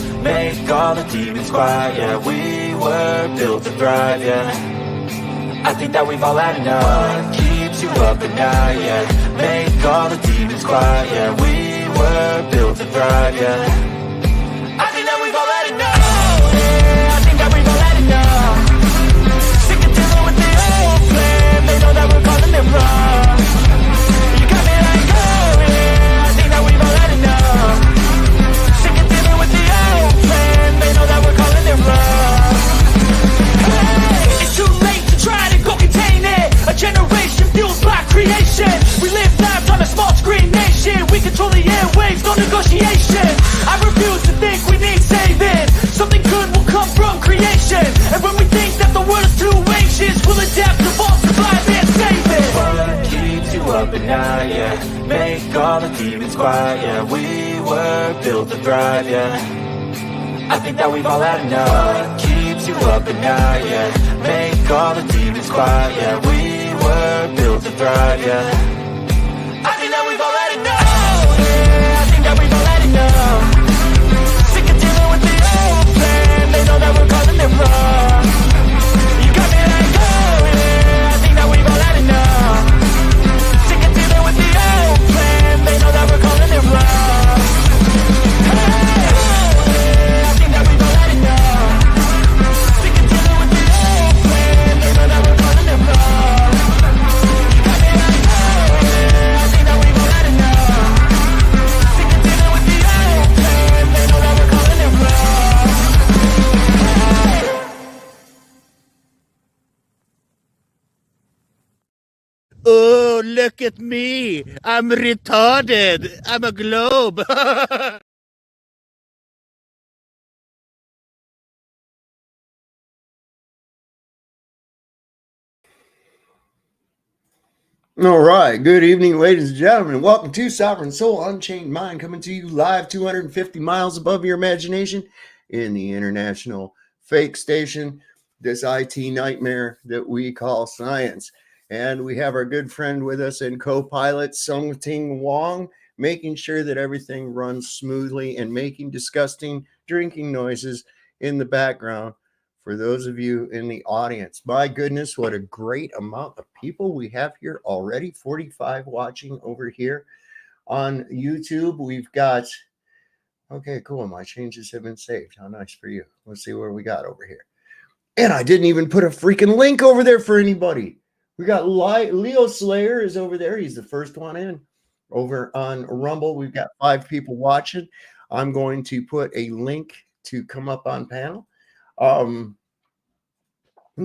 yeah. Make all the demons quiet, yeah. We were built to thrive, yeah. I think that we've all had enough. What keeps you up at night, yeah. Make all the demons quiet, yeah. We were built to thrive, yeah. I think that we've all had enough. Oh, yeah, I think that we've all had enough. Sick of dealing with the old plan. They know that we're calling it wrong. You got me like, oh, yeah, I think that we've all had enough. Sick of dealing with the old plan. They know that we're calling it wrong. Hey, it's too late to try to go contain it. A generation fueled by creation. We live lives on a small screen nation. We control the airwaves, no negotiation. I refuse to think we need saving. Something good will come from creation. And when we think that the world is too anxious, we'll adapt, evolve, survive, and save it. What keeps you up at night, yeah. Make all the demons quiet, yeah. We were built to thrive, yeah. I think that we've all had enough. What keeps you up at night, yeah. Make all the demons quiet, yeah. We were built to thrive, yeah. I think that we've all had enough. Oh, yeah, I think that we've all had enough. Sick of dealing with the old plan. They know that we're calling it wrong. You got me like, oh, yeah, I think that we've all had enough. Sick of dealing with the old plan. They know that we're calling it wrong. Hey, oh, yeah, I think that we've all had enough. Sick of dealing with the old plan. They know that we're calling it wrong. You got me like, oh, yeah, I think that we've all had enough. Sick of dealing with the old plan. They know that we're calling it wrong. Oh, look at me. I'm retarded. I'm a globe. All right. Good evening, ladies and gentlemen. Welcome to Sovereign Soul Unchained Mind, coming to you live 250 miles above your imagination in the international fake station, this IT nightmare that we call science. And we have our good friend with us and co-pilot Sung Ting Wong, making sure that everything runs smoothly and making disgusting drinking noises in the background for those of you in the audience. My goodness, what a great amount of people we have here already. 45 watching over here on YouTube. We've got, okay, cool. My changes have been saved. How nice for you. Let's see where we got over here. And I didn't even put a freaking link over there for anybody. We got Leo Slayer is over there. He's the first one in. Over on Rumble, we've got 5 people watching. I'm going to put a link to come up on panel. We'll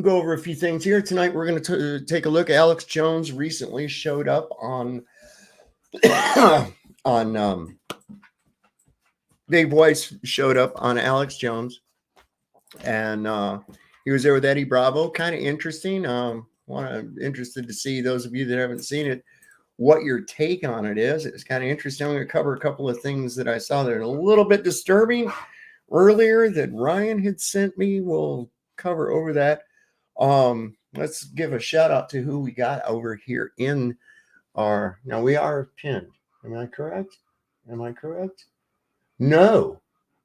go over a few things here. Tonight, we're going to take a look. Alex Jones recently showed up on Dave Weiss showed up on Alex Jones, and he was there with Eddie Bravo. Kind of interesting. Interested to see, those of you that haven't seen it, what your take on it is. It's kind of interesting. I'm going to cover a couple of things that I saw that are a little bit disturbing earlier that Ryan had sent me. We'll cover over that. Let's give a shout out to who we got over here in our, now we are pinned. Am I correct? No,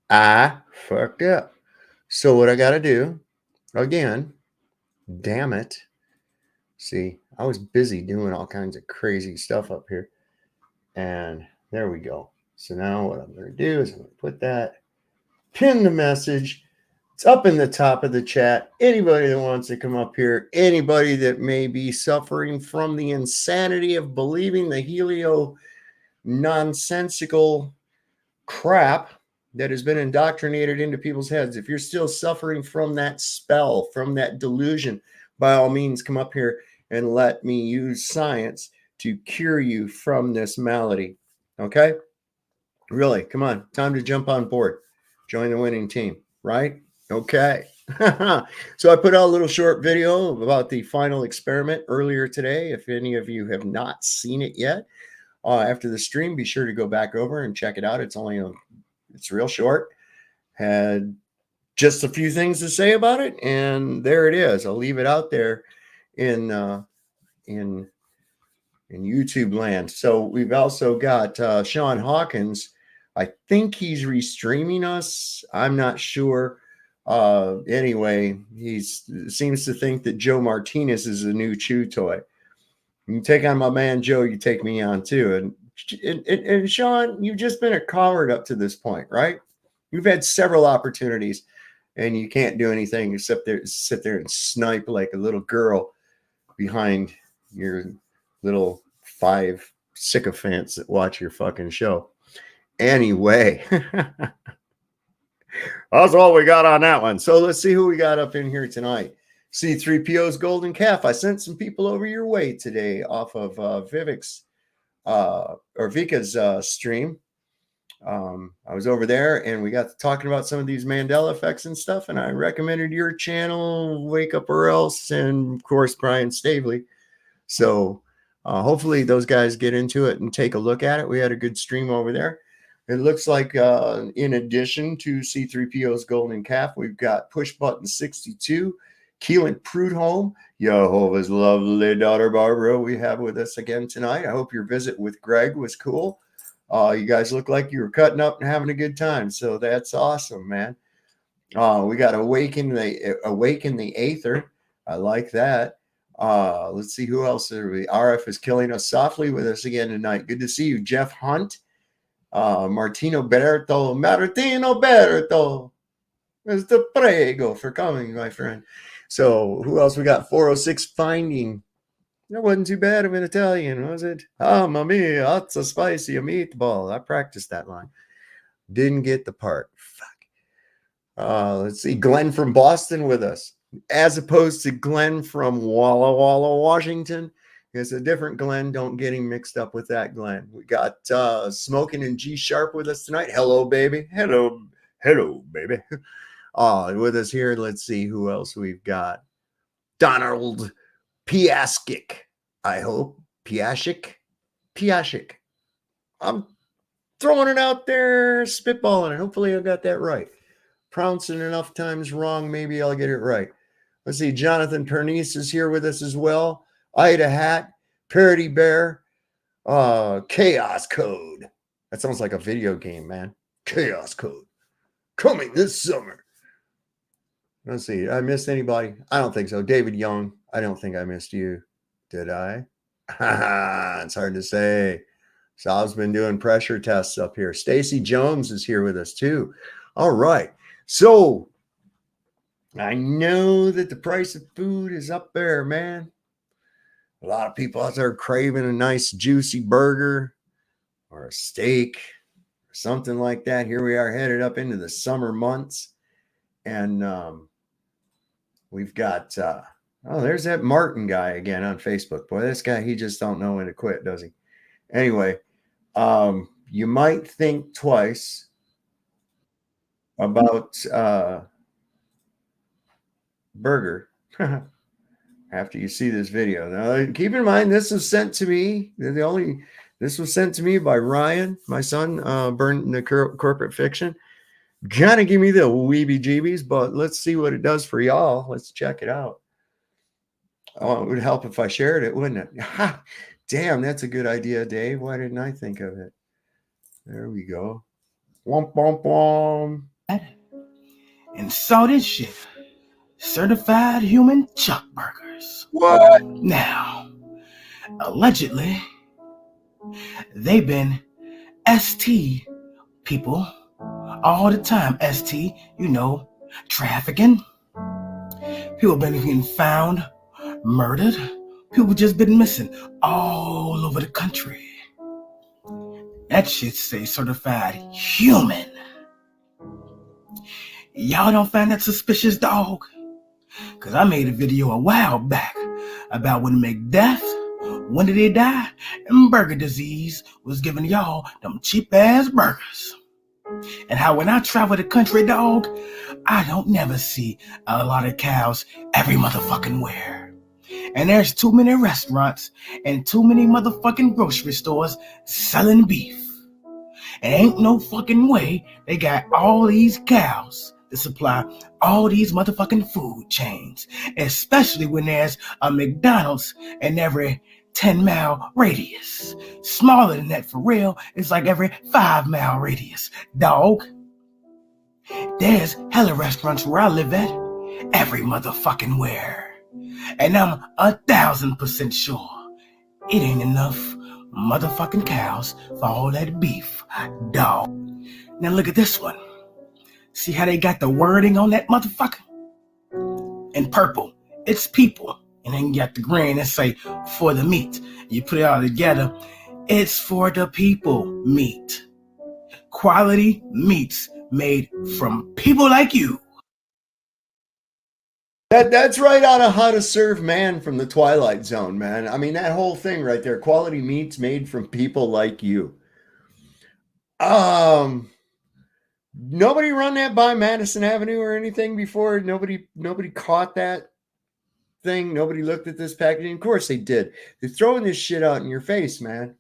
I fucked up. So what I got to do again, damn it. See, I was busy doing all kinds of crazy stuff up here, and there we go. So now what I'm going to do is I'm going to put that, pin the message. It's up in the top of the chat. Anybody that wants to come up here, anybody that may be suffering from the insanity of believing the helio nonsensical crap that has been indoctrinated into people's heads. If you're still suffering from that spell, from that delusion, by all means, come up here and let me use science to cure you from this malady. Okay? Really, come on. Time to jump on board. Join the winning team, right? Okay. So I put out a little short video about the final experiment earlier today. If any of you have not seen it yet, after the stream, be sure to go back over and check it out. It's real short. Had just a few things to say about it, and there it is. I'll leave it out there in YouTube land. So we've also got Sean Hawkins I think he's restreaming us. I'm not sure. Anyway, he seems to think that Joe Martinez is a new chew toy. You take on my man Joe, you take me on too. And Sean, you've just been a coward up to this point, right? You've had several opportunities, and you can't do anything except sit there and snipe like a little girl behind your little 5 sycophants that watch your fucking show. Anyway, that's all we got on that one. So let's see who we got up in here tonight. C3PO's Golden Calf. I sent some people over your way today off of Vivek's or Vika's stream. I was over there and we got to talking about some of these Mandela effects and stuff, and I recommended your channel, Wake Up or Else, and of course Brian Stavely. So hopefully those guys get into it and take a look at it. We had a good stream over there. It looks like in addition to C3PO's Golden Calf, we've got Push Button 62, Keelan Prudhomme, Jehovah's lovely daughter Barbara, we have with us again tonight. I hope your visit with Greg was cool. You guys look like you were cutting up and having a good time, so that's awesome, man. We got Awaken the Aether. I like that. Let's see who else are we. RF is killing us softly with us again tonight. Good to see you, Jeff Hunt. Martino Berto, Mr. Prego for coming, my friend. So who else we got? 406 Finding. That wasn't too bad of an Italian, was it? Mamma mia, that's a spicy meatball. I practiced that line. Didn't get the part. Fuck. Let's see. Glenn from Boston with us, as opposed to Glenn from Walla Walla, Washington. It's a different Glenn. Don't get him mixed up with that Glenn. We got Smoking in G Sharp with us tonight. Hello, baby. Hello, baby. With us here, let's see who else we've got. Donald Piaskic, I hope. Piashik. I'm throwing it out there, spitballing it. Hopefully I got that right. Pronouncing enough times wrong, maybe I'll get it right. Let's see, Jonathan Pernice is here with us as well. Ida Hat, Parody Bear, Chaos Code. That sounds like a video game, man. Chaos Code. Coming this summer. Let's see, did I miss anybody? I don't think so. David Young, I don't think I missed you. Did I? It's hard to say. Sal's been doing pressure tests up here. Stacy Jones is here with us too. All right. So I know that the price of food is up there, man. A lot of people out there craving a nice juicy burger or a steak or something like that. Here we are headed up into the summer months. And we've got, there's that Martin guy again on Facebook. Boy, this guy, he just don't know when to quit, does he? Anyway, you might think twice about burger after you see this video. Now, keep in mind, this was sent to me. This was sent to me by Ryan, my son, burned in the corporate fiction. Kind of give me the weebie-jeebies, but let's see what it does for y'all. Let's check it out. Oh, it would help if I shared it, wouldn't it? Ha! Damn, that's a good idea, Dave. Why didn't I think of it? There we go. Womp, womp, womp. And saw this shit. Certified human chuck burgers. What? Now, allegedly, they've been ST people all the time. ST, trafficking. People been getting found, murdered. People just been missing all over the country. That shit say certified human. Y'all don't find that suspicious, dog? Because I made a video a while back about when Macbeth, when did he die, and burger disease was giving y'all them cheap-ass burgers. And how when I travel the country, dog, I don't never see a lot of cows every motherfucking where. And there's too many restaurants and too many motherfucking grocery stores selling beef. And ain't no fucking way they got all these cows to supply all these motherfucking food chains, especially when there's a McDonald's in every 10-mile radius. Smaller than that for real, it's like every 5-mile radius. Dog. There's hella restaurants where I live at, every motherfucking where. And I'm 1,000% sure it ain't enough motherfucking cows for all that beef, dog. Now look at this one. See how they got the wording on that motherfucker? In purple, it's people. And then you got the green that say for the meat. You put it all together, it's for the people meat. Quality meats made from people like you. That's right out of How to Serve Man from the Twilight Zone, man. I mean, that whole thing right there. Quality meats made from people like you. Nobody run that by Madison Avenue or anything before. Nobody caught that thing. Nobody looked at this packaging. Of course they did. They're throwing this shit out in your face, man.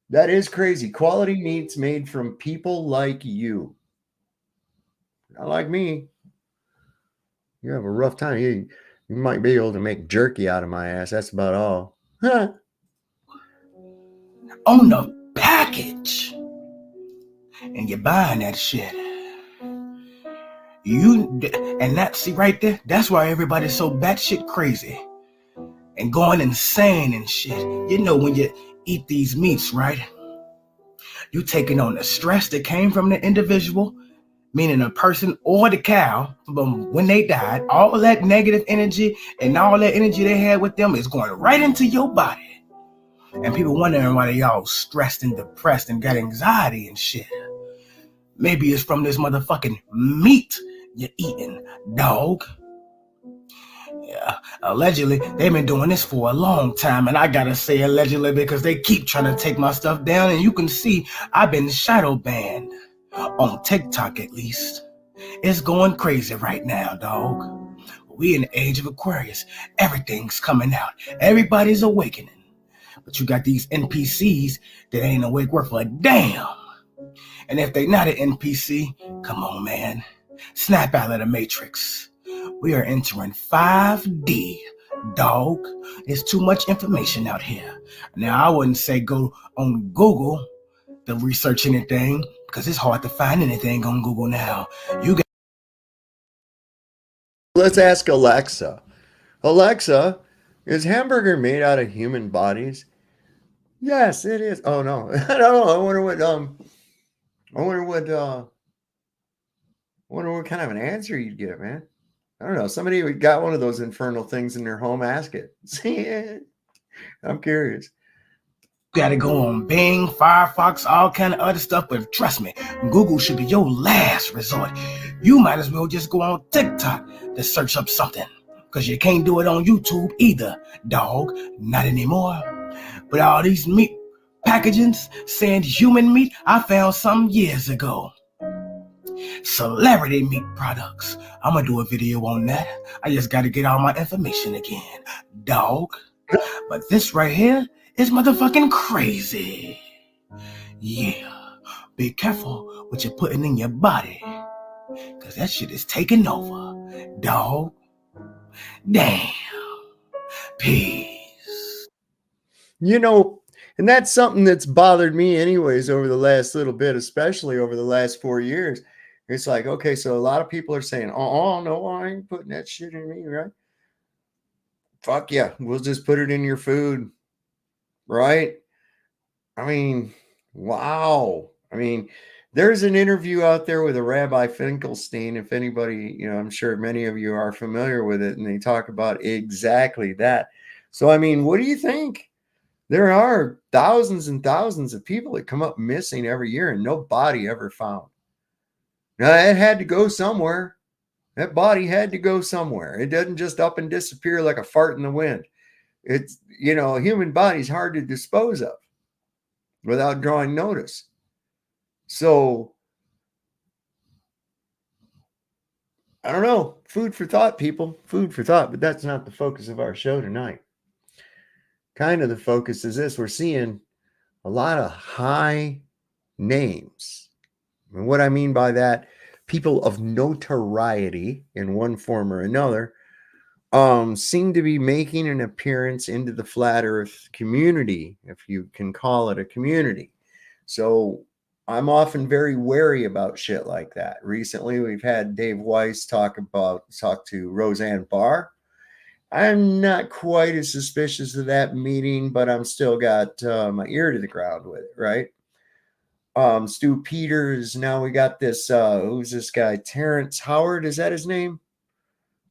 That is crazy. Quality meats made from people like you. Not like me. You have a rough time. You might be able to make jerky out of my ass. That's about all. Huh. On the package. And you're buying that shit. And that, see right there, that's why everybody's so batshit crazy and going insane and shit. You know, when you eat these meats, right? You taking on the stress that came from the individual, meaning a person or the cow, when they died, all of that negative energy and all that energy they had with them is going right into your body. And people wondering why they all stressed and depressed and got anxiety and shit. Maybe it's from this motherfucking meat you're eating, dog. Yeah, allegedly, they've been doing this for a long time. And I gotta say allegedly because they keep trying to take my stuff down. And you can see I've been shadow banned. On TikTok, at least. It's going crazy right now, dog. We in the age of Aquarius. Everything's coming out. Everybody's awakening. But you got these NPCs that ain't awake worth a damn. And if they not an NPC, come on, man. Snap out of the Matrix. We are entering 5D, dog. There's too much information out here. Now, I wouldn't say go on Google to research anything, because it's hard to find anything on Google now. Let's ask Alexa. Alexa, is hamburger made out of human bodies? Yes, it is. Oh no, I don't know. I wonder what kind of an answer you'd get, man. I don't know. Somebody who got one of those infernal things in their home, ask it. See, I'm curious. Gotta go on Bing, Firefox, all kind of other stuff, but trust me, Google should be your last resort. You might as well just go on TikTok to search up something, because you can't do it on YouTube either, dog. Not anymore. But all these meat packagings saying human meat, I found some years ago. Celebrity meat products. I'm gonna do a video on that. I just gotta get all my information again, dog. But this right here is motherfucking crazy. Yeah, be careful what you're putting in your body, because that shit is taking over, dog. Damn. Peace. You know, and that's something that's bothered me anyways over the last little bit, especially over the last 4 years. It's like, okay, so a lot of people are saying, oh, no, I ain't putting that shit in me, right? Fuck yeah, we'll just put it in your food, right? I mean, wow. I mean, there's an interview out there with a Rabbi Finkelstein. If anybody, I'm sure many of you are familiar with it, and they talk about exactly that. So, I mean, what do you think? There are thousands and thousands of people that come up missing every year and no body ever found. Now, it had to go somewhere. That body had to go somewhere. It doesn't just up and disappear like a fart in the wind. It's, a human body's hard to dispose of without drawing notice. So, I don't know. Food for thought, people. Food for thought. But that's not the focus of our show tonight. Kind of the focus is this. We're seeing a lot of high names. And what I mean by that, people of notoriety in one form or another seem to be making an appearance into the flat earth community, if you can call it a community. So I'm often very wary about shit like that. Recently, we've had Dave Weiss talk to Roseanne Barr. I'm not quite as suspicious of that meeting, but I'm still got my ear to the ground with it, right? Stu Peters. Now we got this. Who's this guy? Terrence Howard. Is that his name?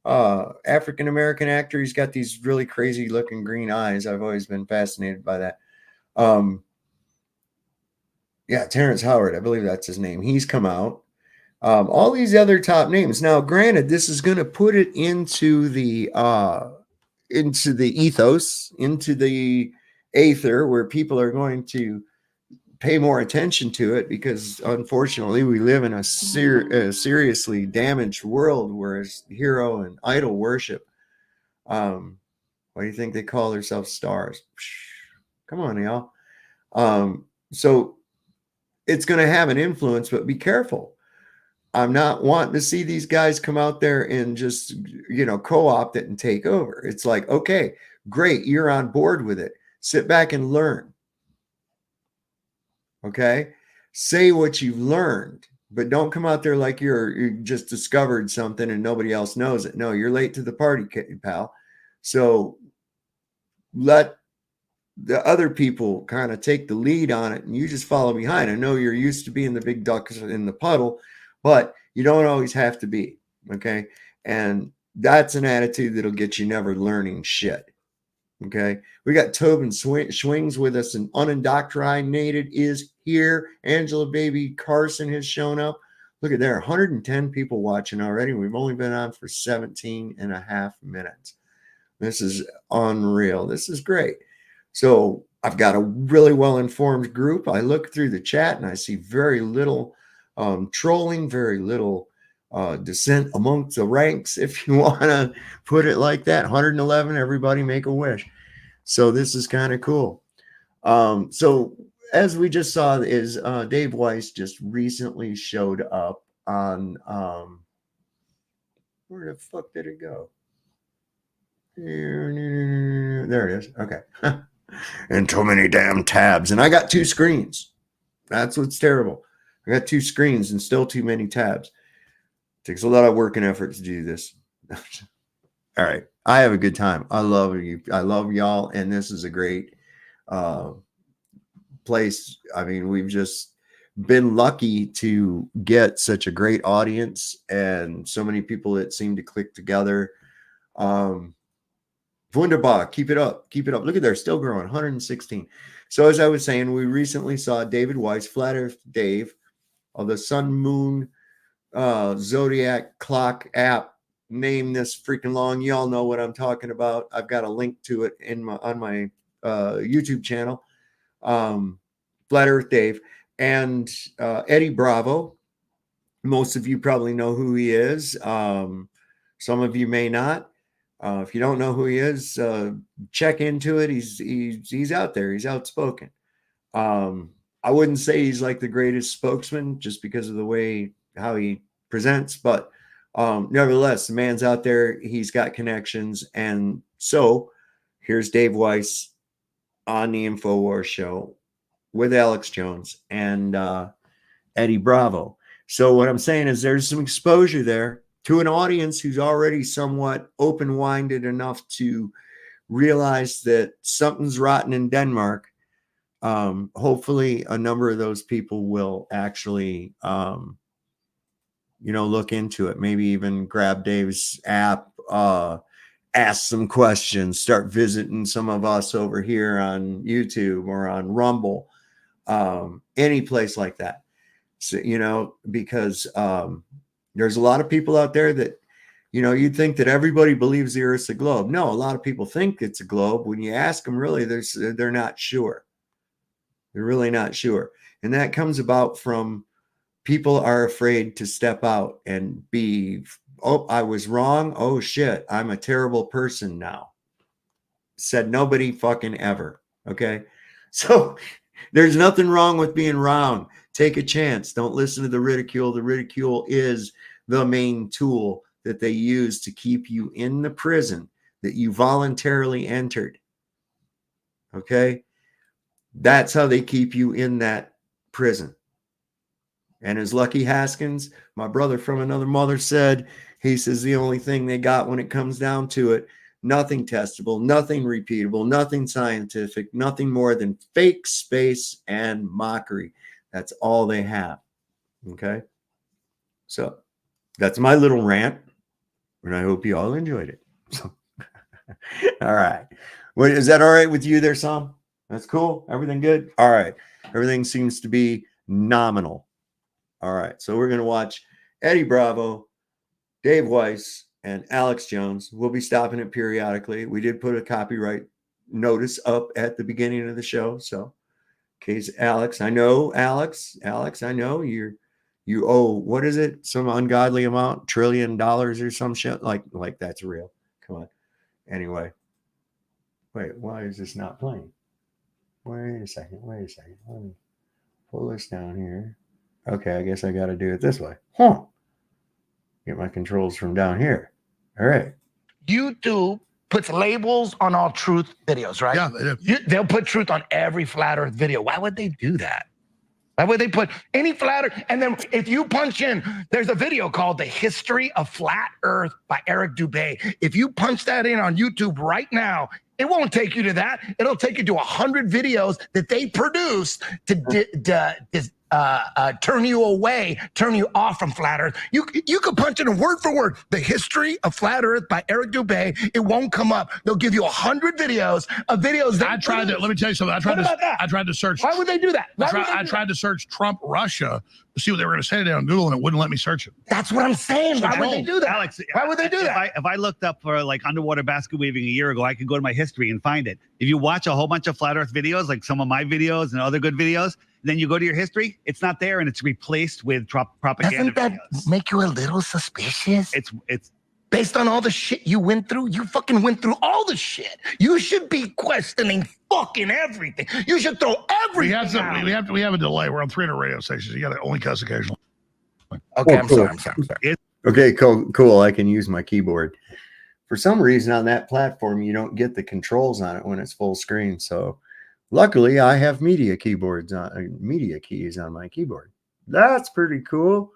African American actor. He's got these really crazy looking green eyes. I've always been fascinated by that. Yeah, Terrence Howard. I believe that's his name. He's come out. All these other top names. Now, granted, this is going to put it into the ethos, into the aether, where people are going to pay more attention to it, because unfortunately we live in a seriously damaged world where it's hero and idol worship. Why do you think they call themselves stars? Come on, y'all. So it's going to have an influence, but be careful. I'm not wanting to see these guys come out there and just, co-opt it and take over. It's like, okay, great, you're on board with it. Sit back and learn. Okay, say what you've learned, but don't come out there like you just discovered something and nobody else knows it. No, you're late to the party, pal. So let the other people kind of take the lead on it and you just follow behind. I know you're used to being the big duck in the puddle, but you don't always have to be. Okay, and that's an attitude that'll get you never learning shit. Okay, we got Tobin Swings with us, and Unindoctrinated is here. Angela Baby Carson has shown up. Look at there, 110 people watching already. We've only been on for 17 and a half minutes. This is unreal. This is great. So I've got a really well-informed group. I look through the chat and I see very little trolling, very little dissent amongst the ranks, if you want to put it like that. 111, everybody make a wish. So this is kind of cool. So as we just saw, is Dave Weiss just recently showed up on where the fuck did it go? There it is. Okay. And too many damn tabs. And I got two screens. That's what's terrible. I got two screens and still too many tabs. Takes a lot of work and effort to do this. All right. I have a good time. I love you. I love y'all. And this is a great place. I mean, we've just been lucky to get such a great audience and so many people that seem to click together. Wunderbar. Keep it up. Keep it up. Look at there. Still growing. 116. So as I was saying, we recently saw David Weiss, Flat Earth Dave, of the Sun Moon Zodiac Clock app. Name this freaking long. You all know what I'm talking about. I've got a link to it on my YouTube channel. Flat Earth Dave and Eddie Bravo. Most of you probably know who he is. Some of you may not. If you don't know who he is, check into it. He's out there. He's outspoken. I wouldn't say he's like the greatest spokesman just because of the way how he presents, but nevertheless, the man's out there. He's got connections. And so here's Dave Weiss on the InfoWars show with Alex Jones and Eddie Bravo. So what I'm saying is there's some exposure there to an audience who's already somewhat open-minded enough to realize that something's rotten in Denmark. Hopefully a number of those people will actually look into it. Maybe even grab Dave's app, ask some questions, start visiting some of us over here on YouTube or on Rumble, any place like that. So, because there's a lot of people out there that, you'd think that everybody believes the Earth's a globe. No, a lot of people think it's a globe. When you ask them, really, they're not sure. They're really not sure. And that comes about from people are afraid to step out and be, oh, I was wrong. Oh, shit. I'm a terrible person now. Said nobody fucking ever. Okay. So there's nothing wrong with being wrong. Take a chance. Don't listen to the ridicule. The ridicule is the main tool that they use to keep you in the prison that you voluntarily entered. Okay? That's how they keep you in that prison. And as Lucky Haskins, my brother from another mother, said, he says the only thing they got when it comes down to it, nothing testable, nothing repeatable, nothing scientific, nothing more than fake space and mockery. That's all they have. Okay? So that's my little rant, and I hope you all enjoyed it. So, all right. What, is that all right with you there, Sam? That's cool? Everything good? All right. Everything seems to be nominal. All right. So we're going to watch Eddie Bravo, Dave Weiss, and Alex Jones. We'll be stopping it periodically. We did put a copyright notice up at the beginning of the show. So in case Alex, I know you owe, what is it? Some ungodly amount, $1 trillion or some shit. Like that's real. Come on. Anyway. Wait, why is this not playing? Wait a second. Let me pull this down here. Okay, I guess I got to do it this way. Huh. Get my controls from down here. All right. YouTube puts labels on all truth videos, right? Yeah, they do. They'll put truth on every flat earth video. Why would they do that? Why would they put any flat earth? And then if you punch in, there's a video called The History of Flat Earth by Eric Dubay. If you punch that in on YouTube right now, it won't take you to that. It'll take you to 100 videos that they produced to turn you away, turn you off from flat earth. You could punch it in word for word, The History of Flat Earth by Eric Dubay. It won't come up. They'll give you 100 videos of videos that I tried to, let me tell you something. I tried to search. Why would they do that? I tried to search Trump Russia to see what they were going to say today on Google, and it wouldn't let me search it. That's what I'm saying. Why would they do that? Alex, why would they do that? If I looked up for like underwater basket weaving a year ago, I could go to my history and find it. If you watch a whole bunch of flat earth videos, like some of my videos and other good videos, then you go to your history, it's not there, and it's replaced with propaganda. Doesn't that videos. make you a little suspicious? It's based on all the shit you went through. You fucking went through all the shit. You should be questioning fucking everything. You should throw everything out. We have a delay. We're on 300 radio stations. You got to only cuss occasionally. Okay, Oh, cool. I'm sorry. Okay, cool. I can use my keyboard. For some reason on that platform, you don't get the controls on it when it's full screen. So luckily I have media keys on my keyboard. That's pretty cool.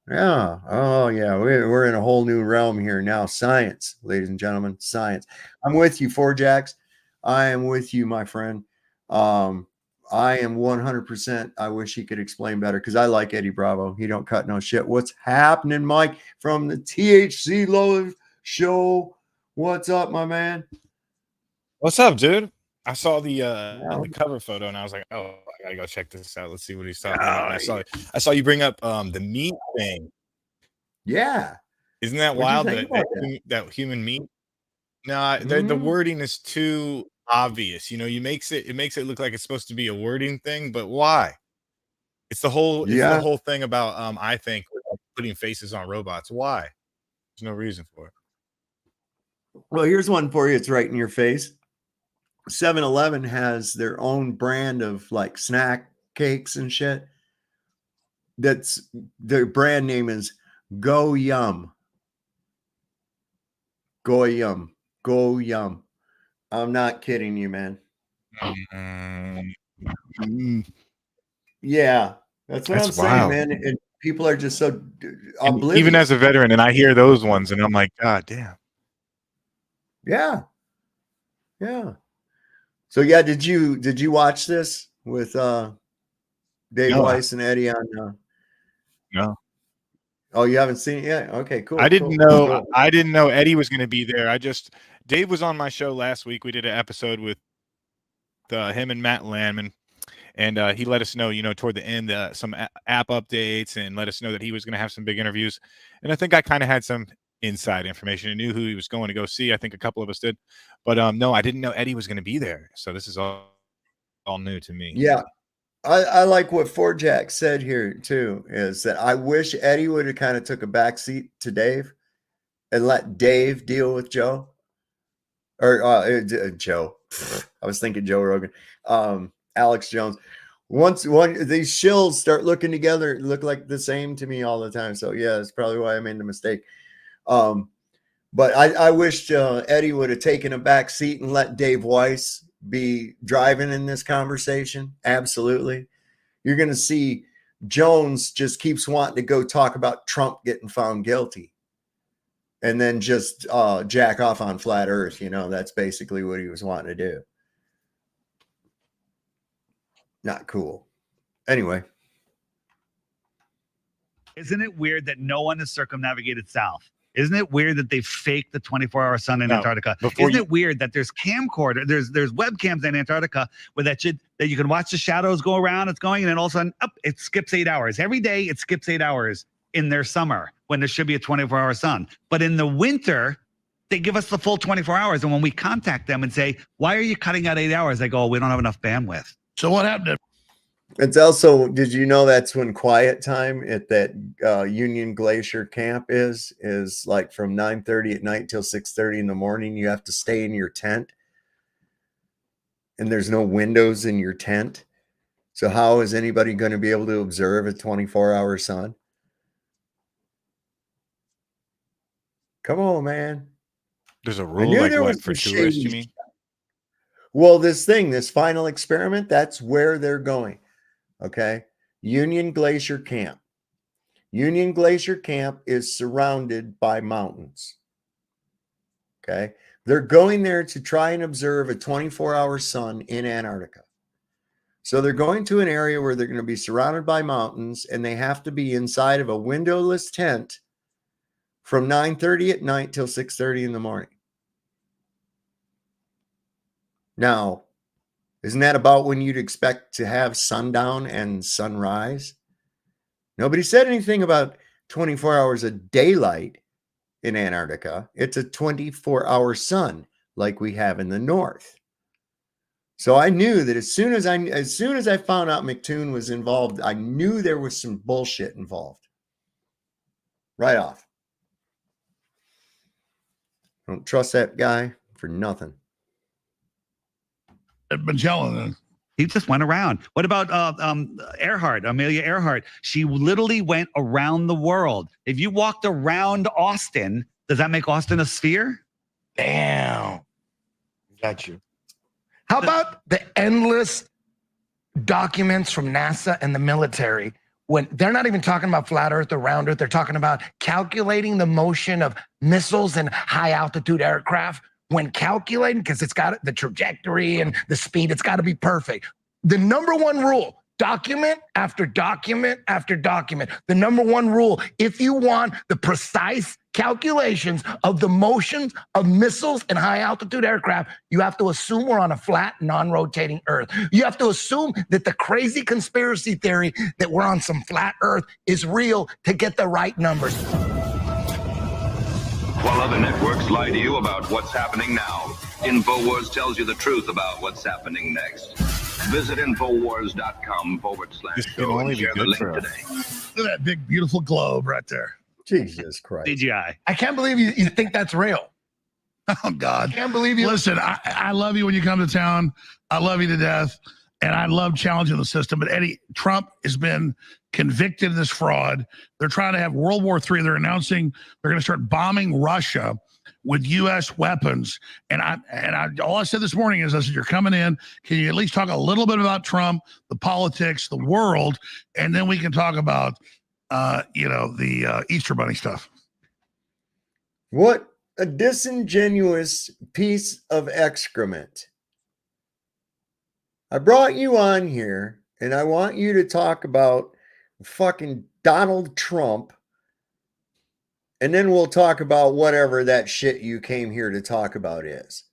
Yeah. Oh yeah. We're in a whole new realm here now. Science, ladies and gentlemen, science. I'm with you, Four Jacks. I am with you, my friend. I am 100%. I wish he could explain better because I like Eddie Bravo. He don't cut no shit. What's happening, Mike, from the THC Love Show? What's up, my man? What's up, dude? I saw the cover photo and I was like, oh, I gotta go check this out. Let's see what he's talking about. I saw you bring up the meat thing. Yeah. Isn't that wild that human meat? No, the wording is too obvious. You know, it makes it look like it's supposed to be a wording thing, but why? It's the whole thing about I think putting faces on robots. Why? There's no reason for it. Well, here's one for you. It's right in your face. 7-Eleven has their own brand of like snack cakes and shit. That's their brand name is Go Yum. Go Yum. Go Yum. I'm not kidding you, man. Yeah, that's what I'm saying, man. And people are just so oblivious. Even as a veteran, and I hear those ones, and I'm like, God damn. Yeah. So yeah, did you watch this with Dave Weiss and Eddie on? No. Oh, you haven't seen it yet? Okay, cool. I didn't know Eddie was going to be there. Dave was on my show last week. We did an episode with him and Matt Landman, and he let us know, toward the end, some app updates, and let us know that he was going to have some big interviews. And I think I kind of had some inside information and knew who he was going to go see. I think a couple of us did, but no, I didn't know Eddie was going to be there. So this is all new to me. Yeah. I like what Four Jack said here too, is that I wish Eddie would have kind of took a backseat to Dave and let Dave deal with Joe or Joe. I was thinking Joe Rogan, Alex Jones. Once these shills start looking together, it look like the same to me all the time. So yeah, that's probably why I made the mistake. But I wished Eddie would have taken a back seat and let Dave Weiss be driving in this conversation. Absolutely. You're going to see Jones just keeps wanting to go talk about Trump getting found guilty and then just jack off on flat earth. You know, that's basically what he was wanting to do. Not cool. Anyway. Isn't it weird that no one has circumnavigated south? Isn't it weird that they faked the 24-hour sun in Antarctica? Isn't it weird that there's camcorder, there's webcams in Antarctica where that you can watch the shadows go around, it's going, and then all of a sudden, it skips 8 hours. Every day it skips 8 hours in their summer when there should be a 24-hour sun. But in the winter, they give us the full 24 hours. And when we contact them and say, why are you cutting out 8 hours? They go, we don't have enough bandwidth. So what happened? It's also, did you know that's when quiet time at that Union Glacier camp is like from 9:30 at night till 6:30 in the morning. You have to stay in your tent and there's no windows in your tent. So how is anybody going to be able to observe a 24-hour sun? Come on, man. There's a rule like what for tourists, you mean? Well, this final experiment, that's where they're going. Okay. Union Glacier Camp. Union Glacier Camp is surrounded by mountains. Okay. They're going there to try and observe a 24-hour sun in Antarctica. So they're going to an area where they're going to be surrounded by mountains and they have to be inside of a windowless tent from 9:30 at night till 6:30 in the morning. Now, isn't that about when you'd expect to have sundown and sunrise? Nobody said anything about 24 hours of daylight in Antarctica. It's a 24-hour sun like we have in the north. So I knew that as soon as I found out McToon was involved, I knew there was some bullshit involved. Right off. Don't trust that guy for nothing. Magellan. He just went around. What about Amelia Earhart? She literally went around the world. If you walked around Austin, does that make Austin a sphere? Damn. Got you. How about the endless documents from NASA and the military when they're not even talking about flat Earth or round Earth? They're talking about calculating the motion of missiles and high altitude aircraft. When calculating, because it's got the trajectory and the speed, it's got to be perfect. The number one rule, document after document after document. The number one rule, if you want the precise calculations of the motions of missiles and high altitude aircraft, you have to assume we're on a flat, non-rotating Earth. You have to assume that the crazy conspiracy theory that we're on some flat Earth is real to get the right numbers. While other networks lie to you about what's happening now, InfoWars tells you the truth about what's happening next. Visit Infowars.com/show This can only and be share the good link for us. today. Look at that big, beautiful globe right there. Jesus Christ. CGI. I can't believe you think that's real. Oh, God. I can't believe you. Listen, I love you when you come to town. I love you to death. And I love challenging the system. But Eddie, Trump has been convicted of this fraud. They're trying to have World War III. They're announcing they're going to start bombing Russia with U.S. weapons. And all I said this morning is, I said, you're coming in. Can you at least talk a little bit about Trump, the politics, the world, and then we can talk about, the Easter Bunny stuff. What a disingenuous piece of excrement. I brought you on here and I want you to talk about fucking Donald Trump. And then we'll talk about whatever that shit you came here to talk about is.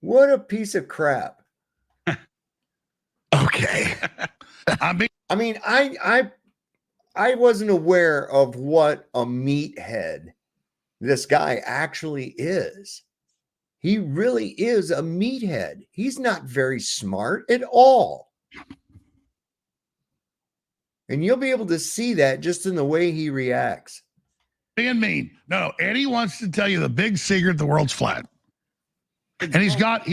What a piece of crap. Okay. I mean, I wasn't aware of what a meathead this guy actually is. He really is a meathead. He's not very smart at all. And you'll be able to see that just in the way he reacts. Being mean. No, Eddie wants to tell you the big secret: the world's flat. And he's got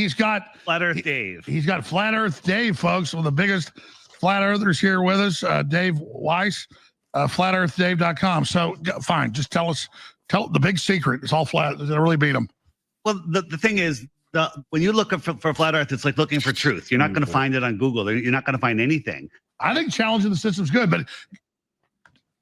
Flat Earth Dave. He's got Flat Earth Dave, folks, one of the biggest flat earthers here with us. Dave Weiss, flatearthdave.com. So fine, just tell the big secret. It's all flat. They really beat them. Well, the thing is, when you look for flat Earth, it's like looking for truth. You're not going to find it on Google. You're not going to find anything. I think challenging the system's good, but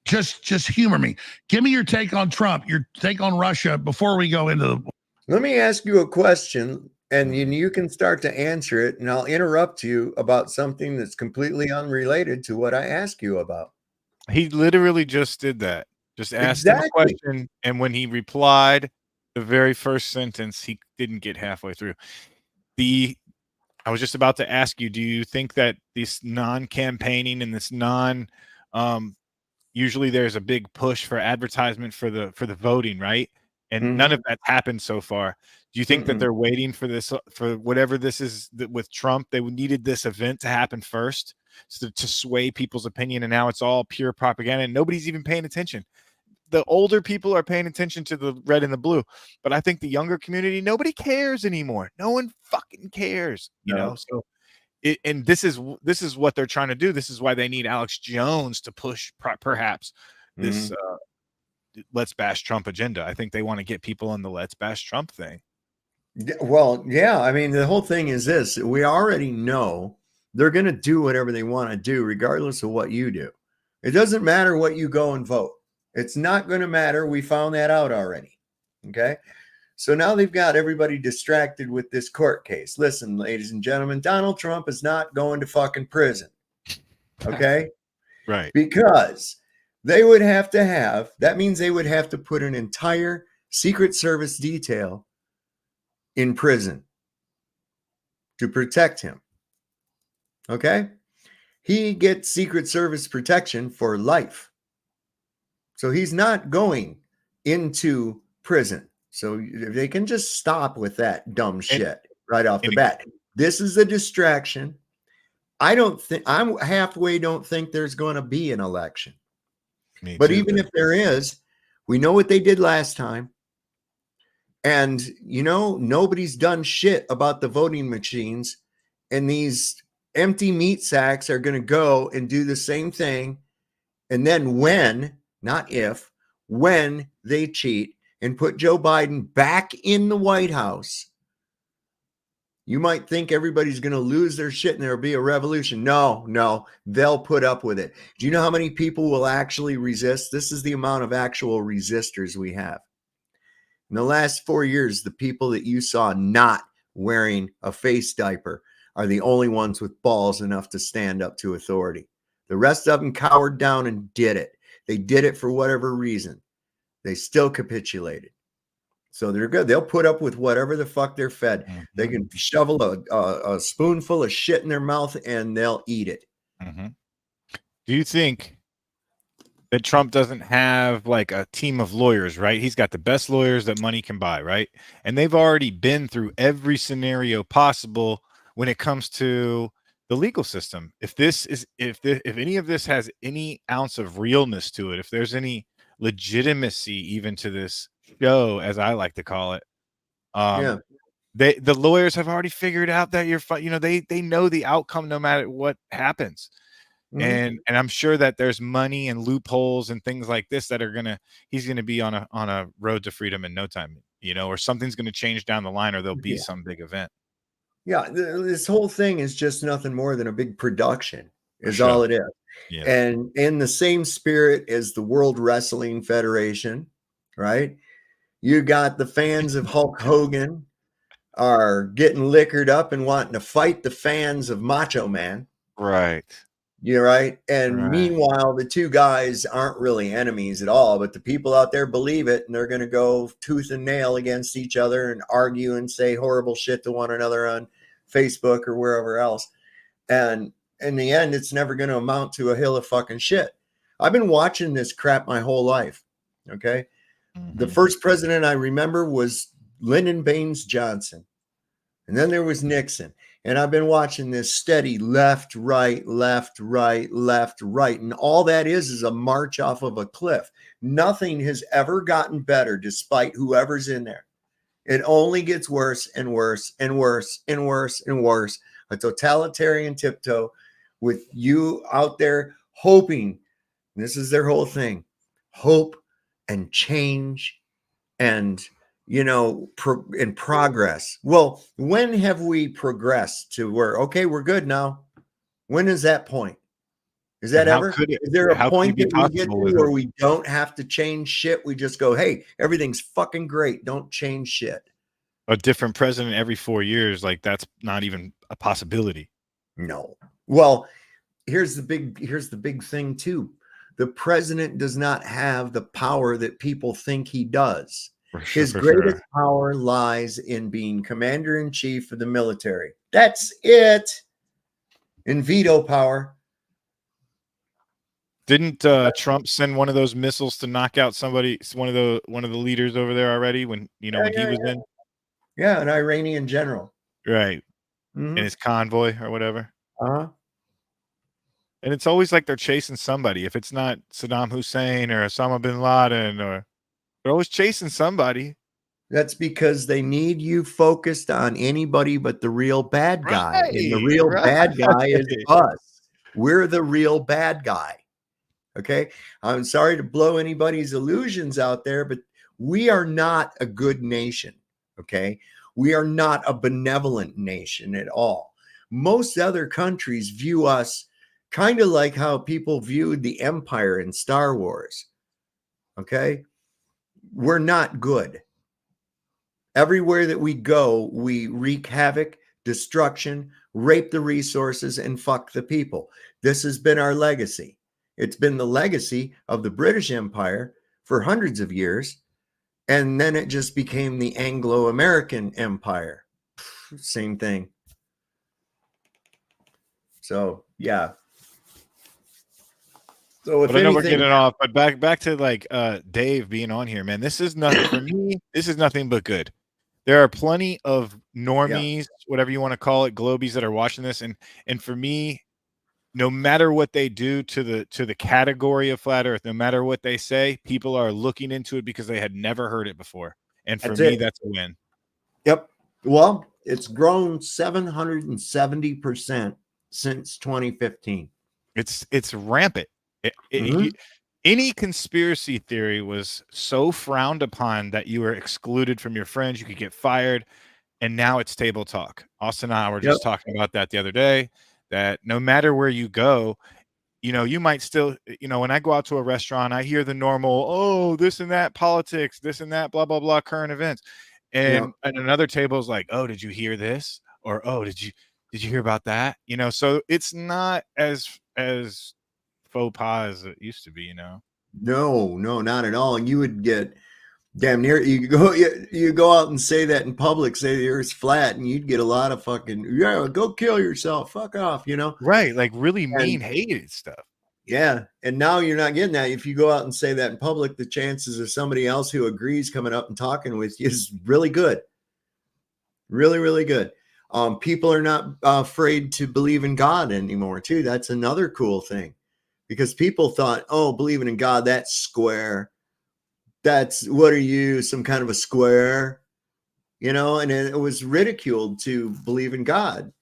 just humor me. Give me your take on Trump, your take on Russia before we go into the. Let me ask you a question, and you can start to answer it, and I'll interrupt you about something that's completely unrelated to what I ask you about. He literally just did that. Just asked him a question, and when he replied, the very first sentence, he didn't get halfway through. I was just about to ask you, do you think that this non-campaigning and this usually there's a big push for advertisement for the voting, right? And none of that's happened so far. Do you think that they're waiting for this, for whatever this is with Trump? They needed this event to happen first to sway people's opinion, and now it's all pure propaganda and nobody's even paying attention. The older people are paying attention to the red and the blue, but I think the younger community, nobody cares anymore. No one fucking cares, you know? So and this is what they're trying to do. This is why they need Alex Jones to push perhaps this let's bash Trump agenda. I think they want to get people on the let's bash Trump thing. Well, yeah. I mean, the whole thing is this. We already know they're going to do whatever they want to do, regardless of what you do. It doesn't matter what you go and vote. It's not going to matter. We found that out already. Okay. So now they've got everybody distracted with this court case. Listen, ladies and gentlemen, Donald Trump is not going to fucking prison. Okay. Right. Because they would have to have, that means they would have to put an entire Secret Service detail in prison to protect him. Okay. He gets Secret Service protection for life. So he's not going into prison. So they can just stop with that dumb shit right off the bat. This is a distraction. I'm halfway don't think there's going to be an election. But even if there is, we know what they did last time. And, nobody's done shit about the voting machines. And these empty meat sacks are going to go and do the same thing. And then when they cheat and put Joe Biden back in the White House, you might think everybody's going to lose their shit and there'll be a revolution. No, they'll put up with it. Do you know how many people will actually resist? This is the amount of actual resistors we have. In the last 4 years, the people that you saw not wearing a face diaper are the only ones with balls enough to stand up to authority. The rest of them cowered down and did it. They did it for whatever reason. They still capitulated. So they're good. They'll put up with whatever the fuck they're fed. Mm-hmm. They can shovel a spoonful of shit in their mouth and they'll eat it. Mm-hmm. Do you think that Trump doesn't have like a team of lawyers, right? He's got the best lawyers that money can buy, right? And they've already been through every scenario possible when it comes to the legal system. If any of this has any ounce of realness to it, if there's any legitimacy even to this show, as I like to call it, the lawyers have already figured out that they know the outcome no matter what happens. Mm-hmm. And I'm sure that there's money and loopholes and things like this that he's gonna be on a road to freedom in no time, or something's gonna change down the line, or there'll be some big event. Yeah, this whole thing is just nothing more than a big production, is all it is. Yeah. And in the same spirit as the World Wrestling Federation, right? You got the fans of Hulk Hogan are getting liquored up and wanting to fight the fans of Macho Man. Right. You're right. And meanwhile, the two guys aren't really enemies at all, but the people out there believe it, and they're going to go tooth and nail against each other and argue and say horrible shit to one another on Facebook or wherever else. And in the end, it's never going to amount to a hill of fucking shit. I've been watching this crap my whole life. Okay. Mm-hmm. The first president I remember was Lyndon Baines Johnson. And then there was Nixon. And I've been watching this steady left, right, left, right, left, right. And all that is a march off of a cliff. Nothing has ever gotten better despite whoever's in there. It only gets worse and worse and worse and worse and worse. A totalitarian tiptoe with you out there hoping. This is their whole thing. Hope and change and, in progress. Well, when have we progressed to where, okay, we're good now? When is that point? Is that ever? Is there a point that we get to where we don't have to change shit? We just go, hey, everything's fucking great. Don't change shit. A different president every 4 years, like that's not even a possibility. No. Well, here's the big thing too. The president does not have the power that people think he does. His greatest power lies in being commander-in-chief of the military. That's it. In veto power. Didn't Trump send one of those missiles to knock out somebody, one of the leaders over there already when he was in? Yeah, an Iranian general. Right. In his convoy or whatever. Uh-huh. And it's always like they're chasing somebody. If it's not Saddam Hussein or Osama bin Laden, or they're always chasing somebody. That's because they need you focused on anybody but the real bad guy. Right, and the real bad guy is us. We're the real bad guy. Okay. I'm sorry to blow anybody's illusions out there, but we are not a good nation. Okay. We are not a benevolent nation at all. Most other countries view us kind of like how people viewed the Empire in Star Wars. Okay. We're not good. Everywhere that we go, we wreak havoc, destruction, rape the resources, and fuck the people. This has been our legacy. It's been the legacy of the British Empire for hundreds of years. And then it just became the Anglo-American Empire. Same thing. So, yeah. So if I know we're getting off, but back to like Dave being on here, man. This is nothing for me. This is nothing but good. There are plenty of normies, whatever you want to call it, globies that are watching this, and for me, no matter what they do to the category of flat Earth, no matter what they say, people are looking into it because they had never heard it before, and for me, that's a win. Yep. Well, it's grown 770% since 2015. It's rampant. Any conspiracy theory was so frowned upon that you were excluded from your friends, you could get fired, and now it's table talk. Austin and I were just talking about that the other day, that no matter where you go, you might still, when I go out to a restaurant, I hear the normal, oh, this and that, politics, this and that, blah, blah, blah, current events. And another table is like, oh, did you hear this? Or, oh, did you hear about that? So it's not as faux pas as it used to be, No, not at all. And you would get damn near, you go out and say that in public, say the earth's flat, and you'd get a lot of fucking, go kill yourself, fuck off, Right, like really mean, hated stuff. Yeah, and now you're not getting that. If you go out and say that in public, the chances of somebody else who agrees coming up and talking with you is really good. Really, really good. People are not afraid to believe in God anymore, too. That's another cool thing. Because people thought, oh, believing in God, that's square. What are you, some kind of a square? And it was ridiculed to believe in God.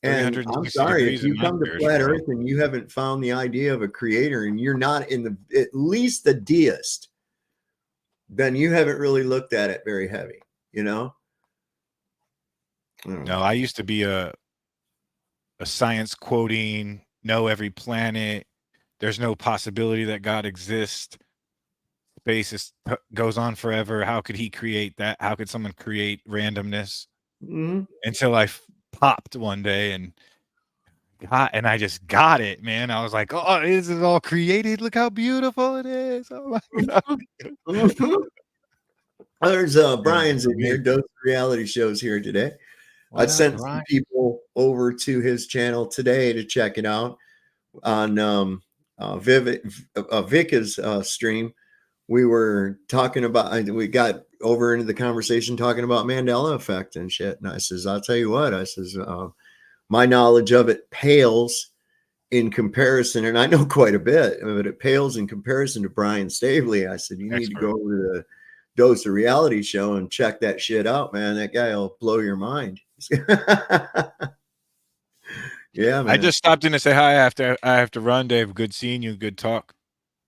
And I'm sorry, if you come to flat Earth and you haven't found the idea of a creator and you're not at least a deist, then you haven't really looked at it very heavy, No, I used to be a science quoting, know every planet. There's no possibility that God exists. Space goes on forever. How could he create that? How could someone create randomness? Until I popped one day and I just got it, man. I was like, oh, this is all created. Look how beautiful it is. Oh my God. There's Brian's in here, Dose Reality Shows here today. I sent some people over to his channel today to check it out on Vika's stream. We were talking about, we got over into the conversation talking about Mandela effect and shit. And I says, I'll tell you what, I says, my knowledge of it pales in comparison, and I know quite a bit, but it pales in comparison to Brian Stavely. I said, you need to go over dose of reality show and check that shit out, man. That guy will blow your mind. Yeah, man. I just stopped in to say hi after I have to run, Dave. Good seeing you. Good talk.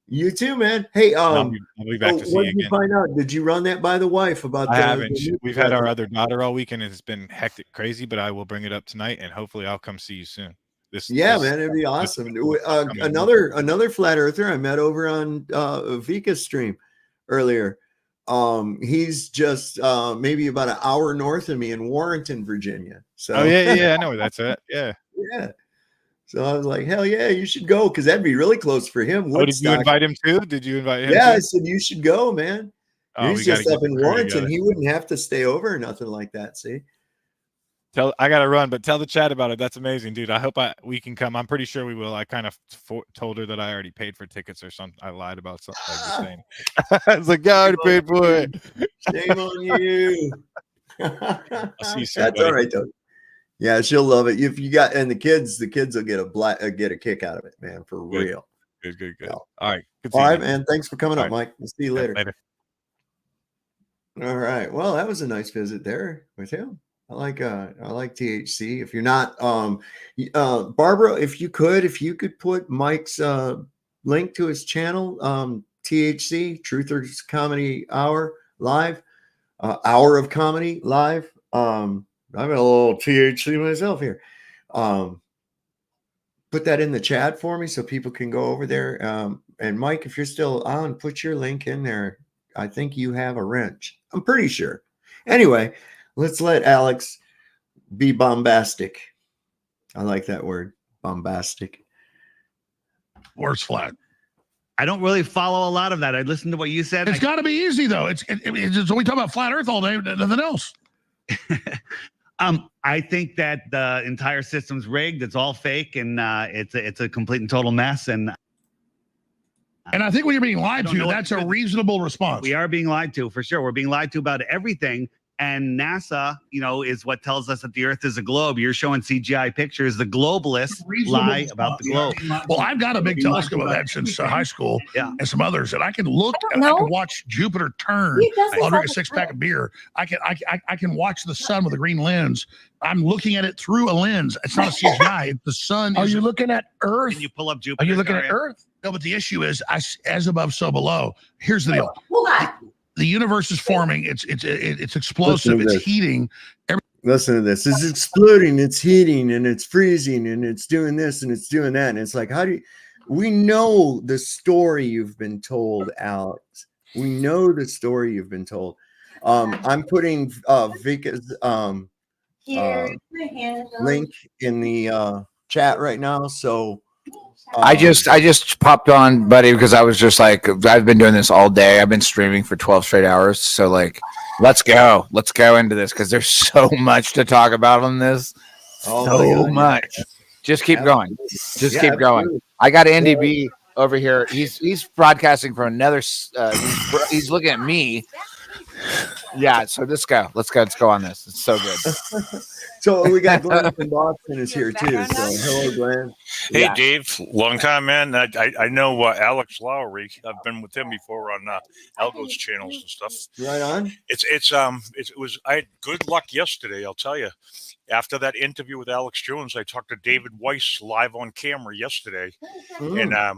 You too, man. Hey, I'll be back to see what you did you again. find out? Did you run that by the wife about? I haven't. We've had our other daughter all weekend. It's been hectic, crazy, but I will bring it up tonight, and hopefully, I'll come see you soon. Man, it'd be awesome. Another flat earther I met over on Vika's stream earlier. He's just maybe about an hour north of me in Warrenton, Virginia. So I know where that's at. Yeah. So I was like, hell yeah, you should go, because that'd be really close for him. Oh, did you invite him too? Did you invite him? Yeah, too? I said you should go, man. He's just up in Warrenton. He wouldn't have to stay over or nothing like that. See. I gotta run, but tell the chat about it. That's amazing, dude. I hope we can come. I'm pretty sure we will. I kind of told her that I already paid for tickets or something. I lied about something. Like the same. I was like, yeah, I already paid for it. Shame on you. I'll see you soon, That's buddy. all right though. Yeah, she'll love it. If you got, and the kids will get a kick out of it, man, for real. Good. Yeah. All right. All right, man. Thanks for coming up, right. Mike. We'll see you later. All right. Well, that was a nice visit there with him. I like THC. If you're not, Barbara, if you could put Mike's link to his channel, THC, Truthers Comedy Hour Live, Hour of Comedy Live. I've got a little THC myself here. Put that in the chat for me so people can go over there. And Mike, if you're still on, put your link in there. I think you have a wrench. I'm pretty sure. Anyway, let's let Alex be bombastic. I like that word, bombastic. Where's flat? I don't really follow a lot of that. I listened to what you said. It's got to be easy though. It's we talk about flat Earth all day, nothing else. I think that the entire system's rigged. It's all fake, and it's a complete and total mess. And I think when you're being lied to, that's a reasonable response. We are being lied to, for sure. We're being lied to about everything. And NASA, is what tells us that the Earth is a globe. You're showing CGI pictures. The globalists lie about the globe. Well, I've got a big telescope I've had since high school, and some others, and I can look. I can watch Jupiter turn. I'll drink a 6-pack of beer. I can watch the sun with a green lens. I'm looking at it through a lens. It's not a CGI. The sun. Are you looking at Earth? Can you pull up Jupiter? Are you looking at Earth? No, but the issue is, as above, so below. Here's the deal. Hold on. The universe is forming. It's explosive. It's heating. Listen to this. It's exploding. It's heating, and it's freezing, and it's doing this, and it's doing that. And it's like, we know the story you've been told, Alex. We know the story you've been told. I'm putting Vika's link in the chat right now. So I just popped on, buddy, because I was just like, I've been doing this all day. I've been streaming for 12 straight hours. So like, let's go into this, because there's so much to talk about on this. So much. Just keep going. Just keep going. I got Andy B over here. He's broadcasting from another. He's looking at me. Yeah. So let's go. Let's go on this. It's so good. So we got Glenn from Boston is here too. So hello, Glenn. Hey, yeah. Dave, long time, man. I know Alex Lowry. I've been with him before on Algo's channels and stuff. Right on. It was. I had good luck yesterday. I'll tell you. After that interview with Alex Jones, I talked to David Weiss live on camera yesterday, and I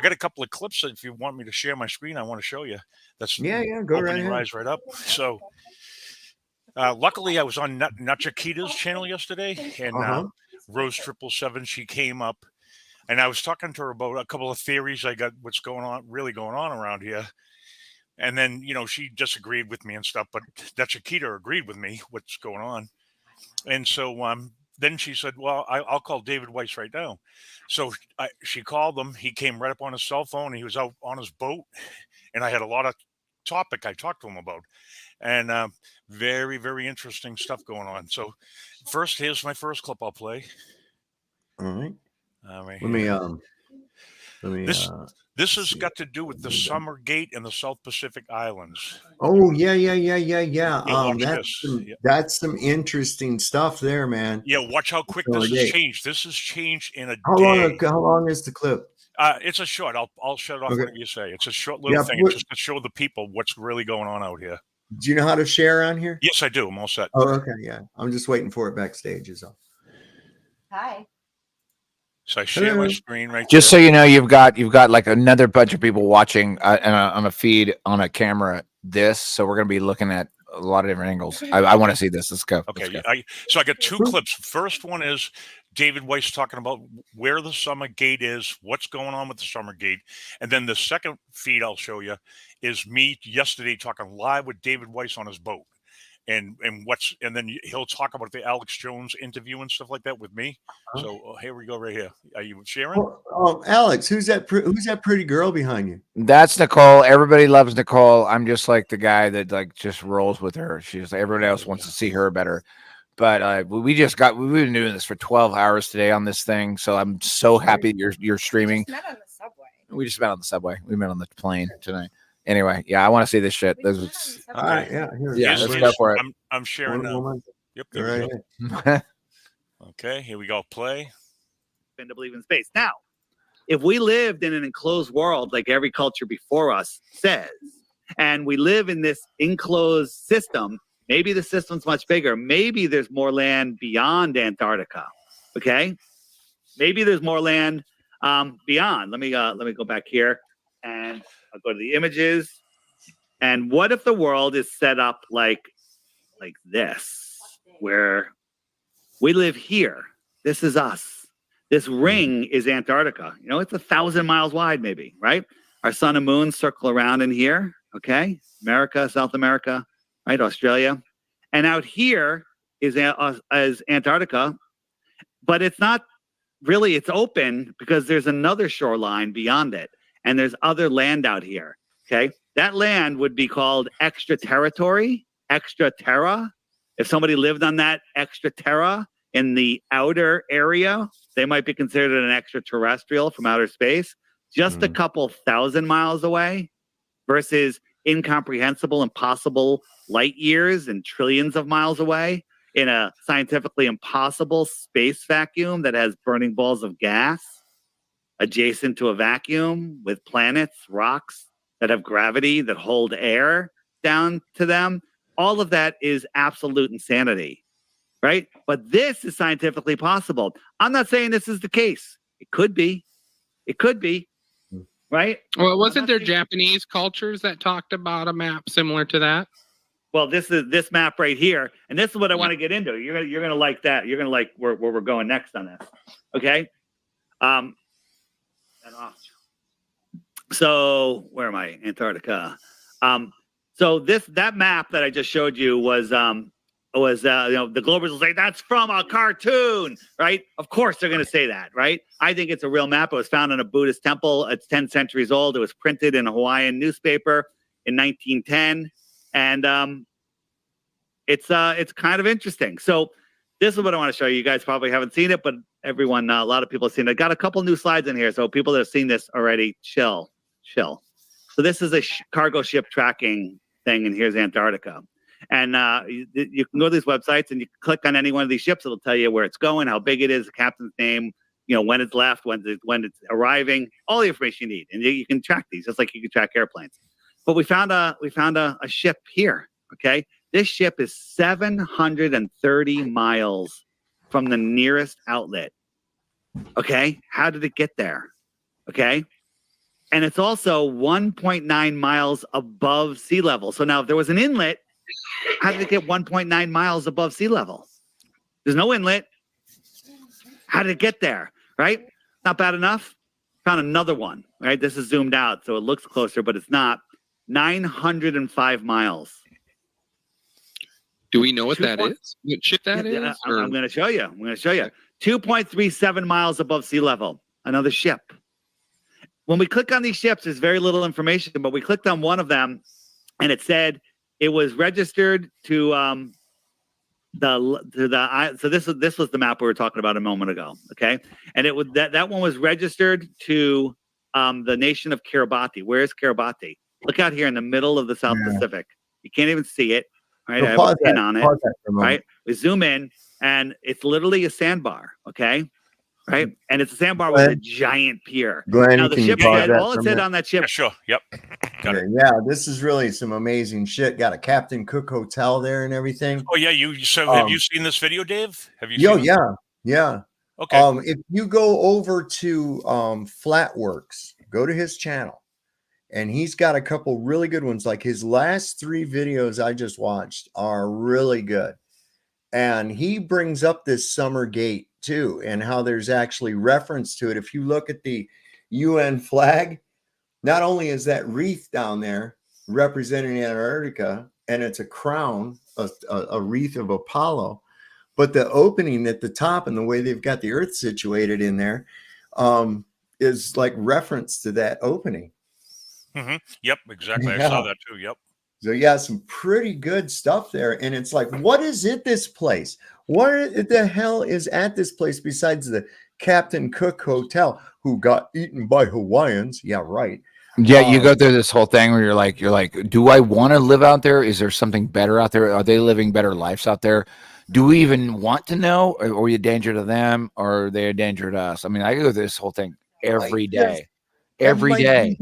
got a couple of clips. If you want me to share my screen, I want to show you. That's go right ahead. Rise right up. So. Luckily, I was on Nachakita's channel yesterday, and Rose 777, she came up, and I was talking to her about a couple of theories I got, what's really going on around here. And then, she disagreed with me and stuff, but Nachakita agreed with me what's going on. And so then she said, well, I'll call David Weiss right now. So she called him. He came right up on his cell phone. He was out on his boat, and I had a lot of topic I talked to him about. And very, very interesting stuff going on. So first, here's my first clip I'll play. All right. This has got to do with the Summer Gate and the South Pacific Islands. Oh, yeah. That's some interesting stuff there, man. Yeah, watch how quick this has changed. This has changed in a day. How long is the clip? It's a short. I'll shut it off Okay. whenever you say. It's a short little thing. It's just to show the people what's really going on out here. Do you know how to share on here? Yes, I do. I'm all set. Oh, okay. Yeah. I'm just waiting for it backstage is all. Hi. So I share my screen right Just there. so you know, you've got like another bunch of people watching on a feed on a camera. So we're going to be looking at a lot of different angles. I want to see this. Let's go. Okay. Let's go. So I got two clips. First one is David Weiss talking about where the summer gate is, what's going on with the summer gate. And then the second feed I'll show you is me yesterday talking live with David Weiss on his boat. And then he'll talk about the Alex Jones interview and stuff like that with me. So here we go right here. Are you sharing? Alex, who's that pretty girl behind you? That's Nicole. Everybody loves Nicole. I'm just like the guy that like just rolls with her. She's like, everybody else wants to see her better. But we've been doing this for 12 hours today on this thing. So I'm so happy you're streaming. We just met on the subway. We met on the plane tonight. Anyway, yeah, I want to see this shit. All right, let's go for it. I'm sharing now. Yep. Right. Okay, here we go. Play. And to believe in space. Now, if we lived in an enclosed world like every culture before us says, and we live in this enclosed system, maybe the system's much bigger. Maybe there's more land beyond Antarctica. Okay, maybe there's more land beyond. Let me go back here, and I'll go to the images. And what if the world is set up like this, where we live here? This is us. This ring is Antarctica. You know, it's 1,000 miles wide, maybe, right? Our sun and moon circle around in here. Okay, America, South America, right? Australia, and out here is Antarctica, but it's not really. It's open because there's another shoreline beyond it. And there's other land out here, okay? That land would be called extra-territory, extra-terra. If somebody lived on that extra-terra in the outer area, they might be considered an extraterrestrial from outer space, just a couple thousand miles away versus incomprehensible, impossible light years and trillions of miles away in a scientifically impossible space vacuum that has burning balls of gas adjacent to a vacuum with planets, rocks that have gravity, that hold air down to them. All of that is absolute insanity, right? But this is scientifically possible. I'm not saying this is the case. It could be. It could be, right? Well, wasn't there Japanese cultures that talked about a map similar to that? Well, this is this map right here, and this is what I want to get into. You're gonna like that. You're gonna like where we're going next on this. Okay. So where am I? Antarctica. So that map that I just showed you was the Globers will say that's from a cartoon, right? Of course they're going to say that, right? I think it's a real map. It was found in a Buddhist temple. It's 10 centuries old. It was printed in a Hawaiian newspaper in 1910, and it's kind of interesting. So this is what I want to show you. You guys probably haven't seen it, but everyone, a lot of people have seen it. I got a couple new slides in here, so people that have seen this already, chill. So this is a cargo ship tracking thing, and here's Antarctica. And you can go to these websites, and you click on any one of these ships. It'll tell you where it's going, how big it is, the captain's name, when it's left, when it's arriving, all the information you need. And you can track these, just like you can track airplanes. But we found a ship here, okay? This ship is 730 miles from the nearest outlet. Okay, how did it get there? Okay, and it's also 1.9 miles above sea level. So now if there was an inlet, how did it get 1.9 miles above sea level? There's no inlet. How did it get there? Right? Not bad enough. Found another one, right? This is zoomed out, so it looks closer, but it's not. 905 miles. Do we know what that is? What ship that is? I'm going to show you. 2.37 miles above sea level. Another ship. When we click on these ships, there's very little information, but we clicked on one of them, and it said it was registered to so this was the map we were talking about a moment ago, okay? And it was that one was registered to the nation of Kiribati. Where is Kiribati? Look out here in the middle of the South Pacific. You can't even see it, right? So I have a pin on it, right? We zoom in, and it's literally a sandbar, okay? right? And it's a sandbar with a giant pier. Glenn, Now the can you ship pause said, that all for it a said minute? on that ship. Yeah, sure. Yep. Got it. Yeah, this is really some amazing shit. Got a Captain Cook hotel there and everything. Oh yeah, have you seen this video, Dave? Have you Yo, seen yeah. Okay. If you go over to Flatworks, go to his channel, and he's got a couple really good ones. Like his last 3 videos I just watched are really good. And he brings up this summer gate too, and how there's actually reference to it. If you look at the UN flag, not only is that wreath down there representing Antarctica, and it's a crown, a wreath of Apollo, but the opening at the top and the way they've got the earth situated in there is like reference to that opening. Mm-hmm. Yep, exactly. Yeah. I saw that too. Yep. So yeah, some pretty good stuff there. And it's like, what is it, this place? What the hell is at this place besides the Captain Cook Hotel, who got eaten by Hawaiians? Yeah, right. Yeah, you go through this whole thing where you're like, do I want to live out there? Is there something better out there? Are they living better lives out there? Do we even want to know? Or are we a danger to them? Or are they a danger to us? I mean, I go through this whole thing every day. Every day.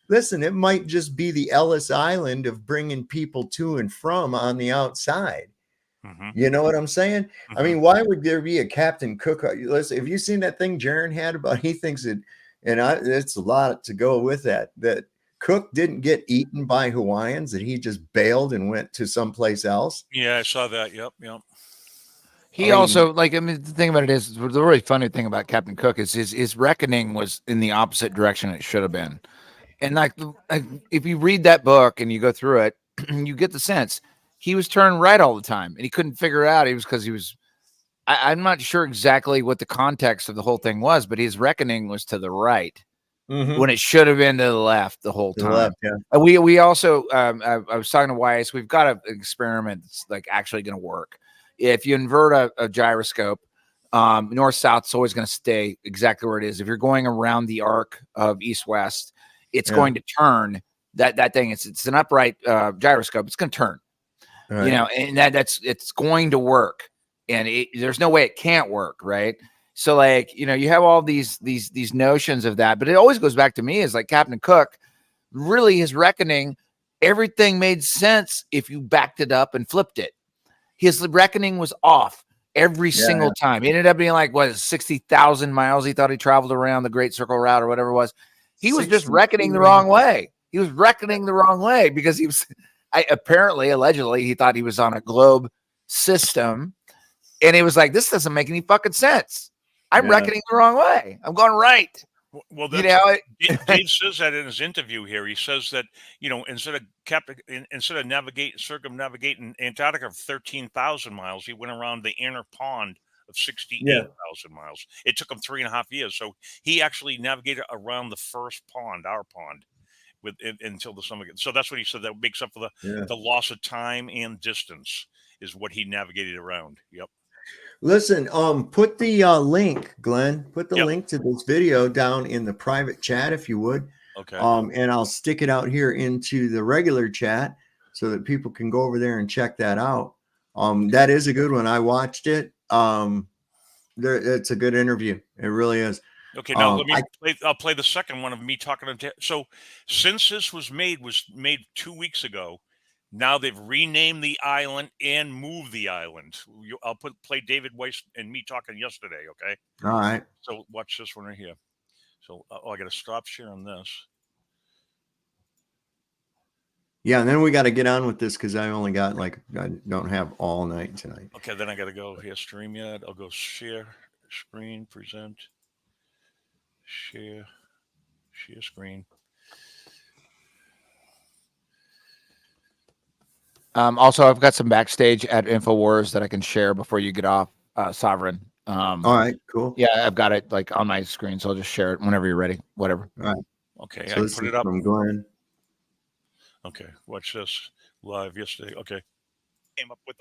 Listen, it might just be the Ellis Island of bringing people to and from on the outside. Mm-hmm. You know what I'm saying? I mean, why would there be a Captain Cook? Listen, have you seen that thing Jaron had about? He thinks it, and it's a lot to go with that. That Cook didn't get eaten by Hawaiians; that he just bailed and went to someplace else. Yeah, I saw that. Yep. He also, like, I mean, the thing about it is, the really funny thing about Captain Cook is his reckoning was in the opposite direction it should have been. And like, if you read that book and you go through it, you get the sense he was turned right all the time, and he couldn't figure it out. It was because he was. I'm not sure exactly what the context of the whole thing was, but his reckoning was to the right when it should have been to the left the whole time. Left, yeah. We also, I was talking to Weiss. We've got an experiment that's like actually going to work. If you invert a gyroscope, north south, it's always going to stay exactly where it is. If you're going around the arc of east west, it's going to turn that thing. It's an upright gyroscope. It's going to turn, you know, and it's going to work. And there's no way it can't work, right? So, like, you know, you have all these notions of that, but it always goes back to me is like Captain Cook. Really, his reckoning, everything made sense if you backed it up and flipped it. His reckoning was off every single time. It ended up being like, what, 60,000 miles he thought he traveled around the Great Circle Route or whatever it was. He was just reckoning the wrong way. He was reckoning the wrong way because he was allegedly, he thought he was on a globe system. And it was like, this doesn't make any fucking sense. I'm reckoning the wrong way. I'm going right. Well, you know, Dave says that in his interview here. He says that, you know, instead of circumnavigating Antarctica for 13,000 miles, he went around the inner pond of 68,000 miles. It took him 3.5 years. So he actually navigated around the first pond, our pond, until the summer. So that's what he said. That makes up for the loss of time and distance is what he navigated around. Yep. Listen, put the link, Glenn. Put the link to this video down in the private chat, if you would. Okay. And I'll stick it out here into the regular chat so that people can go over there and check that out. That is a good one. I watched it. It's a good interview. It really is. Okay, now I'll play the second one of me talking to. So, since this was made 2 weeks ago. Now they've renamed the island and moved the island. I'll play David Weiss and me talking yesterday. Okay. All right. So watch this one right here. So I got to stop sharing this. Yeah, and then we got to get on with this because I only got I don't have all night tonight. Okay, then I got to go here. StreamYard. I'll go share screen, present, share screen. Also, I've got some backstage at InfoWars that I can share before you get off, Sovereign. All right, cool. Yeah, I've got it like on my screen, so I'll just share it whenever you're ready. Whatever. All right. Okay, so I put it up. From Glenn. Okay, watch this live yesterday. Okay, came up with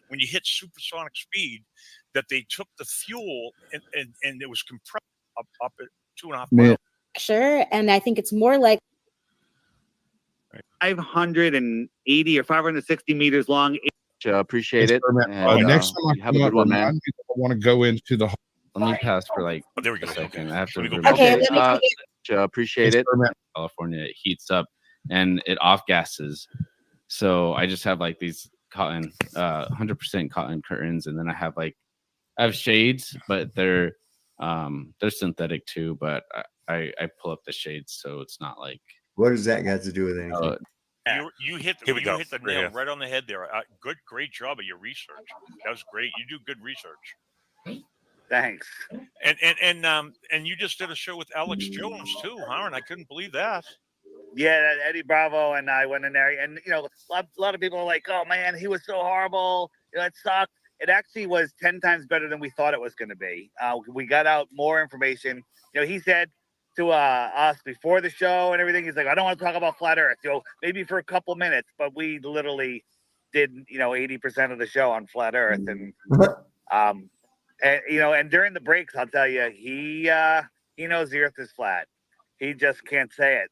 when you hit supersonic speed, that they took the fuel and it was compressed up at 2.5 miles. Sure, and I think it's more like 580 or 560 meters long. Appreciate it. And, next time I have a good one, man. I want to go into the Let me pass for like there we go. a second. Okay. I have to. Let me go remember. Okay, let me Joe, appreciate it. California, it heats up and it off gases. So I just have like these cotton, 100% cotton curtains, and then I have shades, but they're synthetic too. But I pull up the shades, so it's not like. What does that got to do with anything? You hit the nail right on the head there. Great job of your research. That was great. You do good research. Thanks. And you just did a show with Alex Jones too, Harlan. I couldn't believe that. Yeah, Eddie Bravo and I went in there, and a lot of people are like, "Oh man, he was so horrible. It sucked." It actually was 10 times better than we thought it was going to be. We got out more information. He said to us before the show and everything, he's like, "I don't want to talk about flat Earth. Maybe for a couple minutes," but we literally did 80% of the show on flat Earth, and and during the breaks, I'll tell you, he knows the Earth is flat. He just can't say it.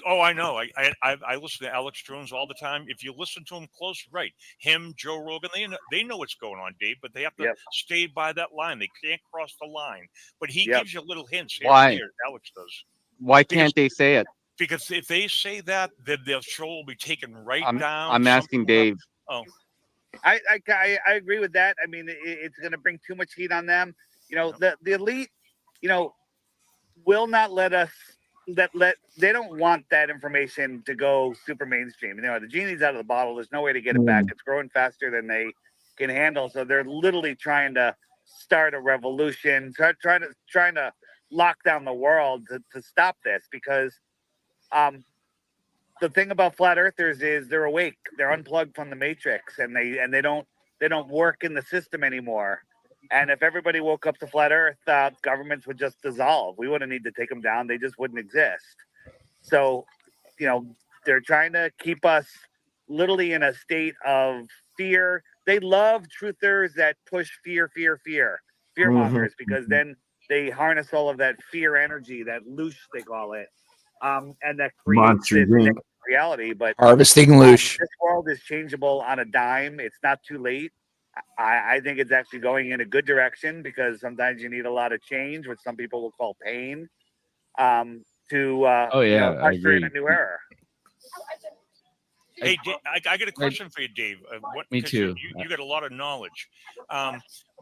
I know. I listen to Alex Jones all the time. If you listen to him close, right? Him, Joe Rogan, they know what's going on, Dave, but they have to stay by that line. They can't cross the line. But he gives you little hints. Why? Alex does. Why can't they say it? Because if they say that, then their show will be taken down. I'm asking Dave. Oh. I agree with that. I mean, it's going to bring too much heat on them. The elite, will not let us. They don't want that information to go super mainstream. The genie's out of the bottle. There's no way to get it back. It's growing faster than they can handle. So they're literally trying to start a revolution, trying to lock down the world to stop this, because the thing about flat earthers is they're awake. They're unplugged from the matrix, and they don't work in the system anymore. And if everybody woke up to flat Earth, governments would just dissolve. We wouldn't need to take them down. They just wouldn't exist. So, they're trying to keep us literally in a state of fear. They love truthers that push fear mongers, because then they harness all of that fear energy, that loosh, they call it. And that creates this reality. But harvesting loosh. This world is changeable on a dime. It's not too late. I think it's actually going in a good direction, because sometimes you need a lot of change, which some people will call pain, to usher in a new era. Hey, Dave, I got a question for you, Dave. Me too. You got a lot of knowledge.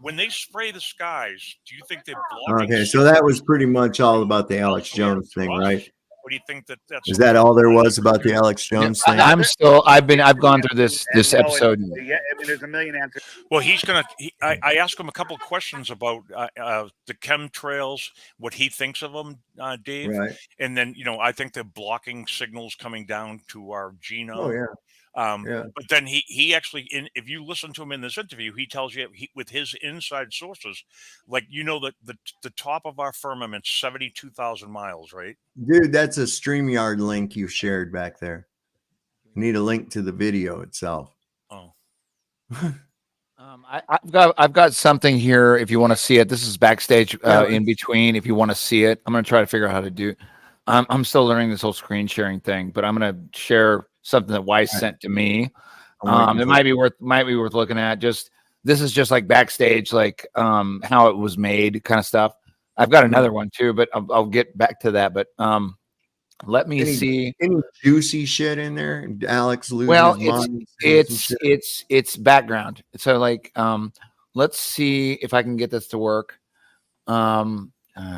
When they spray the skies, do you think they're blocking? Okay, so that was pretty much all about the Alex Jones thing, right? What do you think that's? Is that all there was about the Alex Jones thing? I've gone through this episode. Yeah, I mean, there's a million answers. Well, I asked him a couple of questions about the chemtrails, what he thinks of them, Dave. Right. And then, I think they're blocking signals coming down to our genome. Oh, yeah. But then he actually, if you listen to him in this interview, he tells you with his inside sources, like, that the top of our firmament, 72,000 miles, right? Dude, that's a StreamYard link you shared back there. You need a link to the video itself. Oh. I've got something here if you want to see it. This is Backstage in between. If you want to see it, I'm going to try to figure out how to do. I'm still learning this whole screen sharing thing, but I'm going to share something that Weiss sent to me. It might be worth looking at. This is just like Backstage, like how it was made, kind of stuff. I've got another one too, but I'll get back to that. But let me see any juicy shit in there. Alex loses. Well, it's background. So like, let's see if I can get this to work.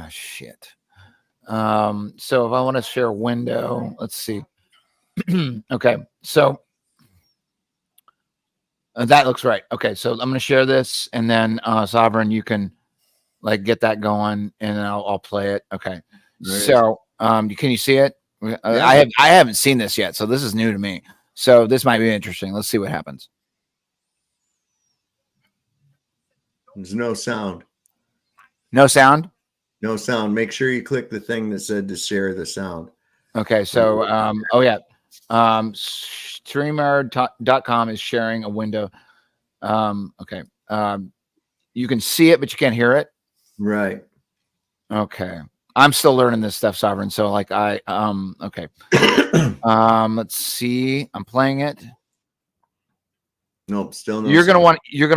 Shit. So if I want to share a window, let's see. Okay, so that looks right. Okay, so I'm going to share this, and then Sovereign, you can like get that going, and then I'll play it. Okay, right. So can you see it? I haven't seen this yet, so this is new to me. So this might be interesting. Let's see what happens. There's no sound. No sound? No sound. Make sure you click the thing that said to share the sound. Okay, so oh yeah. StreamYard.com is sharing a window. Okay. You can see it, but you can't hear it. Right. Okay. I'm still learning this stuff, Sovereign. So like okay. Let's see. I'm playing it. Nope, still no. You're gonna sound.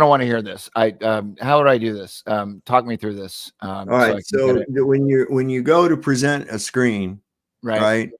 want to hear this. How would I do this? Talk me through this. All right. So when you go to present a screen, right,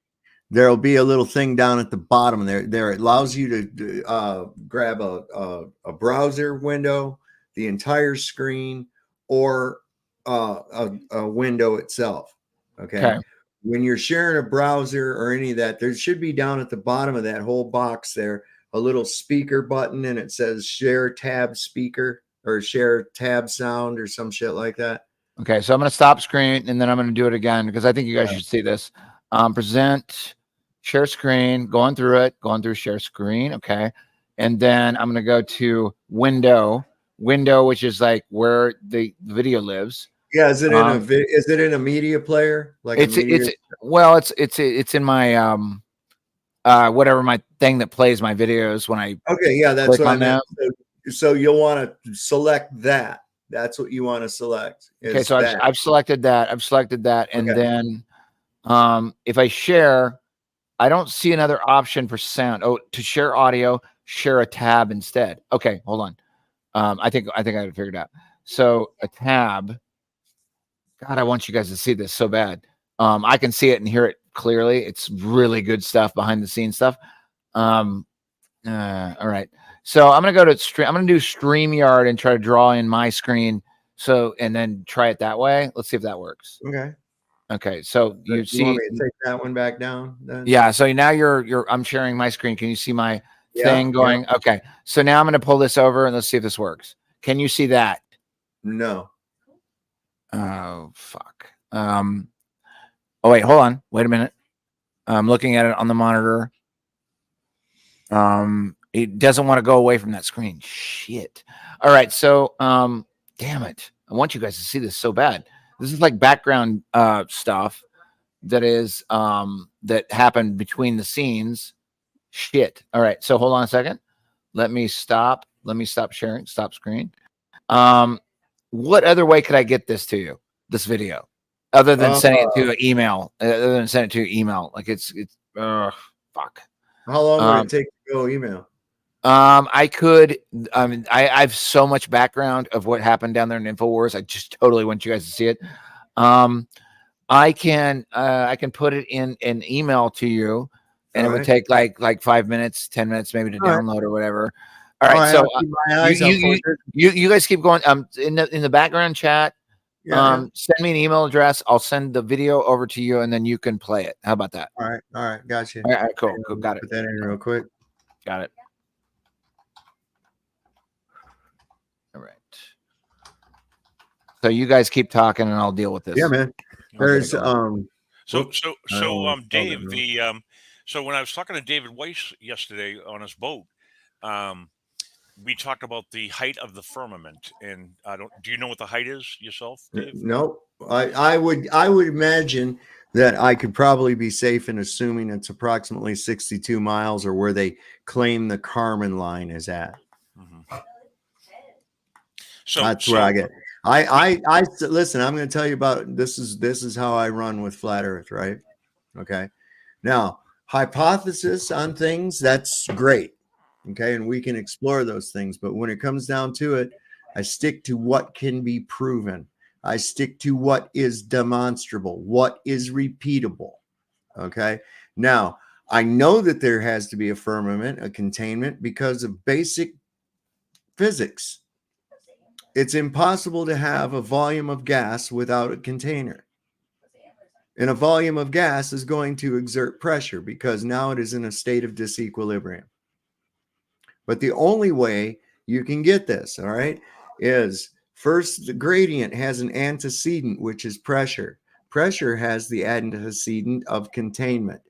there'll be a little thing down at the bottom there. It allows you to grab a browser window, the entire screen, or a window itself. Okay. When you're sharing a browser or any of that, there should be down at the bottom of that whole box there a little speaker button, and it says share tab speaker or share tab sound or some shit like that. Okay, so I'm going to stop screen and then I'm going to do it again because I think you guys should see this. Present, share screen, going through share screen. Okay. And then I'm going to go to window, which is like where the video lives. Yeah, is it in a media player? Like it's in my whatever my thing that plays my videos when I that's what I meant. So you'll want to select that. That's what you want to select. Okay, so I've selected that. And then if I share, I don't see another option for sound. Oh, to share audio, share a tab instead. Okay, hold on. I think I figured it out. So a tab. God, I want you guys to see this so bad. I can see it and hear it clearly. It's really good stuff, behind the scenes stuff. All right. So I'm gonna go to stream. I'm gonna do StreamYard and try to draw in my screen. So and then try it that way. Let's see if that works. Okay. So you see, want me to take that one back down then? Yeah. So now I'm sharing my screen. Can you see my thing going? Yeah. Okay. So now I'm gonna pull this over and let's see if this works. Can you see that? No. Oh fuck. Oh wait, hold on. Wait a minute. I'm looking at it on the monitor. It doesn't want to go away from that screen. Shit. All right. So, damn it. I want you guys to see this so bad. This is like background stuff that is that happened between the scenes. Shit. All right. So hold on a second. Let me stop sharing. Stop screen. What other way could I get this to you? This video, other than sending it to an email. Like it's fuck. How long would it take to go email? I could. I have so much background of what happened down there in InfoWars. I just totally want you guys to see it. I can put it in an email to you, and it would take like 5 minutes, 10 minutes, maybe to download or whatever. All right. So you guys keep going. In the background chat. Send me an email address. I'll send the video over to you, and then you can play it. How about that? All right, gotcha. All right, cool, got it. Put that in real quick. Got it. All right. So you guys keep talking, and I'll deal with this. Yeah, man. There's So Dave, so when I was talking to David Weiss yesterday on his boat, we talked about the height of the firmament, and do you know what the height is yourself, Dave? No, I would imagine that I could probably be safe in assuming it's approximately 62 miles, or where they claim the Kármán line is at. So that's where I get. I listen. I'm going to tell you about this. Is how I run with flat Earth, right? Okay. Now, hypothesis on things, that's great. Okay, and we can explore those things, but when it comes down to it, I stick to what can be proven. I stick to what is demonstrable, what is repeatable. Okay, now I know that there has to be a firmament, a containment, because of basic physics. It's impossible to have a volume of gas without a container. And a volume of gas is going to exert pressure because now it is in a state of disequilibrium. But the only way you can get this, all right, is first the gradient has an antecedent, which is pressure. Pressure has the antecedent of containment.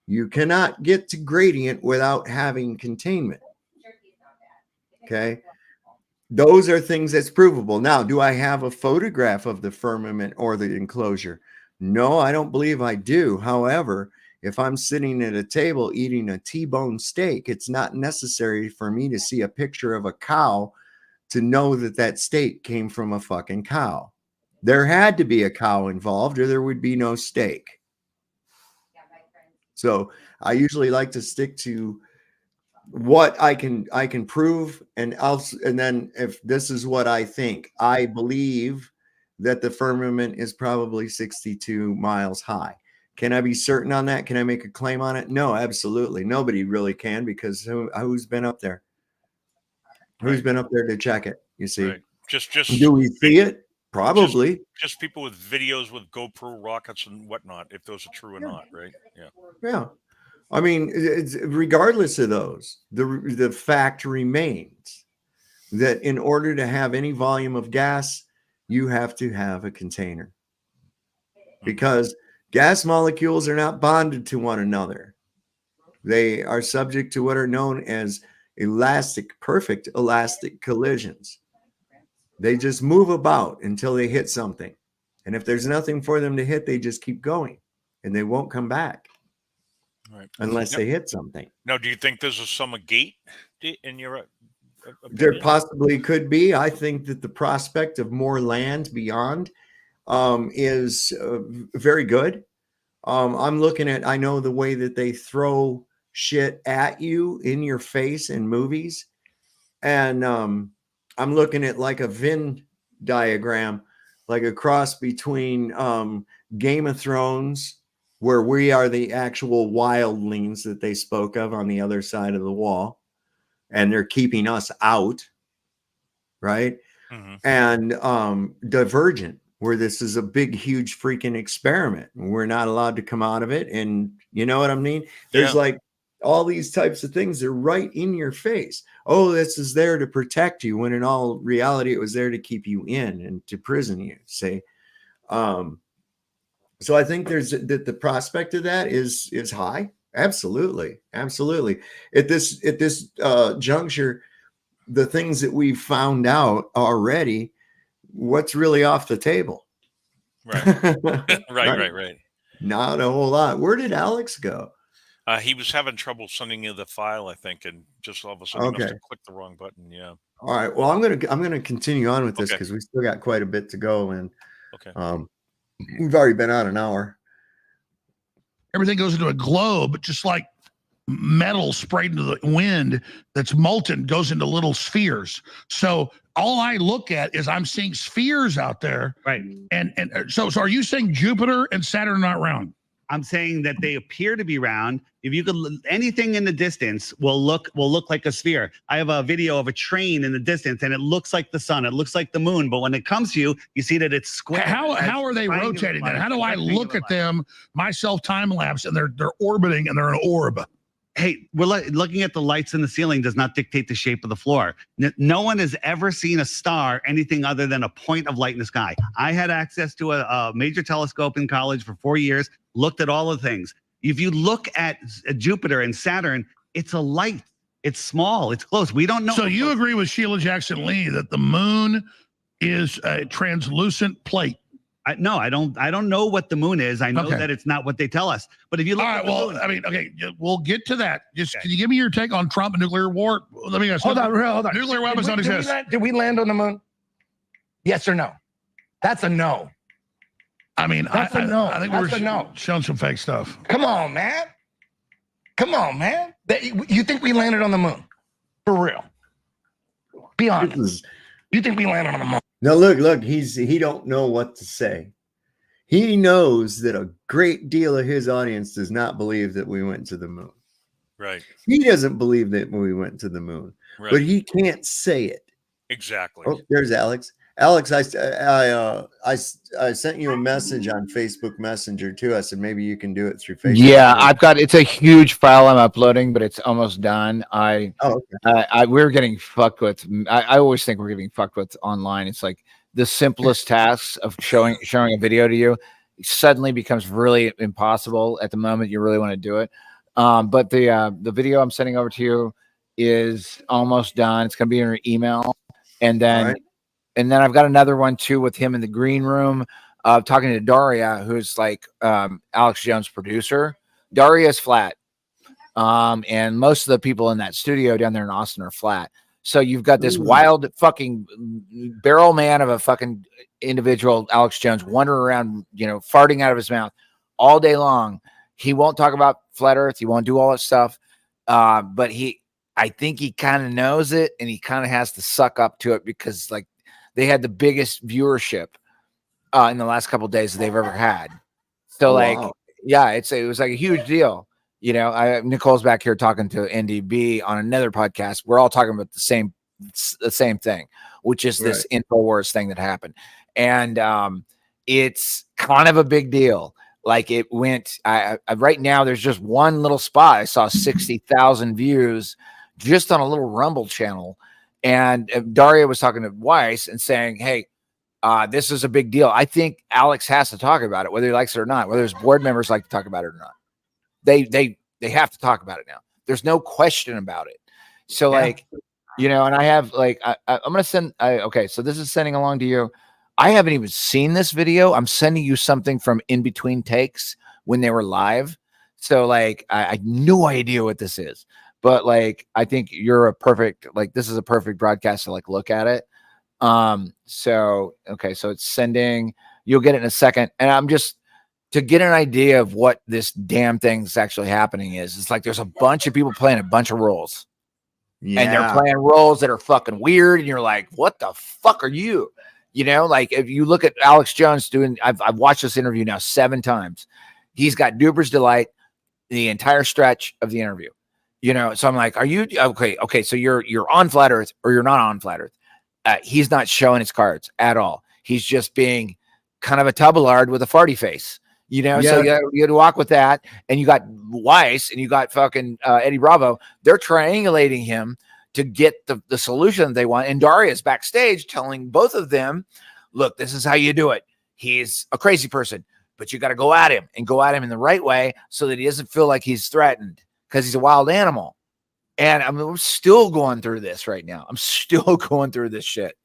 You cannot get to gradient without having containment. Okay. Those are things that's provable. Now, do I have a photograph of the firmament or the enclosure? No, I don't believe I do. However, if I'm sitting at a table eating a T-bone steak, it's not necessary for me to see a picture of a cow to know that that steak came from a fucking cow. There had to be a cow involved, or there would be no steak. So I usually like to stick to what I can prove, and then if this is what I think, I believe that the firmament is probably 62 miles high. Can I be certain on that? Can I make a claim on it? No, absolutely. Nobody really can, because who's been up there? Who's been up there to check it? You see, Right. Just do we see it? Probably. Just people with videos with GoPro rockets and whatnot, if those are true or not, right? Yeah. Yeah. I mean, it's, regardless of those, the fact remains that in order to have any volume of gas, you have to have a container, because gas molecules are not bonded to one another. They are subject to what are known as perfect elastic collisions. They just move about until they hit something. And if there's nothing for them to hit, they just keep going and they won't come back. Right. Unless they hit something. Now, do you think there's a gate in your opinion? There possibly could be. I think that the prospect of more land beyond is very good. I'm looking at, I know the way that they throw shit at you in your face in movies. And I'm looking at like a Venn diagram, like a cross between Game of Thrones, where we are the actual wildlings that they spoke of on the other side of the wall, and they're keeping us out, right? Mm-hmm. And Divergent, where this is a big, huge freaking experiment. We're not allowed to come out of it. And you know what I mean? There's like all these types of things that are right in your face. Oh, this is there to protect you, when in all reality, it was there to keep you in and to prison you, say. So I think there's that the prospect of that is high. Absolutely. Absolutely. At this juncture, the things that we've found out already, what's really off the table? Right. right. Not a whole lot. Where did Alex go? He was having trouble sending you the file, I think, and just all of a sudden he must have clicked the wrong button. Yeah. All right. Well, I'm gonna continue on with this because we still got quite a bit to go, and we've already been on an hour. Everything goes into a globe, just like metal sprayed into the wind that's molten goes into little spheres. So all I look at is I'm seeing spheres out there. Right. And so are you saying Jupiter and Saturn are not round? I'm saying that they appear to be round. If you could, anything in the distance will look like a sphere. I have a video of a train in the distance, and it looks like the sun. It looks like the moon. But when it comes to you, you see that it's square. How are they rotating then? How do I look at them myself time lapse, and they're orbiting and they're an orb? Hey, we're looking at the lights in the ceiling does not dictate the shape of the floor. No one has ever seen a star anything other than a point of light in the sky. I had access to a major telescope in college for 4 years, looked at all the things. If you look at Jupiter and Saturn, it's a light. It's small. It's close. We don't know. So you agree with Sheila Jackson Lee that the moon is a translucent plate? No, I don't know what the moon is. I know that it's not what they tell us. But if you look at the moon, I mean, we'll get to that. Just can you give me your take on Trump and nuclear war? Let me ask. Hold on. Nuclear weapons don't exist. Did we land on the moon? Yes or no? That's a no. I mean, that's a no. I think that's we're a no. showing some fake stuff. Come on, man. You think we landed on the moon? For real? Be honest. You think we landed on the moon? Now look, he don't know what to say. He knows that a great deal of his audience does not believe that we went to the moon. Right. He doesn't believe that we went to the moon, but he can't say it. Exactly. Oh, there's Alex. Alex, I sent you a message on Facebook Messenger too. I said maybe you can do it through Facebook. Yeah, it's a huge file I'm uploading, but it's almost done. We're getting fucked with. I always think we're getting fucked with online. It's like the simplest tasks of showing a video to you suddenly becomes really impossible at the moment you really want to do it. But the video I'm sending over to you is almost done. It's going to be in your email, and then. And then I've got another one too with him in the green room, talking to Daria, who's like Alex Jones' producer. Daria's flat, and most of the people in that studio down there in Austin are flat. So you've got this wild fucking barrel man of a fucking individual, Alex Jones, wandering around, farting out of his mouth all day long. He won't talk about flat Earth. He won't do all that stuff, but I think he kind of knows it, and he kind of has to suck up to it because like they had the biggest viewership in the last couple of days that they've ever had. So yeah, it was like a huge deal. You know, Nicole's back here talking to NDB on another podcast. We're all talking about the same thing, which is this InfoWars thing that happened. And it's kind of a big deal. Like it went right now, there's just one little spot. I saw 60,000 views just on a little Rumble channel. And Daria was talking to Weiss and saying, hey, this is a big deal. I think Alex has to talk about it, whether he likes it or not, whether his board members like to talk about it or not. They have to talk about it now. There's no question about it. So like, you know, and I have like, I'm going to send, okay. So this is sending along to you. I haven't even seen this video. I'm sending you something from In Between Takes when they were live. So like, I had no idea what this is, but like, I think you're a perfect, like, this is a perfect broadcast to like, look at it. So, okay. So it's sending, you'll get it in a second. And I'm just, to get an idea of what this damn thing's actually happening is, it's like there's a bunch of people playing a bunch of roles. Yeah. And they're playing roles that are fucking weird. And you're like, what the fuck are you? You know, like if you look at Alex Jones doing, I've watched this interview now 7 times. He's got Duper's Delight the entire stretch of the interview. You know, so I'm like, are you okay? So you're on Flat Earth or you're not on Flat Earth. He's not showing his cards at all. He's just being kind of a tubalard with a farty face. You know, so you had to walk with that. And you got Weiss and you got fucking Eddie Bravo. They're triangulating him to get the solution that they want. And Daria's backstage telling both of them, look, this is how you do it. He's a crazy person, but you got to go at him and go at him in the right way so that he doesn't feel like he's threatened because he's a wild animal. And I'm still going through this right now. I'm still going through this shit.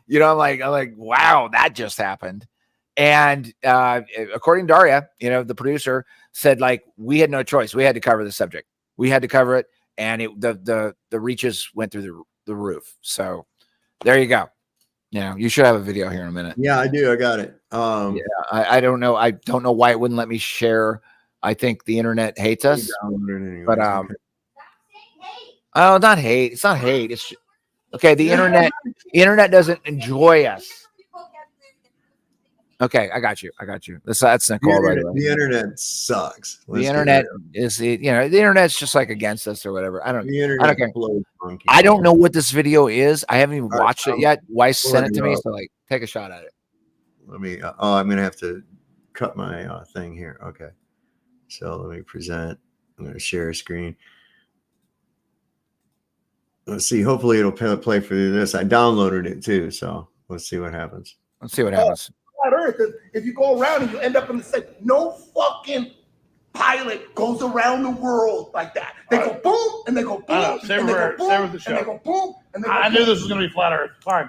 You know, I'm like, wow, that just happened. And according to Daria, you know, the producer said like we had no choice. We had to cover the subject. We had to cover it, and the reaches went through the roof. So there you go. You know, you should have a video here in a minute. Yeah, I do. I got it. Yeah, I don't know. I don't know why it wouldn't let me share. I think the internet hates us. But oh, not hate. It's not hate. It's okay. The internet doesn't enjoy us. Okay, I got you. That's Nicole, right away. The internet sucks. The internet is, you know, the internet's just like against us or whatever. I don't care. I don't know what this video is. I haven't even watched it yet. Weiss sent it to me, so like, take a shot at it. Let me. I'm gonna have to cut my thing here. Okay, so let me present. I'm gonna share a screen. Let's see. Hopefully, it'll play for this. I downloaded it too, so let's see what happens. Let's see what happens. Earth, if you go around and you end up in the same, no fucking pilot goes around the world like that. They go boom and they go boom and they go boom and they go boom and they go boom. I knew this was going to be Flat Earth. Fine,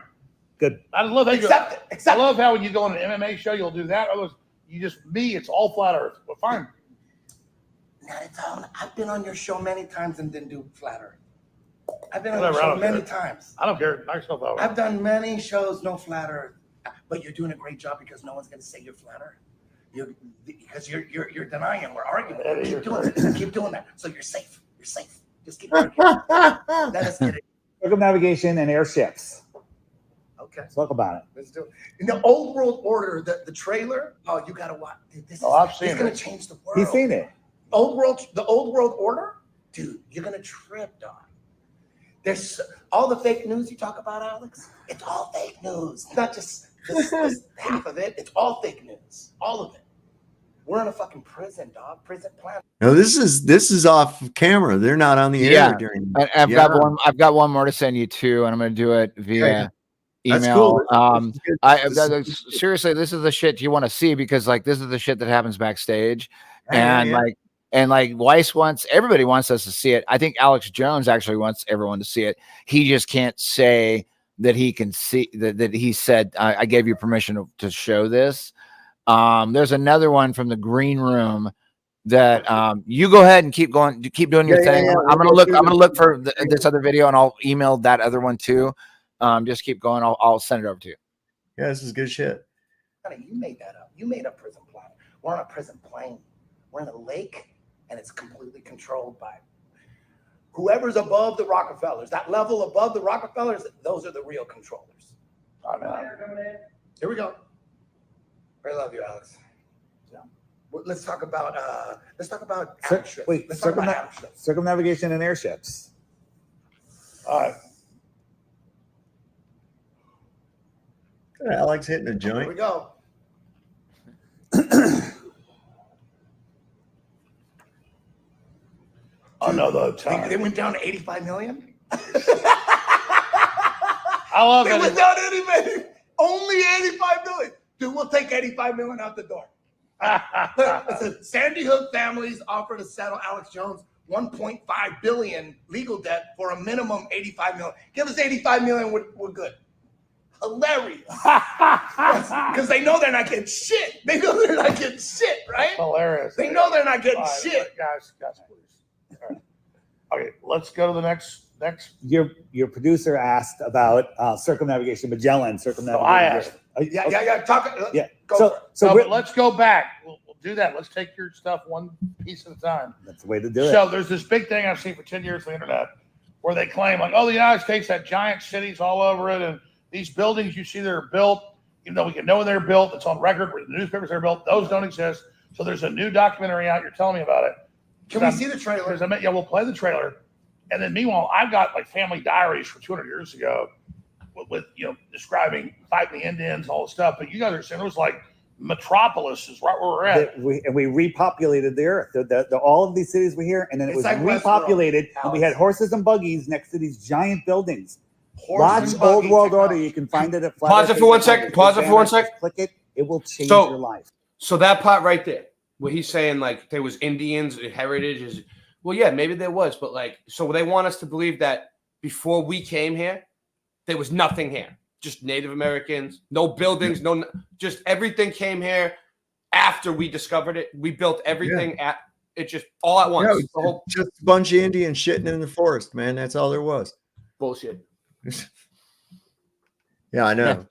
good. I love how I love how when you go on an MMA show, you'll do that. Otherwise, it's all Flat Earth. But fine. I've been on your show many times and didn't do Flat Earth. I've been on your show many times. I don't care. Knock yourself out. I've done many shows, no Flat Earth. But you're doing a great job because no one's going to say you're Flat Earth. Because you're denying. We're arguing. Keep doing that. So you're safe. You're safe. Just keep arguing. Let us get it. Circumnavigation and airships. Okay. Let's talk about it. Let's do it. In the old world order, the trailer. Oh, you got to watch. I've seen it. It's going to change the world. He's seen it. The old world order, dude. You're going to trip, dog. There's all the fake news you talk about, Alex. It's all fake news. It's not just this half of it. It's all fake news. All of it. We're in a fucking prison, dog. Prison planet. No, this is off camera. They're not on the air during. I've got one more to send you too, and I'm going to do it via email. Cool. Seriously, this is the shit you want to see because like this is the shit that happens backstage, and like Weiss everybody wants us to see it. I think Alex Jones actually wants everyone to see it. He just can't say that he can see that he said, I gave you permission to show this. There's another one from the green room that you go ahead and keep doing your thing. I'm going to look for this other video and I'll email that other one too. Just keep going. I'll send it over to you. Yeah, this is good shit. You made that up. You made a prison planet. We're on a prison plane. We're in a lake and it's completely controlled by Whoever's above the Rockefellers, that level above the Rockefellers, those are the real controllers. Here we go. I love you, Alex. Yeah. Let's talk about airships. Wait, Let's talk about airships. circumnavigation and airships. All right. Alex hitting a Here joint. we go. Another time. They went down to 85 million. I love They it. went down to 85 million. Only 85 million. Dude, we'll take 85 million out the door. Listen, Sandy Hook families offer to settle Alex Jones 1.5 billion legal debt for a minimum 85 million. Give us 85 million, we're good. Hilarious. Because they know they're not getting shit. They know they're not getting shit, right? Hilarious. They know they're not getting All right, shit. Guys, please. All right. Okay, let's go to the next. Your producer asked about circumnavigation, Magellan circumnavigation. I asked. Yeah. Talk. Yeah. Go So, for it. so No, we're- but let's go back. We'll do that. Let's take your stuff one piece at a time. that's the way to do it. So there's this big thing I've seen for 10 years on the internet where they claim like, oh, the United States had giant cities all over it. And these buildings you see that are built, even though we can know when they're built, it's on record where the newspapers are built. Those don't exist. So there's a new documentary out. You're telling me about it. Can we see the trailer? Yeah, we'll play the trailer. And then meanwhile, I've got like family diaries from 200 years ago with describing fighting the Indians, all the stuff. But you guys are saying it was like Metropolis is right where we're at. We repopulated the earth. All of these cities were here, and then it was It's like repopulated, Westworld, and we had horses and buggies next to these giant buildings. Watch and Old buggy World Order. technology. You can find it at Pause it for 1 second. Pause it for 1 second. Click it. It will change So- your life. So that part right there, where he's saying like there was Indians heritage is, well, yeah, maybe there was, but like, so they want us to believe that before we came here, there was nothing here, just Native Americans, no buildings, no, just everything came here after we discovered it. We built everything at it just all at once. Yeah, The whole just a bunch of Indians shitting in the forest, man. That's all there was. bullshit. Yeah, I know.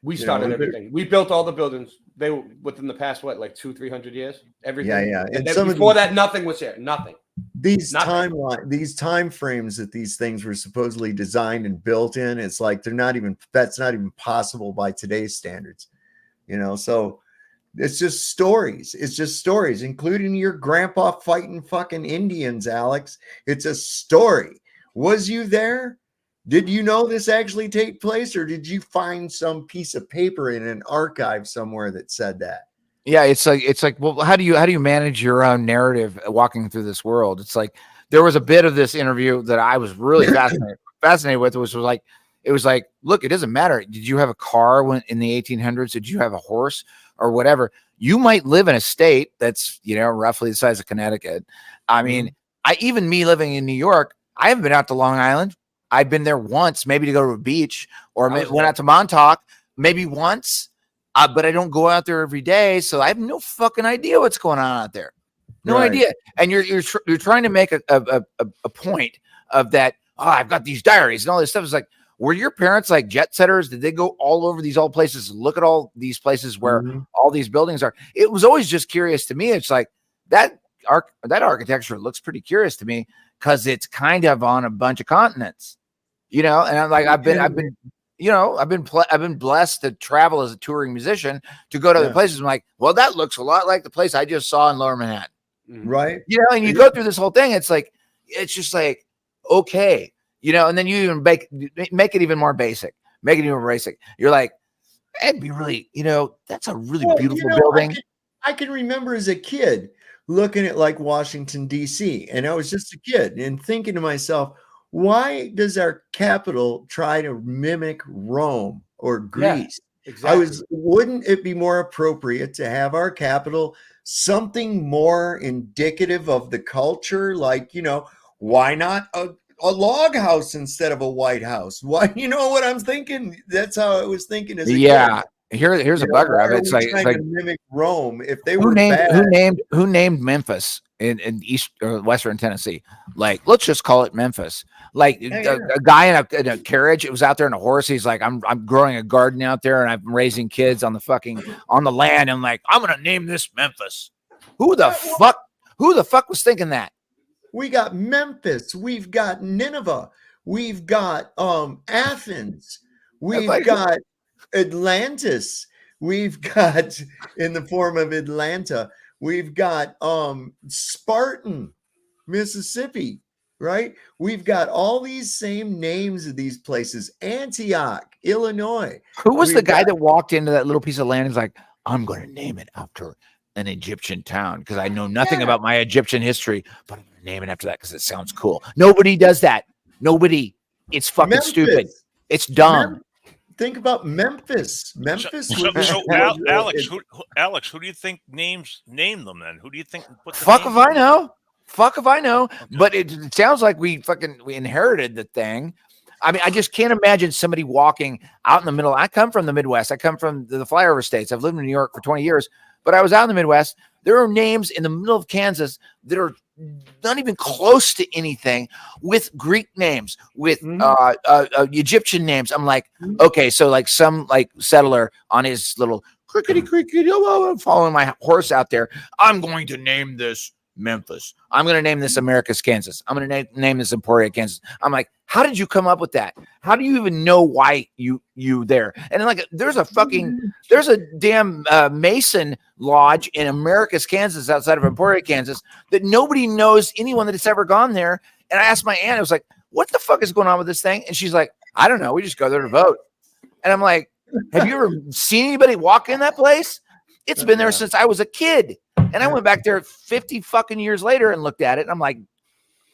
We You started know, everything. We built all the buildings. They were within the past like 200-300 years. Everything. Yeah. And And then some of before these- that, nothing was here. Nothing. These Nothing. these time frames that these things were supposedly designed and built in, it's like that's not even possible by today's standards. So it's just stories. It's just stories, including your grandpa fighting fucking Indians, Alex. It's a story. Was you there? Did you know this actually take place, or did you find some piece of paper in an archive somewhere that said that? Yeah, it's like, well, how do you manage your own narrative walking through this world? It's like there was a bit of this interview that I was really fascinated with, which was like, look, it doesn't matter. Did you have a car when in the 1800s? Did you have a horse or whatever? You might live in a state that's roughly the size of Connecticut. I mean, me living in New York, I haven't been out to Long Island. I've been there once, maybe to go to a beach, or went out to Montauk, maybe once. But I don't go out there every day, so I have no fucking idea what's going on out there. No idea. And you're trying to make a point of that. Oh, I've got these diaries and all this stuff. It's like, were your parents like jet setters? Did they go all over these old places? Look at all these places where all these buildings are. It was always just curious to me. It's like that architecture looks pretty curious to me because it's kind of on a bunch of continents, And I'm like, I've been blessed to travel as a touring musician to go to other places. I'm like, well, that looks a lot like the place I just saw in Lower Manhattan. Right. And you go through this whole thing. It's like, it's just like, okay, and then you even make it even more basic, make it even more basic. You're like, it'd be really, that's a really beautiful building. I can remember as a kid looking at like Washington, D.C., and I was just a kid and thinking to myself, why does our capital try to mimic Rome or Greece? Yeah, exactly. Wouldn't it be more appropriate to have our capital something more indicative of the culture? Like, why not a log house instead of a White House? Why, you know what I'm thinking? That's how I was thinking as a kid. Here's a bugger of it. It's like to mimic Rome. If they who were named Memphis in East or Western Tennessee? Like, let's just call it Memphis. Like a guy in a carriage. It was out there in a horse. He's like, I'm growing a garden out there and I'm raising kids on the land. And like, I'm gonna name this Memphis. Who the fuck was thinking that? We got Memphis. We've got Nineveh. We've got Athens. We've got Atlantis. We've got, in the form of Atlanta, we've got Spartan, Mississippi, right? We've got all these same names of these places. Antioch, Illinois. Who was the guy that walked into that little piece of land and was like, I'm going to name it after an Egyptian town because I know nothing about my Egyptian history, but I'm going to name it after that because it sounds cool. Nobody does that. Nobody. It's fucking stupid. It's dumb. Think about Memphis. Memphis. Alex, who do you think name them then? Who do you think put the Fuck if I know. Fuck if I know. But it sounds like we inherited the thing. I mean, I just can't imagine somebody walking out in the middle. I come from the Midwest. I come from the flyover states. I've lived in New York for 20 years, but I was out in the Midwest. There are names in the middle of Kansas that are not even close to anything with Greek names, with Egyptian names. I'm like, okay, so like some like settler on his little crickety, following my horse out there. I'm going to name this Memphis. I'm going to name this America's Kansas. I'm going to name this Emporia, Kansas. I'm like, how did you come up with that? How do you even know why you there? And then like, there's a damn Mason lodge in America's Kansas outside of Emporia, Kansas that nobody knows anyone that's ever gone there. And I asked my aunt, I was like, what the fuck is going on with this thing? And she's like, I don't know. We just go there to vote. And I'm like, have you ever seen anybody walk in that place? It's been there since I was a kid. And I went back there 50 fucking years later and looked at it. And I'm like,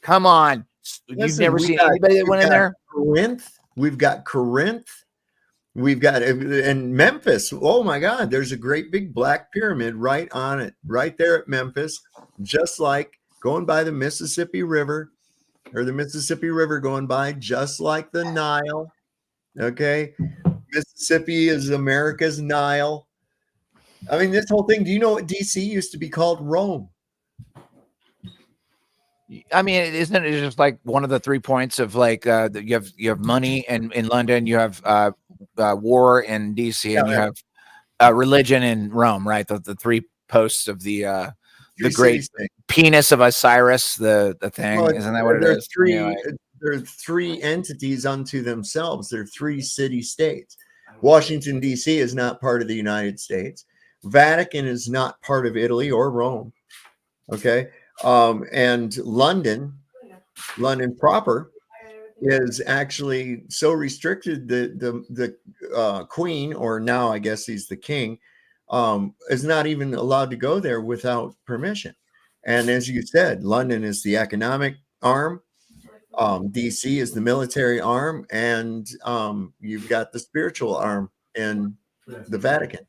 come on. You've never seen anybody that went in there? We've got Corinth. We've got in Memphis. Oh my God. There's a great big black pyramid right on it, right there at Memphis, just like going by the Mississippi River, or the Mississippi River going by, just like the Nile. Okay. Mississippi is America's Nile. I mean, this whole thing, do you know what DC used to be called? Rome. I mean, isn't it just like one of the 3 points of like you have money in London, you have war in DC, and you have religion in Rome, right? The 3 posts of the great penis of Osiris, the thing. Well, isn't that what it is? There are 3 entities unto themselves. They're 3 city states. Washington, D.C. is not part of the United States. Vatican is not part of Italy or Rome. Okay. And London proper is actually so restricted that the queen, or now I guess he's the king, is not even allowed to go there without permission. And as you said, London is the economic arm. DC is the military arm, and you've got the spiritual arm in the Vatican.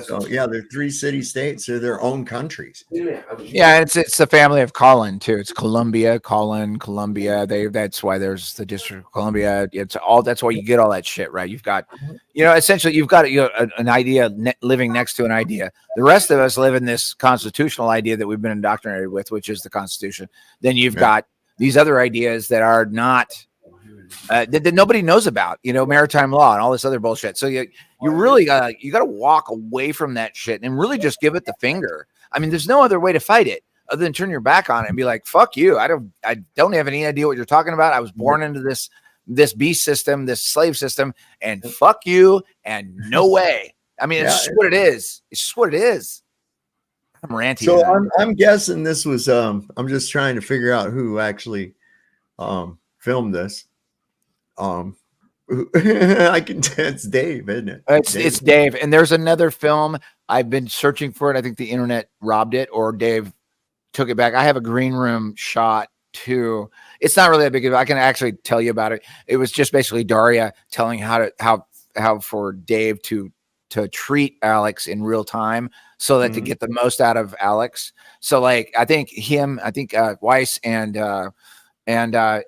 So yeah, they're 3 city states. They're their own countries. Yeah, it's the family of Colin too. It's Columbia, Columbia. That's why there's the District of Columbia. It's all. That's why you get all that shit, right? You've got, essentially, you've got an idea living next to an idea. The rest of us live in this constitutional idea that we've been indoctrinated with, which is the Constitution. Then you've got these other ideas that are not. That nobody knows about, maritime law and all this other bullshit. So you really got to walk away from that shit and really just give it the finger. I mean, there's no other way to fight it other than turn your back on it and be like, fuck you. I don't have any idea what you're talking about. I was born into this beast system, this slave system, and fuck you. And no way. I mean, it's just what it is. It's just what it is. I'm ranting. So I'm guessing this was, I'm just trying to figure out who actually filmed this. I can tell it's Dave, isn't it? It's Dave. And there's another film. I've been searching for it. I think the internet robbed it, or Dave took it back. I have a green room shot too. It's not really that big of I can actually tell you about it. It was just basically Daria telling how for Dave to treat Alex in real time so that to get the most out of Alex. So like I think Weiss and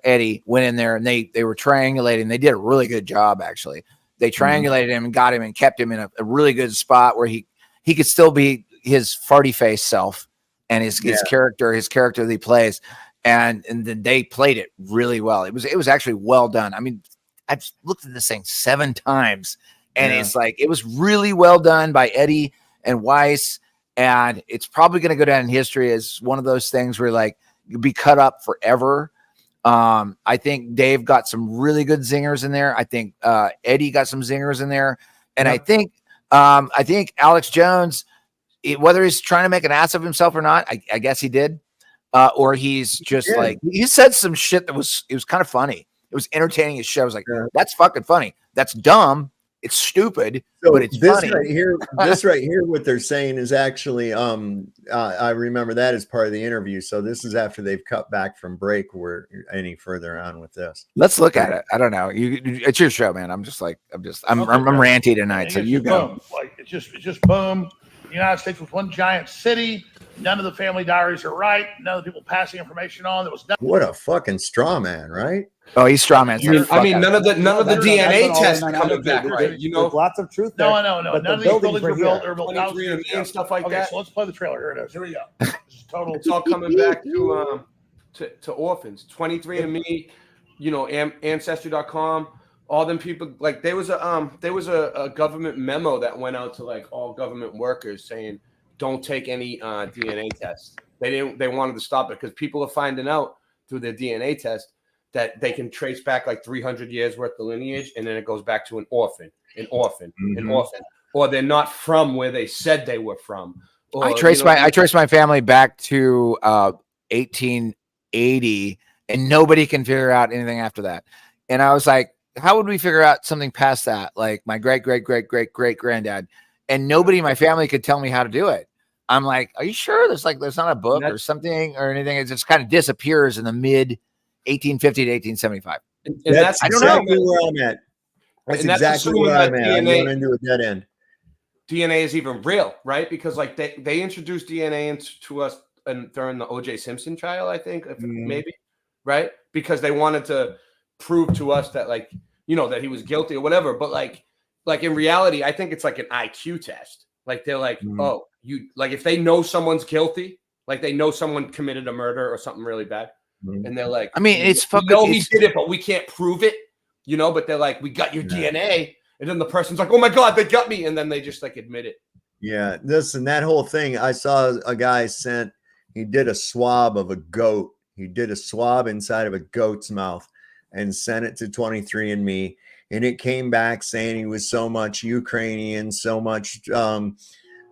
Eddie went in there and they were triangulating. They did a really good job, actually. They triangulated him and got him and kept him in a really good spot where he could still be his farty face self and his character that he plays. And then they played it really well. It was actually well done. I mean, I've looked at this thing 7 times and it's like, it was really well done by Eddie and Weiss. And it's probably going to go down in history as one of those things where like, be cut up forever. I think Dave got some really good zingers in there. I think Eddie got some zingers in there, and I think Alex Jones, whether he's trying to make an ass of himself or not, I guess he did, or he's just like he said some shit that was kind of funny. It was entertaining as shit. I was like, that's fucking funny. That's dumb. It's stupid, but it's this funny. This right here, what they're saying is actually, I remember that as part of the interview. So this is after they've cut back from break. We're any further on with this. Let's look at it. I don't know. It's your show, man. I'm ranty tonight. So you go. Boom. Like it's just boom. The United States was one giant city. None of the family diaries are right. None of the people passing information on. There was nothing. What a fucking straw man, right? Oh, he's straw man. I mean, none of the DNA tests coming back, right? You know, lots of truth there. No. But None of these buildings were built. They're built thousands of years ago. And stuff like Okay, that. so let's play the trailer. Here it is. Here we go. This is total. It's all coming back to orphans. 23andMe, you know, Ancestry.com. All them people, like there was a government memo that went out to like all government workers saying don't take any DNA tests. They wanted to stop it because people are finding out through their DNA test that they can trace back like 300 years worth of lineage, and then it goes back to an orphan, or they're not from where they said they were from. Or, I traced my family back to 1880, and nobody can figure out anything after that. And I was like, how would we figure out something past that? Like my great granddad, and nobody in my family could tell me how to do it. I'm like, are you sure? There's not a book or something or anything. It just kind of disappears in the mid 1850 to 1875. And that's exactly where I'm at. That's exactly where I'm at. I'm going into a dead end. DNA is even real, right? Because like they introduced DNA into us during the O.J. Simpson trial, I think, maybe, right? Because they wanted to prove to us that like, you know, that he was guilty or whatever. But like in reality, I think it's like an IQ test. Like they're like, oh, you like if they know someone's guilty, like they know someone committed a murder or something really bad, and they're like, I mean, it's fucking. We know he did it, but we can't prove it, you know. But they're like, we got your DNA, and then the person's like, oh my god, they got me, and then they just like admit it. Yeah, listen, that whole thing. I saw a guy he did a swab of a goat. He did a swab inside of a goat's mouth and sent it to 23andMe. And it came back saying he was so much Ukrainian, so much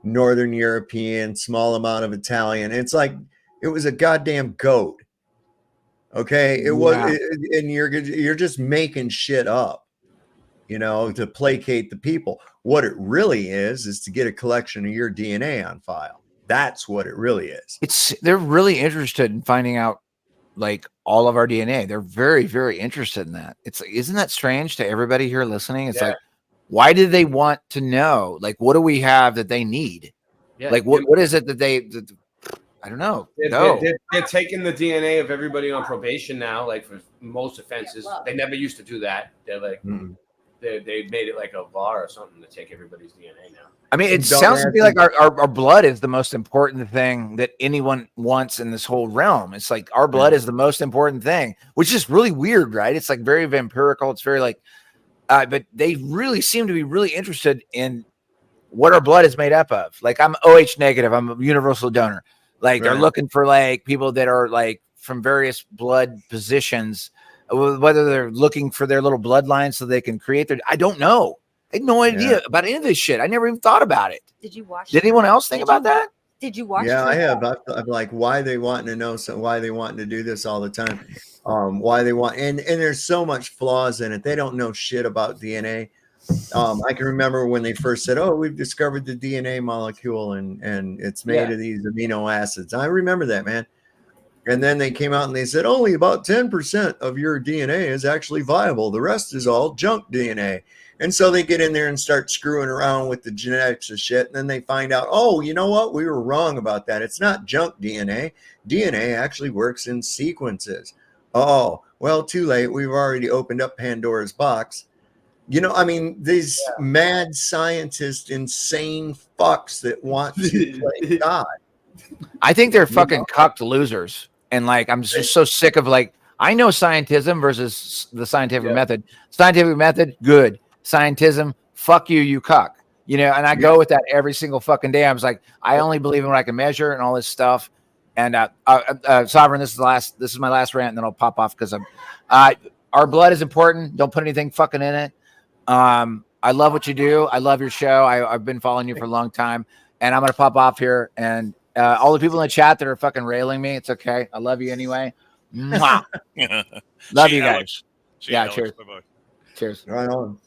Northern European, small amount of Italian. It's like it was a goddamn goat. Okay, it was, and you're just making shit up, you know, to placate the people. What it really is to get a collection of your DNA on file. That's what it really is. They're really interested in finding out like all of our DNA. They're very, very interested in that. It's like, isn't that strange to everybody here listening? It's like, why do they want to know? Like, what do we have that they need? Yeah. Like, what is it that I don't know. They're taking the DNA of everybody on probation now, like for most offenses. They never used to do that. They're like, they made it like a law or something to take everybody's DNA now. I mean, it sounds to me like our blood is the most important thing that anyone wants in this whole realm. It's like our blood is the most important thing, which is really weird, right? It's like very vampirical. It's very like, but they really seem to be really interested in what our blood is made up of. Like I'm OH negative. I'm a universal donor. Like they're looking for like people that are like from various blood positions, whether they're looking for their little bloodline so they can create their, I don't know. I had no idea about any of this shit. I never even thought about it. Did you watch? Did anyone else think about that? Did you watch? Yeah, I have. I'm like, why they wanting to know? So why they wanting to do this all the time? Why they want? And there's so much flaws in it. They don't know shit about DNA. I can remember when they first said, "Oh, we've discovered the DNA molecule, and it's made of these amino acids." I remember that, man. And then they came out and they said, only about 10% of your DNA is actually viable. The rest is all junk DNA. And so they get in there and start screwing around with the genetics of shit. And then they find out, oh, you know what? We were wrong about that. It's not junk DNA. DNA actually works in sequences. Oh, well, too late. We've already opened up Pandora's box. You know, I mean, these mad scientists, insane fucks that want to play God. I think they're fucking cucked losers. And like, I'm just so sick of like, I know scientism versus the scientific method. Scientific method, good. Scientism, fuck you, you cuck. You know, and I go with that every single fucking day. I was like, I only believe in what I can measure and all this stuff. And Sovereign, this is my last rant, and then I'll pop off because our blood is important. Don't put anything fucking in it. I love what you do. I love your show. I've been following you for a long time, and I'm gonna pop off here. And all the people in the chat that are fucking railing me, it's okay. I love you anyway. Mwah. Love you guys. Yeah, cheers. Bye-bye. Cheers. Right on.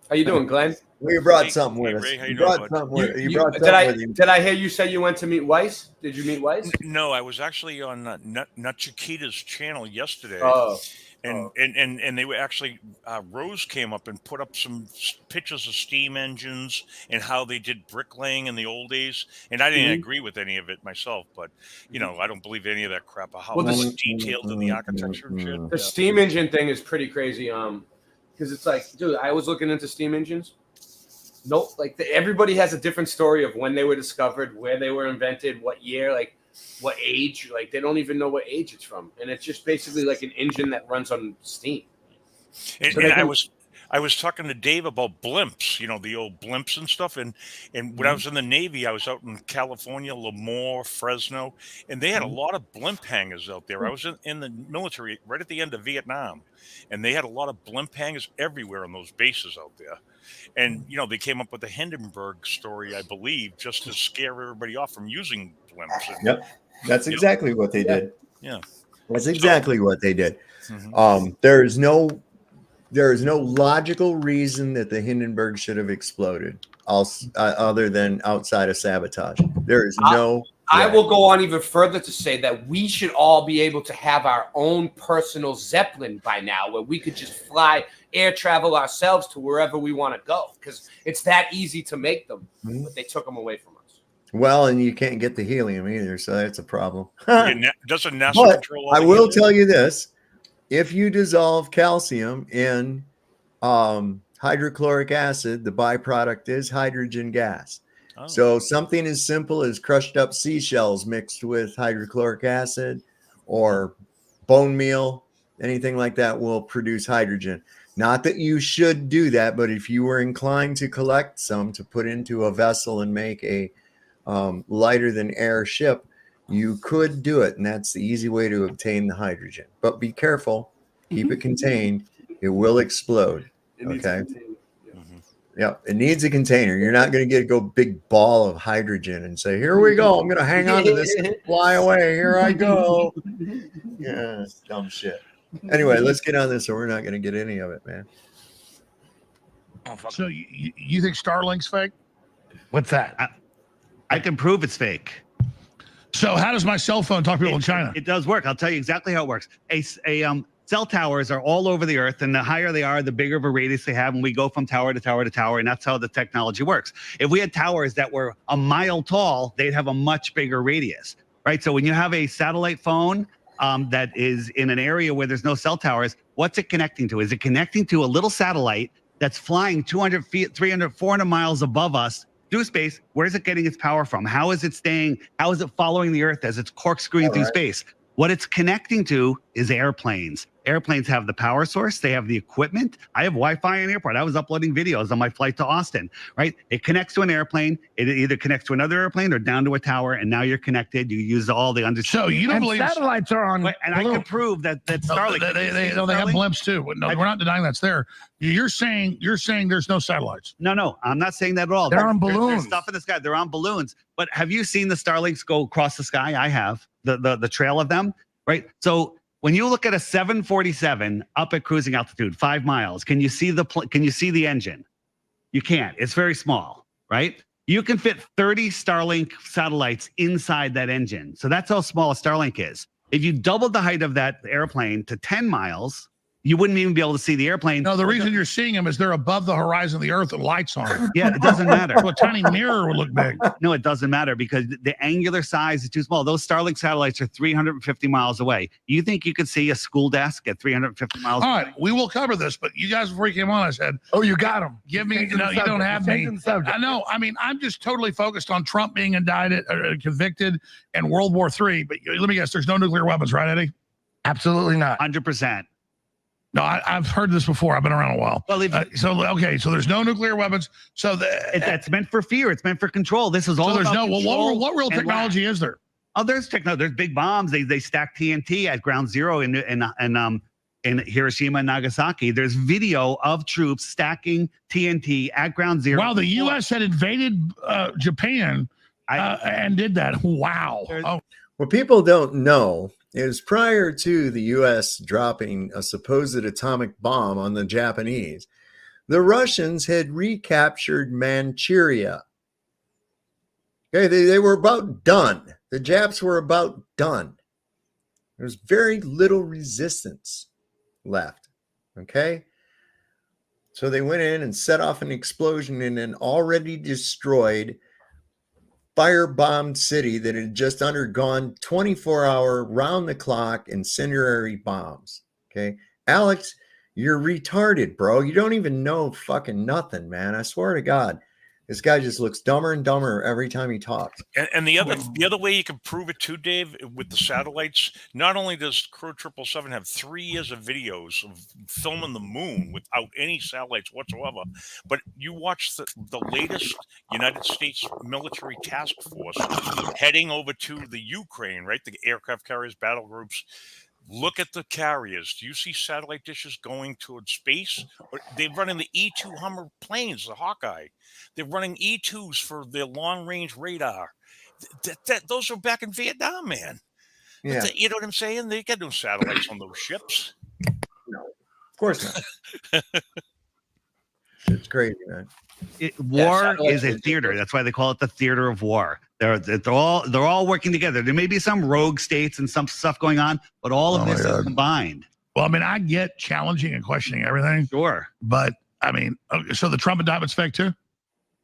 How you doing, Glenn? We brought something with us. Ray, how you You doing, brought bud? something with you. You- Brought did something with you. I hear you say you went to meet Weiss? Did you meet Weiss? No, I was actually on Nut Chiquita's channel yesterday. Oh. And they were actually Rose came up and put up some pictures of steam engines and how they did bricklaying in the old days. And I didn't agree with any of it myself, but you know, I don't believe any of that crap. How detailed in the architecture and shit. The steam engine thing is pretty crazy. Because it's like, dude, I was looking into steam engines. Nope, like everybody has a different story of when they were discovered, where they were invented, what year, like what age. Like they don't even know what age it's from, and it's just basically like an engine that runs on steam. And, So and they I was talking to Dave about blimps, you know, the old blimps and stuff. And when I was in the Navy, I was out in California, Lemoore, Fresno, and they had a lot of blimp hangars out there. I was in the military right at the end of Vietnam, and they had a lot of blimp hangars everywhere on those bases out there. And, you know, they came up with the Hindenburg story, I believe, just to scare everybody off from using blimps. And, Yep. That's exactly what they did. Yeah. That's exactly what they did. Mhm. There is no logical reason that the Hindenburg should have exploded, other than outside of sabotage. There is no. I will go on even further to say that we should all be able to have our own personal Zeppelin by now, where we could just fly, air travel ourselves to wherever we want to go, because it's that easy to make them. But they took them away from us. Well, and you can't get the helium either, so that's a problem. Doesn't NASA But control all I the will helium? tell you this: if you dissolve calcium in hydrochloric acid, the byproduct is hydrogen gas. Oh. So something as simple as crushed up seashells mixed with hydrochloric acid or bone meal, anything like that will produce hydrogen. Not that you should do that, but if you were inclined to collect some to put into a vessel and make a lighter than air ship, you could do it. And that's the easy way to obtain the hydrogen. But be careful, keep it contained. It will explode. Okay. Yeah, it needs a container. You're not going to go big ball of hydrogen and say, "Here we go. I'm going to hang on to this and fly away. Here I go." Yeah, dumb shit. Anyway, let's get on this, or we're not going to get any of it, man. So you think Starlink's fake? What's that? I can prove it's fake. So how does my cell phone talk to people in China? It does work. I'll tell you exactly how it works. Cell towers are all over the earth, and the higher they are, the bigger of a radius they have, and we go from tower to tower to tower, and that's how the technology works. If we had towers that were a mile tall, they'd have a much bigger radius, right? So when you have a satellite phone that is in an area where there's no cell towers, what's it connecting to? Is it connecting to a little satellite that's flying 200 feet, 300, 400 miles above us through space? Where's it getting its power from? How is it staying? How is it following the Earth as it's corkscrewing through space? What it's connecting to is airplanes. Airplanes have the power source. They have the equipment. I have Wi-Fi in the airport. I was uploading videos on my flight to Austin, right? It connects to an airplane. It either connects to another airplane or down to a tower, and now you're connected. You use all the So you don't believe satellites are on? And I can prove that Starlink. They have blimps too. No, we're not denying that's there. You're saying there's no satellites. No, I'm not saying that at all. They're on There's balloons. stuff in the sky. They're on balloons. But have you seen the Starlinks go across the sky? I have the trail of them, right? So when you look at a 747 up at cruising altitude, 5 miles, can you see the engine? You can't. It's very small, right? You can fit 30 Starlink satellites inside that engine. So that's how small a Starlink is. If you doubled the height of that airplane to 10 miles, you wouldn't even be able to see the airplane. No, the reason you're seeing them is they're above the horizon of the Earth with lights on. Yeah, it doesn't matter. So a tiny mirror would look big. No, it doesn't matter because the angular size is too small. Those Starlink satellites are 350 miles away. You think you could see a school desk at 350 miles All away? right, we will cover this, but you guys, before you came on, I said, "Oh, you got him. Give me, Changing no, the you don't subject. have me. Changing the subject. I know. I mean, I'm just totally focused on Trump being indicted, convicted, and World War III. But let me guess, there's no nuclear weapons, right, Eddie? Absolutely not. 100%. No, I've heard this before. I've been around a while. Well, so there's no nuclear weapons. So That's meant for fear. It's meant for control. This is all so there's about no. control Well, what real and technology is there? Oh, there's big bombs. They stack TNT at ground zero in Hiroshima and Nagasaki. There's video of troops stacking TNT at ground zero. Wow, the U.S. had invaded Japan and did that. Wow. Oh. What people don't know is prior to the U.S. dropping a supposed atomic bomb on the Japanese, the Russians had recaptured Manchuria. Okay, they were about done. The Japs were about done. There's very little resistance left. Okay? So they went in and set off an explosion in an already destroyed, firebombed city that had just undergone 24-hour, round-the-clock incendiary bombs. Okay? Alex, you're retarded, bro. You don't even know fucking nothing, man. I swear to God. This guy just looks dumber and dumber every time he talks. And the other way you can prove it too, Dave, with the satellites, not only does Crew 777 have 3 years of videos of filming the moon without any satellites whatsoever, but you watch the latest United States military task force heading over to the Ukraine, right? The aircraft carriers, battle groups. Look at the carriers. Do you see satellite dishes going towards space? Or they're running the E-2 Hummer planes, the Hawkeye. They're running E-2s for their long-range radar. Those are back in Vietnam, man. Yeah. You know what I'm saying? They got no satellites on those ships. No, of course not. It's crazy, man. War is a theater. That's why they call it the theater of war. They're all working together. There may be some rogue states and some stuff going on, but all of this is combined. Well, I mean, I get challenging and questioning everything. Sure. But I mean, so the Trump indictment's fake too?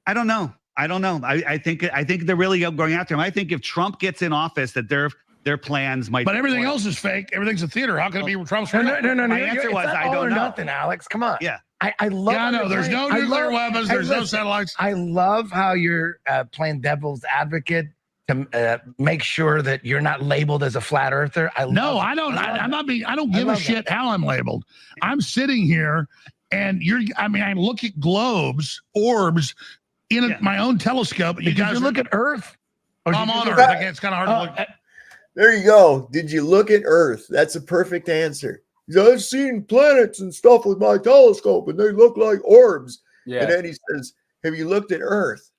I don't know. I think they're really going after him. I think if Trump gets in office, that their plans might. But everything else is fake. Everything's a theater. How can it be Trump's? No. My answer was I don't know. Nothing, Alex. Come on. Yeah. I love. Yeah, I know. There's no nuclear weapons. There's no satellites. I love how you're playing devil's advocate to make sure that you're not labeled as a flat earther. I'm not being. I don't give a shit how I'm labeled. I'm sitting here, and I look at globes, orbs, in my own telescope. Did you look at Earth? I'm on Earth. Again, it's kind of hard to look. There you go. Did you look at Earth? That's a perfect answer. I've seen planets and stuff with my telescope, and they look like orbs. Yeah. And then he says, "Have you looked at Earth?"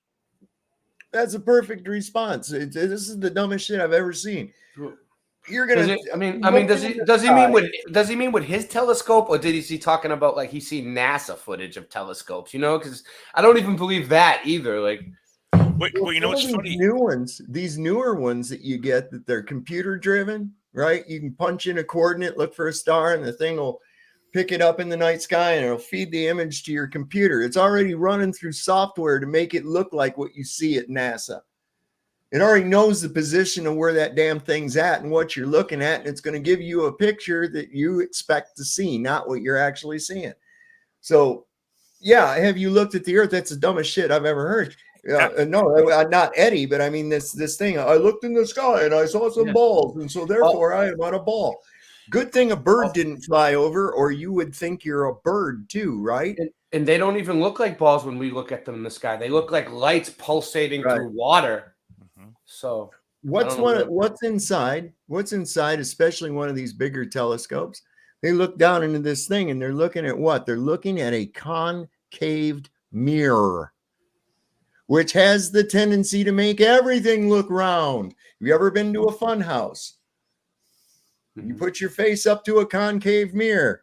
That's a perfect response. This is the dumbest shit I've ever seen. You're gonna. Does he mean with his telescope, or did he talking about like he seen NASA footage of telescopes? You know, because I don't even believe that either. Like, well, you know what's funny? These newer ones that you get that they're computer driven. Right? You can punch in a coordinate, look for a star, and the thing will pick it up in the night sky and it'll feed the image to your computer. It's already running through software to make it look like what you see at NASA. It already knows the position of where that damn thing's at and what you're looking at, and it's going to give you a picture that you expect to see, not what you're actually seeing. So, yeah, have you looked at the Earth? That's the dumbest shit I've ever heard. No, not Eddie, but I mean this thing. I looked in the sky and I saw some balls, and so therefore I am on a ball. Good thing a bird didn't fly over, or you would think you're a bird too, right? And they don't even look like balls when we look at them in the sky. They look like lights pulsating through water. Mm-hmm. So what's inside? What's inside, especially one of these bigger telescopes? They look down into this thing and they're looking at what? They're looking at a concaved mirror, which has the tendency to make everything look round. Have you ever been to a fun house? You put your face up to a concave mirror,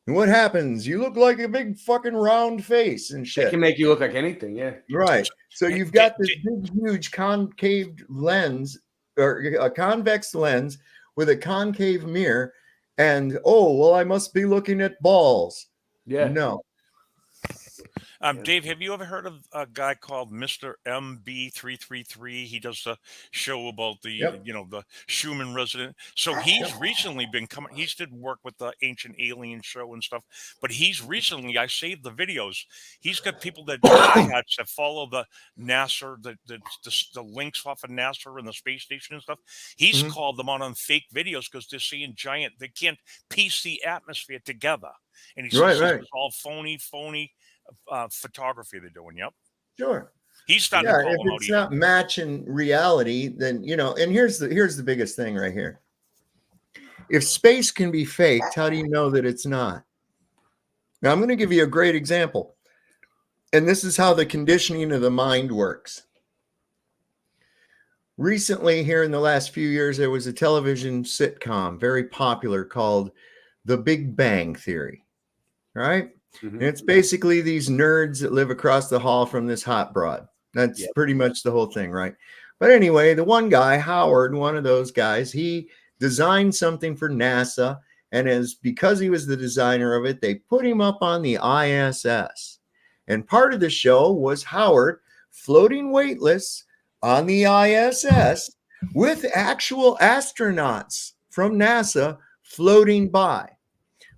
and what happens? You look like a big fucking round face and shit. It can make you look like anything, yeah. Right. So you've got this big, huge concave lens, or a convex lens with a concave mirror, and I must be looking at balls. Yeah. No. Dave, have you ever heard of a guy called Mr. MB333? He does a show about the the Schumann resident. So he's recently been coming. He did work with the Ancient Alien show and stuff. But he's recently, I saved the videos. He's got people that follow the NASA, the links off of NASA and the space station and stuff. He's called them out on fake videos because they're seeing giant. They can't piece the atmosphere together, and he says it's all phony photography they're doing. Yep. Sure. He's starting Yeah, to call if them out. it's not matching reality, then and here's the biggest thing right here. If space can be faked, how do you know that it's not? Now I'm going to give you a great example. And this is how the conditioning of the mind works. Recently, here in the last few years, there was a television sitcom, very popular, called The Big Bang Theory. Right? And it's basically these nerds that live across the hall from this hot broad. That's pretty much the whole thing, right? But anyway, the one guy, Howard, one of those guys, he designed something for NASA. And because he was the designer of it, they put him up on the ISS. And part of the show was Howard floating weightless on the ISS with actual astronauts from NASA floating by.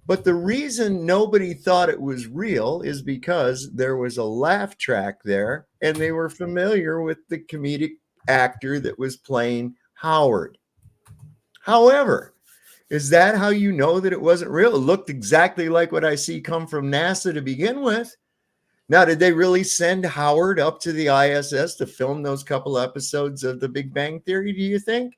But the reason nobody thought it was real is because there was a laugh track there and they were familiar with the comedic actor that was playing Howard. However, is that how you know that it wasn't real? It looked exactly like what I see come from NASA to begin with. Now, did they really send Howard up to the ISS to film those couple episodes of The Big Bang Theory, do you think?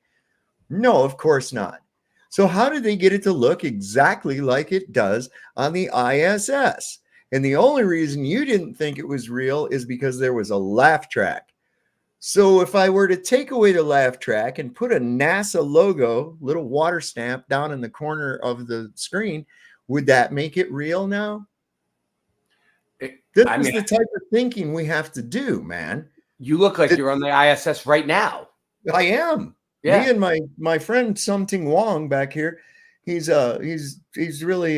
No, of course not. So how did they get it to look exactly like it does on the ISS? And the only reason you didn't think it was real is because there was a laugh track. So if I were to take away the laugh track and put a NASA logo, little water stamp down in the corner of the screen, would that make it real now? This is the type of thinking we have to do, man. You look like you're on the ISS right now. I am. Yeah. Me and my friend Something Wong back here, he's really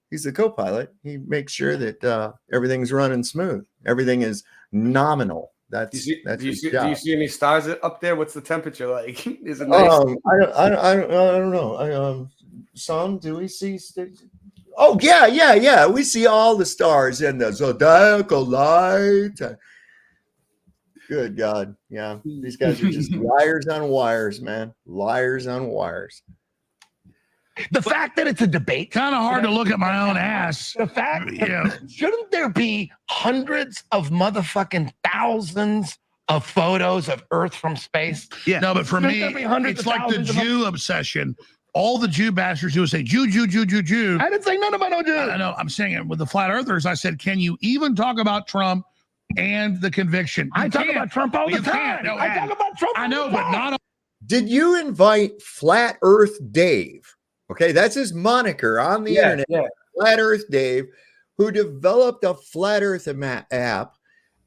he's the co-pilot. He makes sure that everything's running smooth. Everything is nominal. That's his job. Do you see any stars up there? What's the temperature like? Is it nice? I don't know. Son, do we see? Oh yeah. We see all the stars in the zodiacal light. Good God. Yeah. These guys are just liars on wires, man. Liars on wires. The fact that it's a debate. Kind of hard to look at my own ass. The fact, shouldn't there be hundreds of motherfucking thousands of photos of Earth from space? Yeah. No, but for me, it's like the Jew obsession. All the Jew bastards do is say, Jew. I didn't say nothing about no Jew. I know. I'm saying it with the flat earthers. I said, can you even talk about Trump and the conviction? I talk about Trump all the time. No, I talk about Trump. I know, but not. Did you invite Flat Earth Dave? Okay, that's his moniker on the internet. Yeah. Flat Earth Dave, who developed a Flat Earth app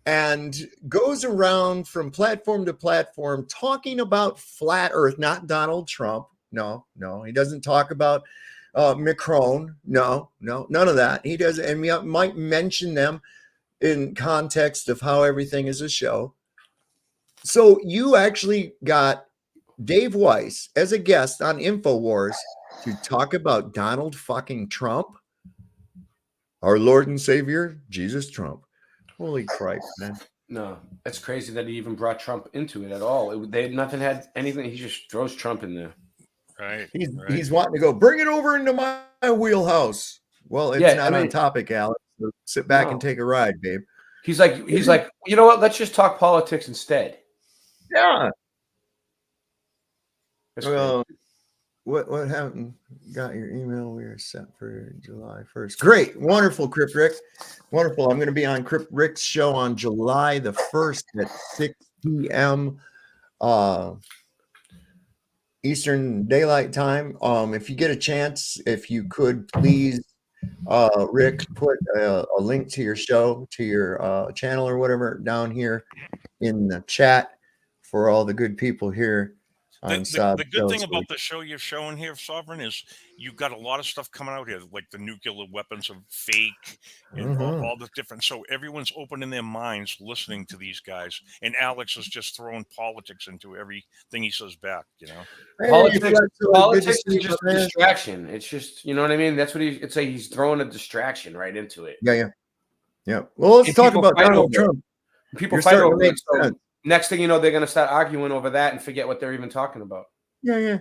and goes around from platform to platform talking about Flat Earth, not Donald Trump. No, he doesn't talk about Macron. No, none of that. He doesn't, and we might mention them in context of how everything is a show. So you actually got Dave Weiss as a guest on InfoWars to talk about Donald fucking Trump, our Lord and Savior, Jesus Trump. Holy Christ, man. No, that's crazy that he even brought Trump into it at all. Nothing had anything. He just throws Trump in there. Right. He's wanting to go, bring it over into my wheelhouse. Well, it's not on topic, Alex. So sit back and take a ride, babe. He's like, you know what? Let's just talk politics instead. Yeah. Well, what happened? Got your email. We are set for July 1st. Great. Wonderful, Crypt Rick. Wonderful. I'm going to be on Crypt Rick's show on July the 1st at 6 p.m. Eastern Daylight Time. If you get a chance, if you could please, Rick, put a link to your show, to your channel or whatever down here in the chat for all the good people here. The good thing about the show you're showing here, Sovereign, is you've got a lot of stuff coming out here, like the nuclear weapons are fake and all the different. So everyone's opening their minds listening to these guys. And Alex is just throwing politics into everything he says back, you know? Politics is just a distraction. It's just, you know what I mean? That's what it's like. He's throwing a distraction right into it. Yeah. Well, let's talk about Donald Trump. People fight over it. So next thing you know, they're going to start arguing over that and forget what they're even talking about. Yeah.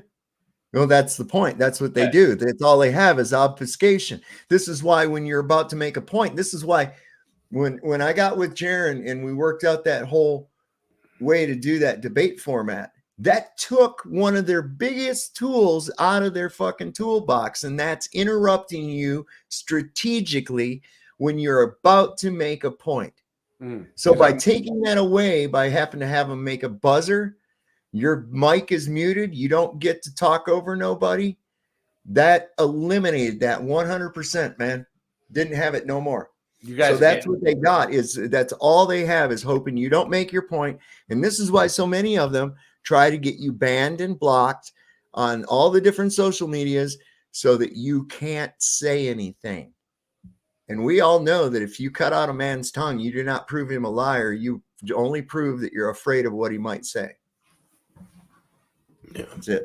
Well, that's the point. That's what they do. That's all they have is obfuscation. This is why when you're about to make a point, this is why when I got with Jaron and we worked out that whole way to do that debate format. That took one of their biggest tools out of their fucking toolbox, and that's interrupting you strategically when you're about to make a point. So by taking that away, by having to have them make a buzzer, your mic is muted, you don't get to talk over nobody. That eliminated that 100%, man. Didn't have it no more. You guys, so that's what they got, is that's all they have, is hoping you don't make your point. And this is why so many of them try to get you banned and blocked on all the different social medias so that you can't say anything. And we all know that if you cut out a man's tongue, you do not prove him a liar. You only prove that you're afraid of what he might say. Yeah, that's it.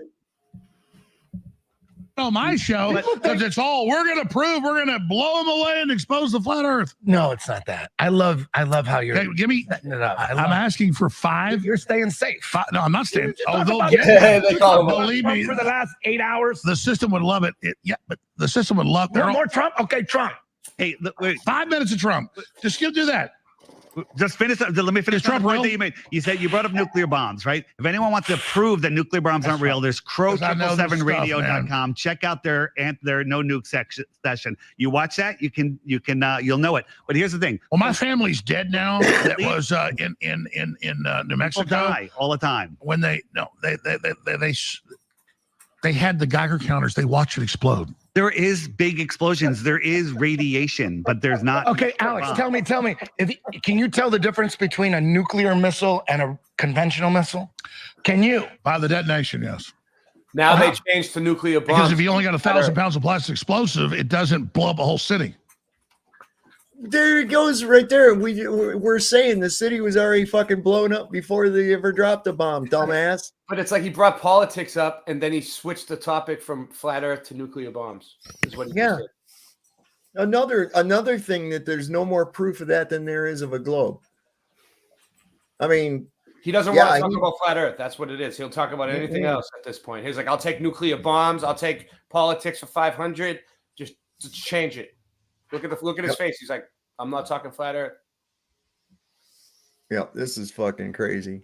On my show, because it's all we're going to prove, we're going to blow them away and expose the flat Earth. No, it's not that. I love how you're. Hey, give me. No, I'm asking for 5. You're staying safe. No, I'm not staying. Believe me, for the last 8 hours, the system would love it. Yeah, but the system would love. More Trump. Okay, Trump. Hey, wait. 5 minutes of Trump. Just do that. Just finish. Let me finish. Trump the point that you made. You said you brought up nuclear bombs, right? If anyone wants to prove that nuclear bombs aren't real, there's crow777radio.com. Check out their no nuke session. You watch that, you'll know it. But here's the thing. Well, my family's dead now. That was in New Mexico. People die all the time. When they had the Geiger counters. They watched it explode. There is big explosions. There is radiation, but there's not. Okay, Alex, tell me. Can you tell the difference between a nuclear missile and a conventional missile? Can you? By the detonation, yes. Now they changed to nuclear bombs. Because if you only got 1,000 pounds of plastic explosive, it doesn't blow up a whole city. There it goes right there. We're saying the city was already fucking blown up before they ever dropped a bomb, dumbass. But it's like he brought politics up and then he switched the topic from flat Earth to nuclear bombs. Is what he said. Another thing that there's no more proof of that than there is of a globe. I mean, he doesn't want to talk about flat Earth. That's what it is. He'll talk about anything else at this point. He's like, I'll take nuclear bombs. I'll take politics for 500. Just change it. Look at his face. He's like, I'm not talking flat Earth. Yeah, this is fucking crazy.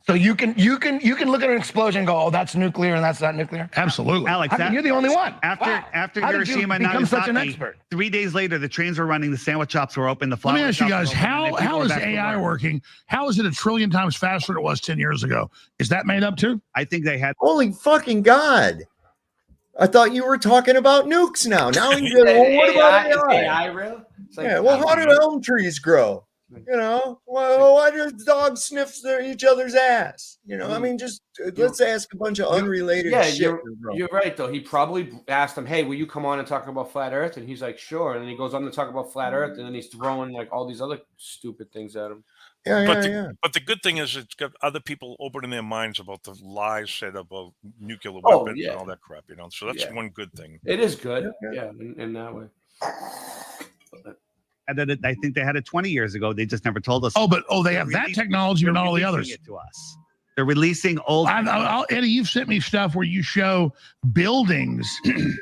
So you can look at an explosion and go, oh, that's nuclear and that's not nuclear. Absolutely, Alex. You're the only one. After Hiroshima and Nagasaki, 3 days later, the trains were running, the sandwich shops were open, the flower. Let me ask you guys, shops how is AI working? How is it 1 trillion times faster than it was 10 years ago? Is that made up too? I think they had. Holy fucking God! I thought you were talking about nukes now. Now you go, well, what about AI real? Like, yeah, well, how do elm trees grow? You know, well, why do dogs sniff each other's ass? You know, I mean, just let's ask a bunch of unrelated shit. You're right, though. He probably asked him, hey, will you come on and talk about flat Earth? And he's like, sure. And then he goes on to talk about flat Earth, and then he's throwing like all these other stupid things at him. But the good thing is it's got other people opening their minds about the lies said about nuclear weapons and all that crap, you know. So that's one good thing. It is good, in that way. And then I think they had it 20 years ago. They just never told us. They have that technology, but not all the others. It to us. They're releasing old. Eddie, you've sent me stuff where you show buildings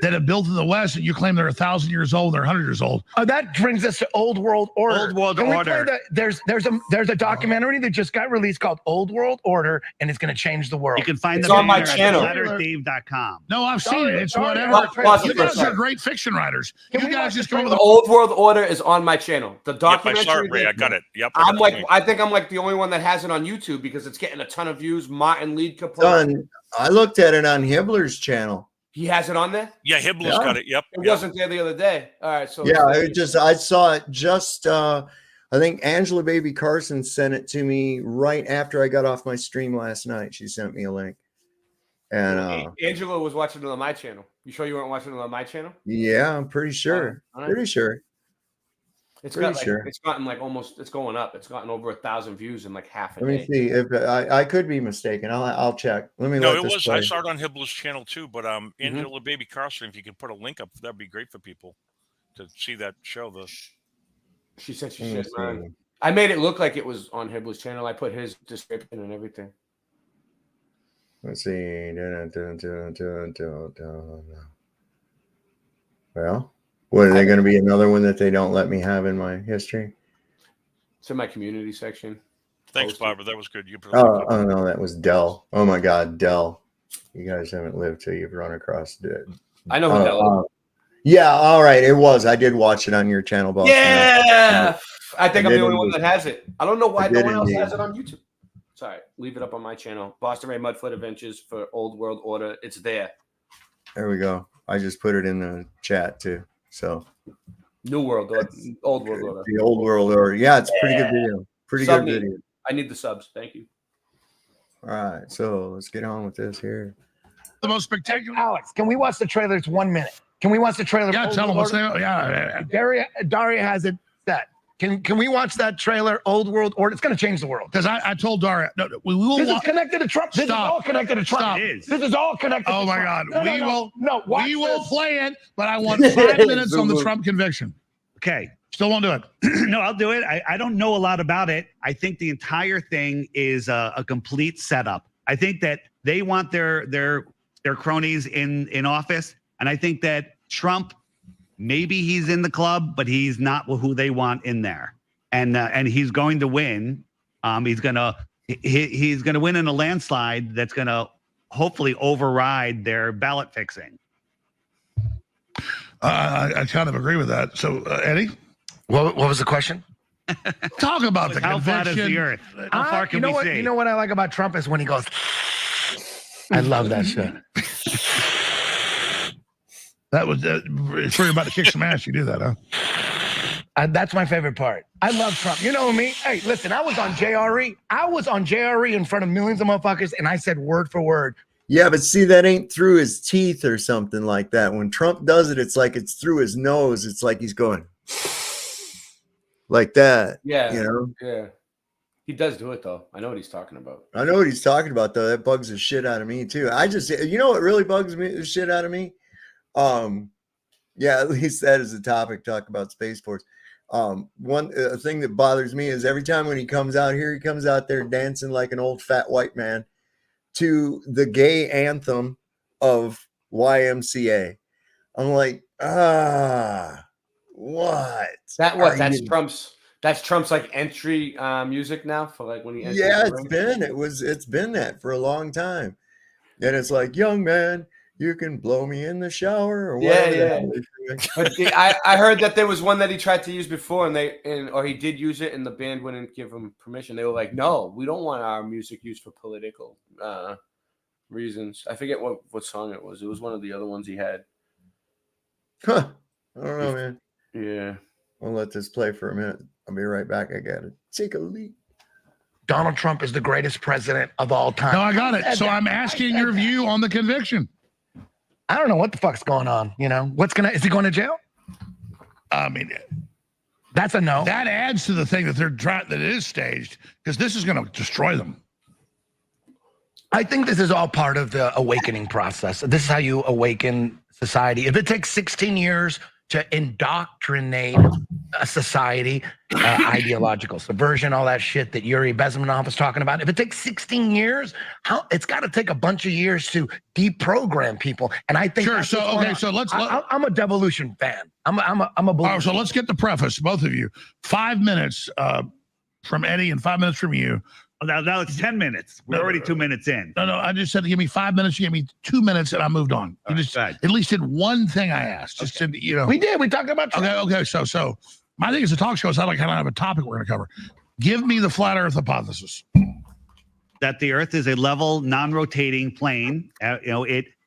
that have built in the West, and you claim they're 1,000 years old, they're 100 years old. That brings us to Old World Order. Old World Order. There's a documentary that just got released called Old World Order, and it's going to change the world. You can find it on my channel. Letterstave.com. No, I've seen it. It's whatever. You guys are great fiction writers. You guys just go with the Old World Order is on my channel. The documentary. Yep, I saw it, Ray. I got it. Yep. I think I'm like the only one that has it on YouTube because it's getting a ton of views. Martin Lead I looked at it on Hibbler's channel. He has it on there? Yeah, Hibbler's got it. Yep. It wasn't there the other day. All right. So I saw it just I think Angela Baby Carson sent it to me right after I got off my stream last night. She sent me a link. And Angela was watching it on my channel. You sure you weren't watching it on my channel? Yeah, I'm pretty sure. Pretty sure. It's gotten like almost. It's going up. It's gotten over 1,000 views in like half a day. Let me see if I could be mistaken. I'll check. Let me. No, it was. I saw it on Hibbler's channel too. But Angela Baby Carson, if you could put a link up, that'd be great for people to see that show. She said she said mine. I made it look like it was on Hibbler's channel. I put his description and everything. Let's see. Well. What, are they going to be another one that they don't let me have in my history? It's in my community section. Thanks, Posted. Barbara. That was good. You put a link up. Oh no, that was Dell. Oh my God, Dell. You guys haven't lived till you've run across it. I know who Dell is. Yeah, all right. It was. I did watch it on your channel, boss. Yeah, I think I'm the only one indeed. that has it. I don't know why no one else indeed. has it on YouTube. Sorry, leave it up on my channel. Boston Ray Mudfoot Adventures for Old World Order. It's there. There we go. I just put it in the chat too. So New World Order, Old World Order. the Old World Order. Yeah, it's a pretty good video. Pretty Sub good me. video. I need the subs. Thank you. All right, so let's get on with this here. The most spectacular. Alex, can we watch the trailer? It's 1 minute. Can we watch the trailer? Yeah, tell them what's there. Yeah. Daria has it set. Can we watch that trailer? Old World Order. It's going to change the world. Because I told Daria, no, we will. This is connected to Trump. This is all connected to Trump. Stop. This is all connected. Oh to my Trump. God. Watch We will this. play it, but I want 5 minutes on the Trump conviction. Okay. Still won't do it. No, I'll do it. I don't know a lot about it. I think the entire thing is a complete setup. I think that they want their cronies in office, and I think that Trump, maybe he's in the club, but he's not who they want in there, and he's going to win. He's gonna win in a landslide that's gonna hopefully override their ballot fixing. I kind of agree with that. So, Eddie, What was the question? talk about the How flat is conviction. the earth? How far can we see? You know what I like about Trump is when he goes. I love that shit. That was it's where you're about to kick some ass. You do that, huh? That's my favorite part. I love Trump. You know me. Hey, listen, I was on JRE. I was on JRE in front of millions of motherfuckers, and I said word for word. Yeah, but see, that ain't through his teeth or something like that. When Trump does it, it's like it's through his nose. It's like he's going like that. Yeah. You know? Yeah. He does do it though. I know what he's talking about. I know what he's talking about, though. That bugs the shit out of me too. You know what really bugs me the shit out of me? Yeah, at least that is the topic. Talk about Space Force. One thing that bothers me is every time when he comes out here, he comes out there dancing like an old fat white man to the gay anthem of YMCA. I'm like, what? That's Trump's like entry music now for like when he enters. Yeah, it's been that for a long time. And it's like, young man, you can blow me in the shower or whatever. Yeah. But I heard that there was one that he tried to use before or he did use it and the band wouldn't give him permission. They were like, no, we don't want our music used for political reasons. I forget what song it was. It was one of the other ones he had. Huh. I don't know, man. Yeah. I'll let this play for a minute. I'll be right back. I got to take a leak. Donald Trump is the greatest president of all time. No, I got it. So I'm asking your view on the conviction. I don't know what the fuck's going on. You know, is he going to jail? I mean, that's a no. That adds to the thing that that it is staged because this is going to destroy them. I think this is all part of the awakening process. This is how you awaken society. If it takes 16 years to indoctrinate a society, ideological subversion, all that shit that Yuri Bezmenov was talking about. If it takes 16 years, it's got to take a bunch of years to deprogram people. And I think sure. So okay, so I'm a devolution fan. I'm a believer. All right, so let's get the preface, both of you. 5 minutes from Eddie and 5 minutes from you. Now it's 10 minutes. We're already 2 minutes in. No, I just said give me 5 minutes. You gave me 2 minutes, and I moved on. You just at least did one thing I asked. Just said, you know. We did. We talked about Trump. Okay. So my thing is a talk show. So I kind of have a topic we're going to cover. Give me the flat Earth hypothesis. That the Earth is a level, non-rotating plane.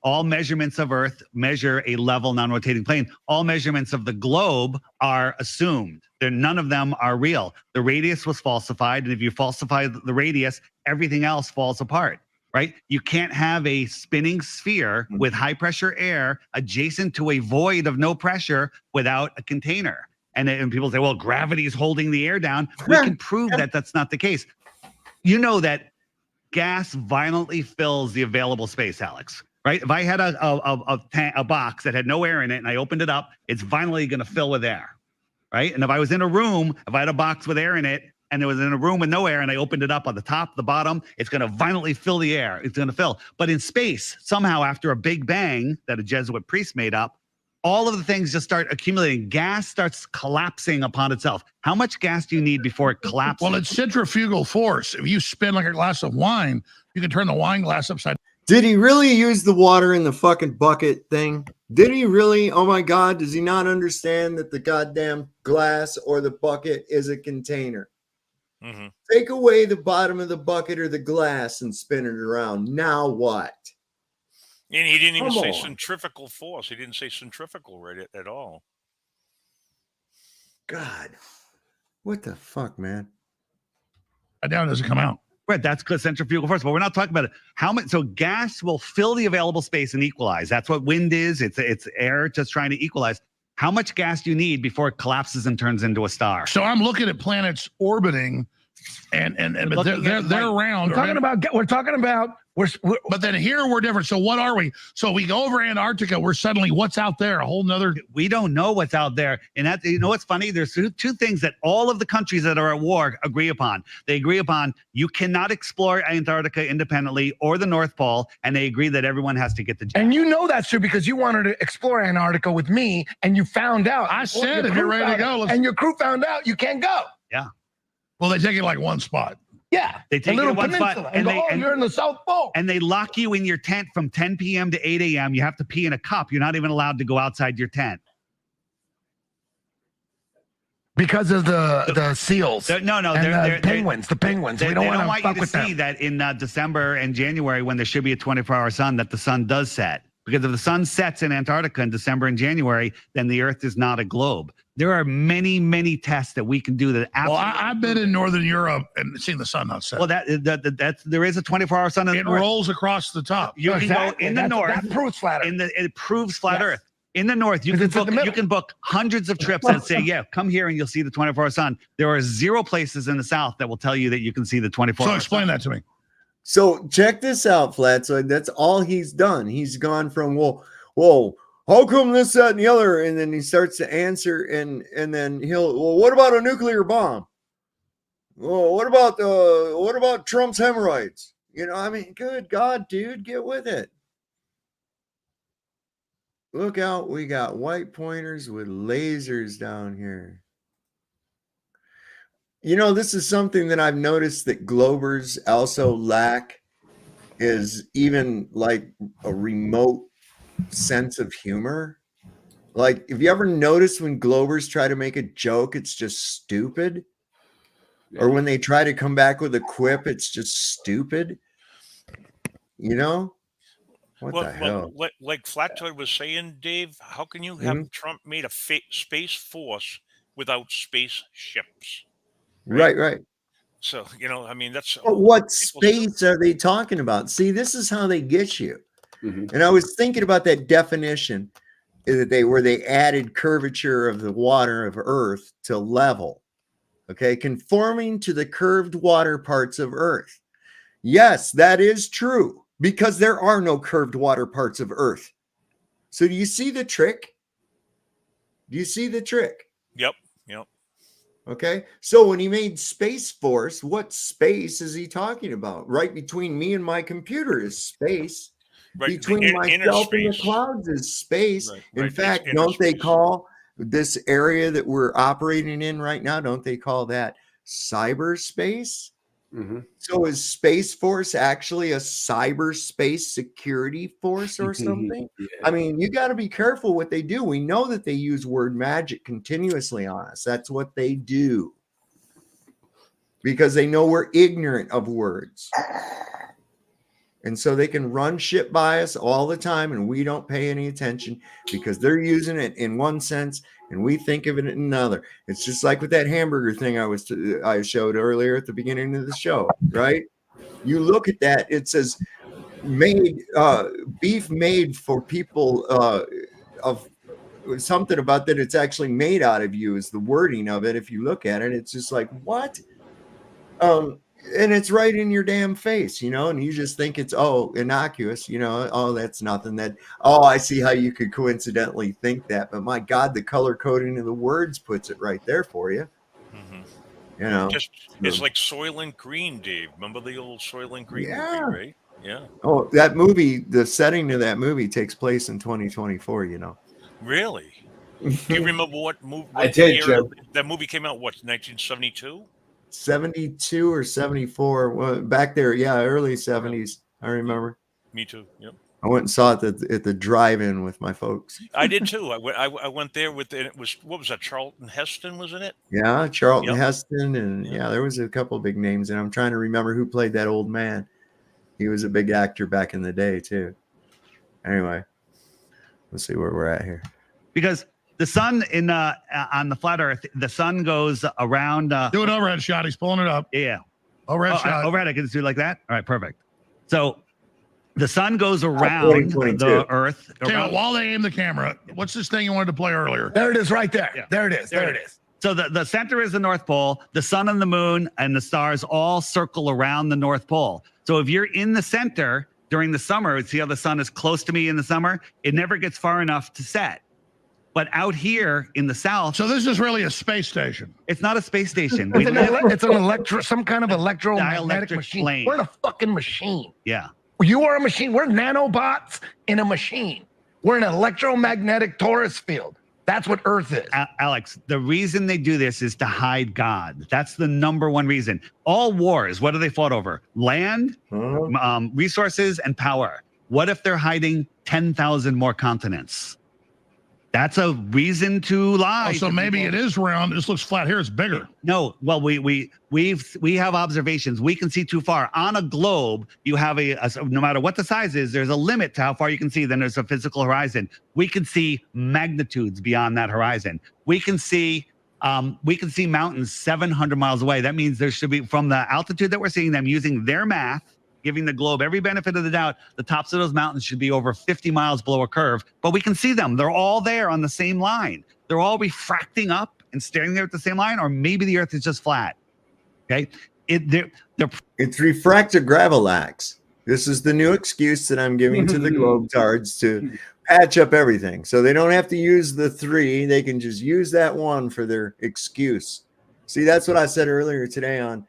All measurements of Earth measure a level, non-rotating plane. All measurements of the globe are assumed. None of them are real. The radius was falsified, and if you falsify the radius, everything else falls apart, right? You can't have a spinning sphere with high-pressure air adjacent to a void of no pressure without a container. And people say, well, gravity is holding the air down. We can prove that that's not the case. You know that gas violently fills the available space, Alex. Right? If I had a box that had no air in it and I opened it up, it's violently going to fill with air, right? And if I was in a room, if I had a box with air in it and it was in a room with no air and I opened it up on the top, the bottom, it's going to violently fill the air. It's going to fill. But in space, somehow after a big bang that a Jesuit priest made up, all of the things just start accumulating. Gas starts collapsing upon itself. How much gas do you need before it collapses? Well, it's centrifugal force. If you spin like a glass of wine, you can turn the wine glass upside. Did he really use the water in the fucking bucket thing? Did he really? Oh my God, does he not understand that the goddamn glass or the bucket is a container? Mm-hmm. Take away the bottom of the bucket or the glass and spin it around. Now what? And he didn't even Come say on. centrifugal force. He didn't say centrifugal right at all. God, what the fuck, man? Down doesn't come out. Right, that's good centrifugal force, but we're not talking about it. How much? So gas will fill the available space and equalize. That's what wind is. It's air just trying to equalize. How much gas do you need before it collapses and turns into a star? So I'm looking at planets orbiting, and but they're round. We're talking about. But then here we're different. So what are we? So we go over Antarctica. We're suddenly what's out there? A whole nother. We don't know what's out there. And that, you know what's funny? There's two things that all of the countries that are at war agree upon. They agree upon you cannot explore Antarctica independently or the North Pole, and they agree that everyone has to get the jet. And you know that's true because you wanted to explore Antarctica with me, and you found out. I said if you're ready to go, and your crew found out you can't go. Yeah. Well, they take it like one spot. Yeah, they take a little it one peninsula, spot, and you're in the South Pole. And they lock you in your tent from 10 p.m. to 8 a.m. You have to pee in a cup. You're not even allowed to go outside your tent. Because of the seals. They're penguins. The penguins. We don't want you to with see them. that in December and January when there should be a 24-hour sun, that the sun does set. Because if the sun sets in Antarctica in December and January, then the Earth is not a globe. There are many, many tests that we can do that. Well, I've been in Northern Europe and seen the sun not set. Well, that's there is a 24-hour sun in the It north. rolls across the top. You can go in the north. That proves flat Earth. It proves flat Earth. In the north, you can book hundreds of trips and say, yeah, come here and you'll see the 24-hour sun. There are 0 places in the south that will tell you that you can see the 24-hour sun. So explain that to me. So check this out, Flatsoid. That's all he's done. He's gone from, whoa, how come this, that, and the other? And then he starts to answer, and then what about a nuclear bomb? Well, what about Trump's hemorrhoids? You know, I mean, good God, dude, get with it. Look out, we got white pointers with lasers down here. You know, this is something that I've noticed that Globers also lack, is even like a remote sense of humor. Like, if you ever notice when Globers try to make a joke, it's just stupid. Or when they try to come back with a quip, it's just stupid. You know? What the hell? Like Flattoid was saying, Dave, how can you have Trump made a space force without spaceships? Right. So, you know, I mean, that's... But what space are they talking about? See, this is how they get you. And I was thinking about that definition where they added curvature of the water of Earth to level. Okay, conforming to the curved water parts of Earth. Yes, that is true, because there are no curved water parts of Earth. So do you see the trick? Do you see the trick? Yep. Okay, so when he made Space Force, what space is he talking about? Right between me and my computer is space. Right, between myself and the clouds is space. In fact, don't they call this area that we're operating in right now, don't they call that cyberspace? So is Space Force actually a cyberspace security force or something? I mean, you got to be careful what they do. We know that they use word magic continuously on us. That's what they do, because they know we're ignorant of words. And so they can run shit by us all the time, and we don't pay any attention because they're using it in one sense and we think of it in another. It's just like with that hamburger thing I showed earlier at the beginning of the show, right? You look at that, it says beef made for people of something about that. It's actually made out of you is the wording of it. If you look at it, it's just like, what? And it's right in your damn face, you know, and you just think it's, innocuous, you know, that's nothing. I see how you could coincidentally think that. But my God, the color coding of the words puts it right there for you. You know, it's like Soylent Green, Dave. Remember the old Soylent Green movie, right? Yeah. Oh, that movie, the setting of that movie takes place in 2024, you know. Really? Do you remember what movie? I did, year Jim. that movie came out? What, 1972? 72 or 74? Well, back there, yeah, early 70s. I remember. Me too. Yep. I went and saw it at the drive-in with my folks. I did too. I went there with it. It was, what was that? Charlton Heston was in it. Yeah, Charlton Yep. Heston, and yeah, there was a couple of big names, and I'm trying to remember who played that old man. He was a big actor back in the day too. Anyway, let's see where we're at here. Because the sun on the flat Earth, the sun goes around. Do an overhead shot. He's pulling it up. Yeah. Overhead shot. Overhead. I can do like that. All right. Perfect. So the sun goes around the Earth. Okay, while they aim the camera, what's this thing you wanted to play earlier? There it is, right there. Yeah. There it is. There it is. So the center is the North Pole. The sun and the moon and the stars all circle around the North Pole. So if you're in the center during the summer, see how the sun is close to me in the summer? It never gets far enough to set. But out here in the south, so this is really a space station. It's not a space station. It's an some kind of electromagnetic Dielectric machine. flame. We're in a fucking machine. Yeah. You are a machine. We're nanobots in a machine. We're an electromagnetic torus field. That's what Earth is. Alex, the reason they do this is to hide God. That's the number one reason. All wars, what do they fought over? Land, resources, and power. What if they're hiding 10,000 more continents? That's a reason to lie. Oh, so maybe it is round. This looks flat here. It's bigger. No, well, we have observations. We can see too far. On a globe, you have no matter what the size is, there's a limit to how far you can see. Then there's a physical horizon. We can see magnitudes beyond that horizon. We can see mountains 700 miles away. That means there should be, from the altitude that we're seeing them using their math, giving the globe every benefit of the doubt, the tops of those mountains should be over 50 miles below a curve, but we can see them. They're all there on the same line. They're all refracting up and staring there at the same line, or maybe the Earth is just flat. Okay, it's refractive gravillax. This is the new excuse that I'm giving to the globetards to patch up everything, so they don't have to use the 3. They can just use that 1 for their excuse. See, that's what I said earlier today on.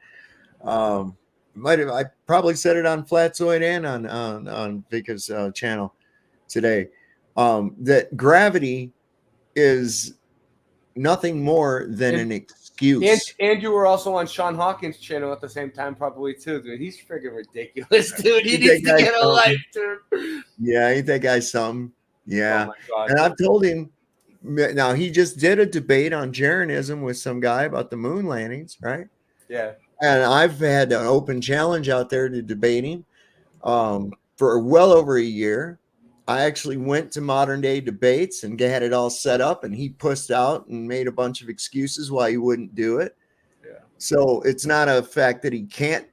I probably said it on Flatzoid and on Vika's channel today, that gravity is nothing more than an excuse. And you were also on Sean Hawkins' channel at the same time, probably too, dude. He's freaking ridiculous, dude. He needs to get a life, dude. Yeah, ain't that guy something? Yeah. Oh my God, and I've told him. Now he just did a debate on Jeranism with some guy about the moon landings, right? Yeah. And I've had an open challenge out there to debate him for well over a year. I actually went to Modern Day Debates and had it all set up, and he pussed out and made a bunch of excuses why he wouldn't do it. Yeah. So it's not a fact that he can't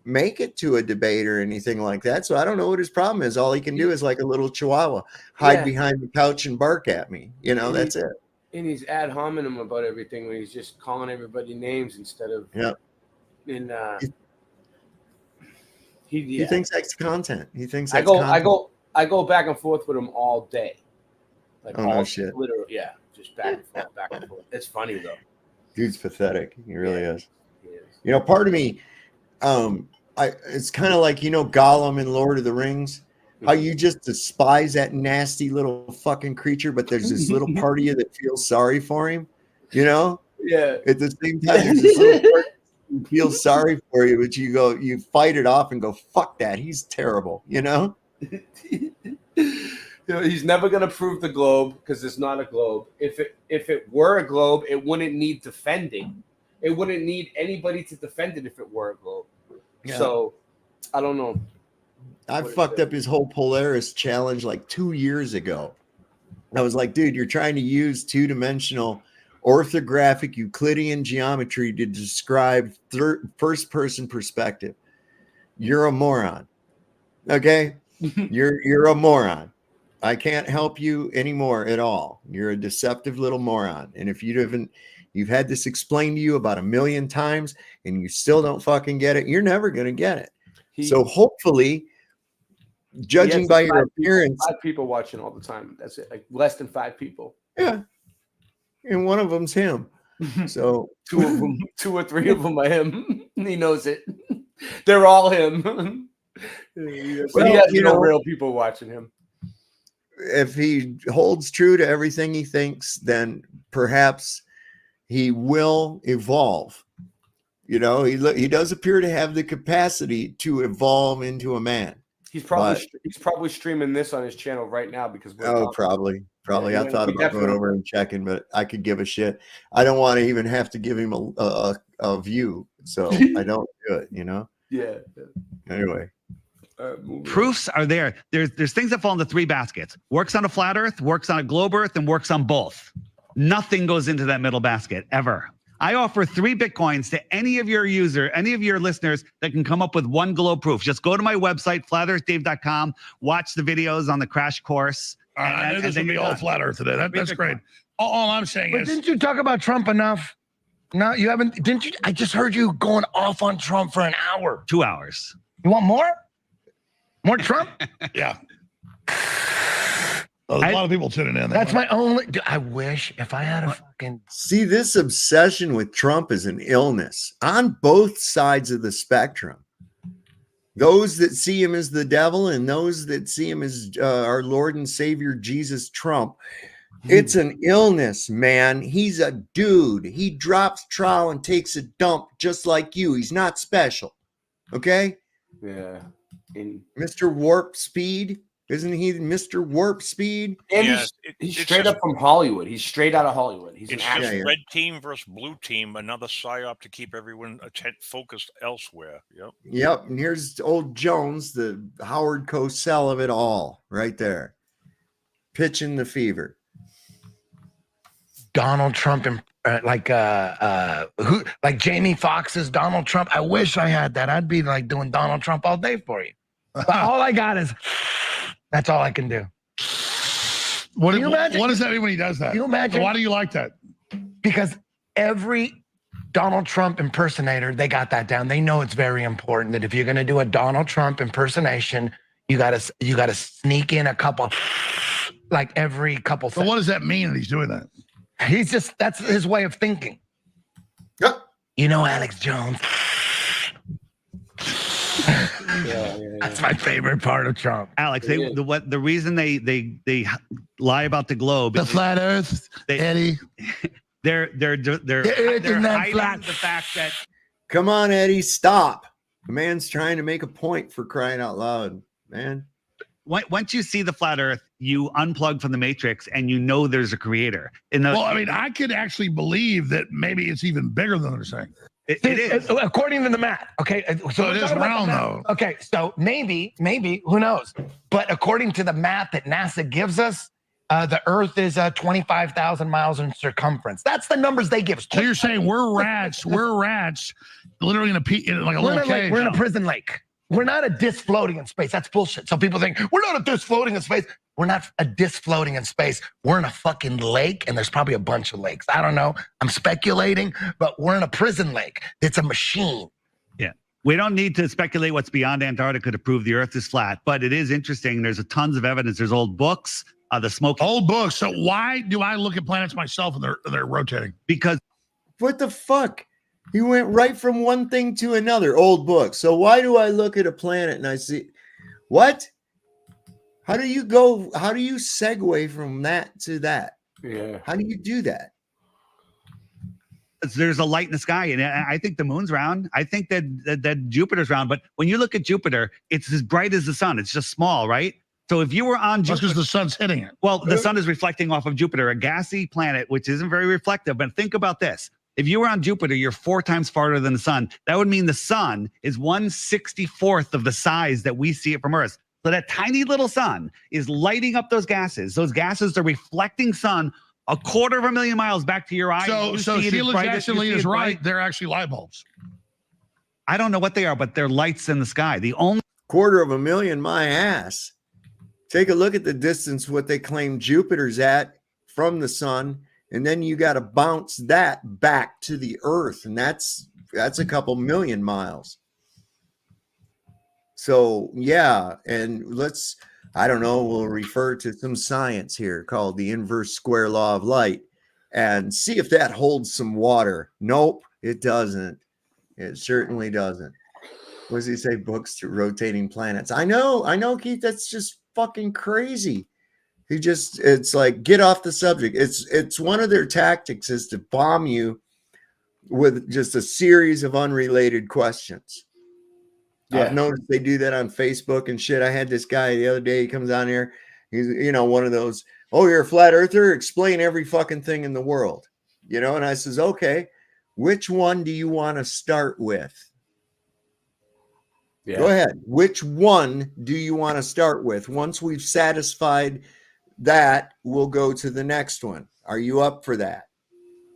make it to a debate or anything like that. So I don't know what his problem is. All he can do is like a little chihuahua, hide behind the couch and bark at me. You know, that's it. And he's ad hominem about everything when he's just calling everybody names instead of he thinks that's content. He thinks I that's go back and forth with him all day. Like no shit. Literally, yeah, just back and forth. It's funny though. Dude's pathetic. He really is. He is. You know, part of me, it's kind of like, you know, Gollum in Lord of the Rings. How you just despise that nasty little fucking creature, but there's this little part of you that feels sorry for him, you know? Yeah. At the same time, there's this little part that feels sorry for you, but you fight it off and go, fuck that. He's terrible, you know? You know, he's never gonna prove the globe because it's not a globe. If it were a globe, it wouldn't need defending. It wouldn't need anybody to defend it if it were a globe. Yeah. So I don't know. I fucked up his whole Polaris challenge like 2 years ago. I was like, dude, you're trying to use 2-dimensional orthographic Euclidean geometry to describe first-person perspective. You're a moron. Okay? You're a moron. I can't help you anymore at all. You're a deceptive little moron. And if you've had this explained to you about 1 million times and you still don't fucking get it, you're never going to get it. So hopefully, judging by your appearance, 5 people watching all the time. That's it. Like less than 5 people. Yeah. And one of them's him. So 2 of them, 2 or 3 of them are him. He knows it. They're all him. But he has no real people watching him. if he holds true to everything he thinks, then perhaps he will evolve. You know, he does appear to have the capacity to evolve into a man. He's probably streaming this on his channel right now because probably. Yeah, I thought about going over and checking, but I could give a shit. I don't want to even have to give him a view, so I don't do it. You know. Yeah. Anyway. Proofs are there. There's things that fall into three baskets. Works on a flat earth, works on a globe earth, and works on both. Nothing goes into that middle basket ever. I offer 3 Bitcoins to any of your listeners that can come up with one globe proof. Just go to my website, flatearthdave.com, watch the videos on the crash course. I knew this would be all flat earth today. That's great. All I'm saying But is, didn't you talk about Trump enough? No, you haven't. Didn't you? I just heard you going off on Trump for an hour. 2 hours. You want more? More Trump? Yeah. A lot of people tuning in. That's my only. I wish if I had a fucking. See, this obsession with Trump is an illness on both sides of the spectrum. Those that see him as the devil and those that see him as our Lord and Savior Jesus Trump. It's an illness, man. He's a dude. He drops trowel and takes a dump just like you. He's not special. Okay? Yeah. Mr. Warp Speed. Isn't he Mr. Warp Speed? And he's straight up from Hollywood. He's straight out of Hollywood. He's It's just red team versus blue team, another psyop to keep everyone focused elsewhere. Yep. Yep. And here's old Jones, the Howard Cosell of it all, right there. Pitching the fever. Donald Trump and like Jamie Foxx's Donald Trump. I wish I had that. I'd be like doing Donald Trump all day for you. But all I got is that's all I can do. What does that mean when he does that? Can you imagine? Why do you like that? Because every Donald Trump impersonator, they got that down. They know it's very important that if you're going to do a Donald Trump impersonation, you gotta sneak in a couple, like every couple. So what does that mean that he's doing that? That's his way of thinking. Yep. You know, Alex Jones. That's my favorite part of Trump. Alex, the reason they lie about the globe, the flat Earth, Eddie. They're hiding flat. the fact that. Come on, Eddie, stop. The man's trying to make a point, for crying out loud, man. Once you see the flat Earth, you unplug from the Matrix, and you know there's a creator. Well, I mean, I could actually believe that maybe it's even bigger than they're saying. It is according to the math. Okay, so it is round though. Okay, so maybe who knows? But according to the math that NASA gives us, the Earth is 25,000 miles in circumference. That's the numbers they give us. So you're saying we're rats? We're rats, literally in a little cage. We're in a prison lake. We're not a disc floating in space. That's bullshit. So people think we're not a disc floating in space. We're not a disc floating in space. We're in a fucking lake, and there's probably a bunch of lakes. I don't know. I'm speculating, but we're in a prison lake. It's a machine. Yeah. We don't need to speculate what's beyond Antarctica to prove the Earth is flat, but it is interesting. There's tons of evidence. There's old books, the smoke. Old books. So why do I look at planets myself and they're rotating? Because what the fuck? He went right from one thing to another. Old book. So why do I look at a planet and I see what? How do you segue from that to that? Yeah. How do you do that? There's a light in the sky, and I think the moon's round. I think that Jupiter's round. But when you look at Jupiter, it's as bright as the sun. It's just small, right? So if you were on Jupiter, because the sun's hitting it. Well, the sun is reflecting off of Jupiter, a gassy planet, which isn't very reflective. But think about this. If you were on Jupiter, you're 4 times farther than the sun. That would mean the sun is 1/64th of the size that we see it from Earth. So that tiny little sun is lighting up those gases. Those gases are reflecting sun 250,000 miles back to your eye. So Sheila Jackson-Lee is right. They're actually light bulbs. I don't know what they are, but they're lights in the sky. The only 250,000, my ass. Take a look at the distance, what they claim Jupiter's at from the sun. And then you got to bounce that back to the Earth, and that's a couple million miles. So yeah, and we'll refer to some science here called the inverse square law of light, and see if that holds some water. Nope, it doesn't. It certainly doesn't. What does he say? Books to rotating planets. I know, Keith. That's just fucking crazy. It's like, get off the subject. It's one of their tactics is to bomb you with just a series of unrelated questions. Yeah. I've noticed they do that on Facebook and shit. I had this guy the other day. He comes on here. He's, one of those, oh, you're a flat earther? Explain every fucking thing in the world. And I says, okay, which one do you want to start with? Yeah. Go ahead. Which one do you want to start with? Once we've satisfied that, we'll go to the next one. Are you up for that?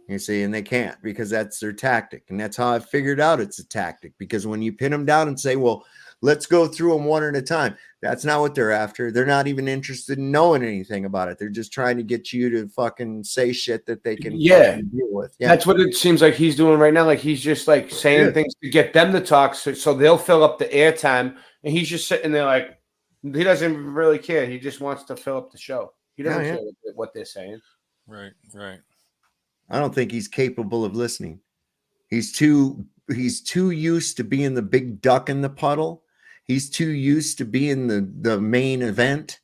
You see, and they can't, because that's their tactic. And that's how I figured out it's a tactic, because when you pin them down and say, well, let's go through them one at a time, that's not what they're after. They're not even interested in knowing anything about it. They're just trying to get you to fucking say shit that they can deal with. Yeah. That's what it seems like he's doing right now. Like he's just like saying things to get them to talk, so they'll fill up the airtime, and he's just sitting there like he doesn't really care. He just wants to fill up the show. He doesn't care what they're saying. Right, right. I don't think he's capable of listening. He's too used to being the big duck in the puddle. He's too used to being the main event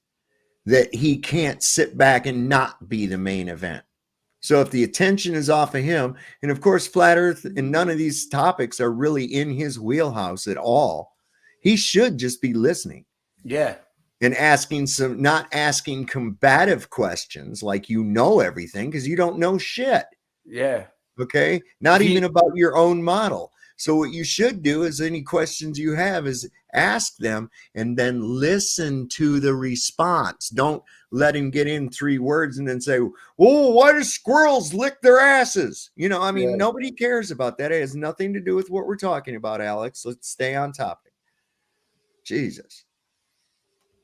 that he can't sit back and not be the main event. So if the attention is off of him, and of course, flat earth and none of these topics are really in his wheelhouse at all, he should just be listening. Yeah. And not asking combative questions like everything, because you don't know shit. Yeah. Okay. Not even about your own model. So what you should do is any questions you have is ask them and then listen to the response. Don't let him get in 3 words and then say, oh, why do squirrels lick their asses? Nobody cares about that. It has nothing to do with what we're talking about, Alex. Let's stay on topic. Jesus.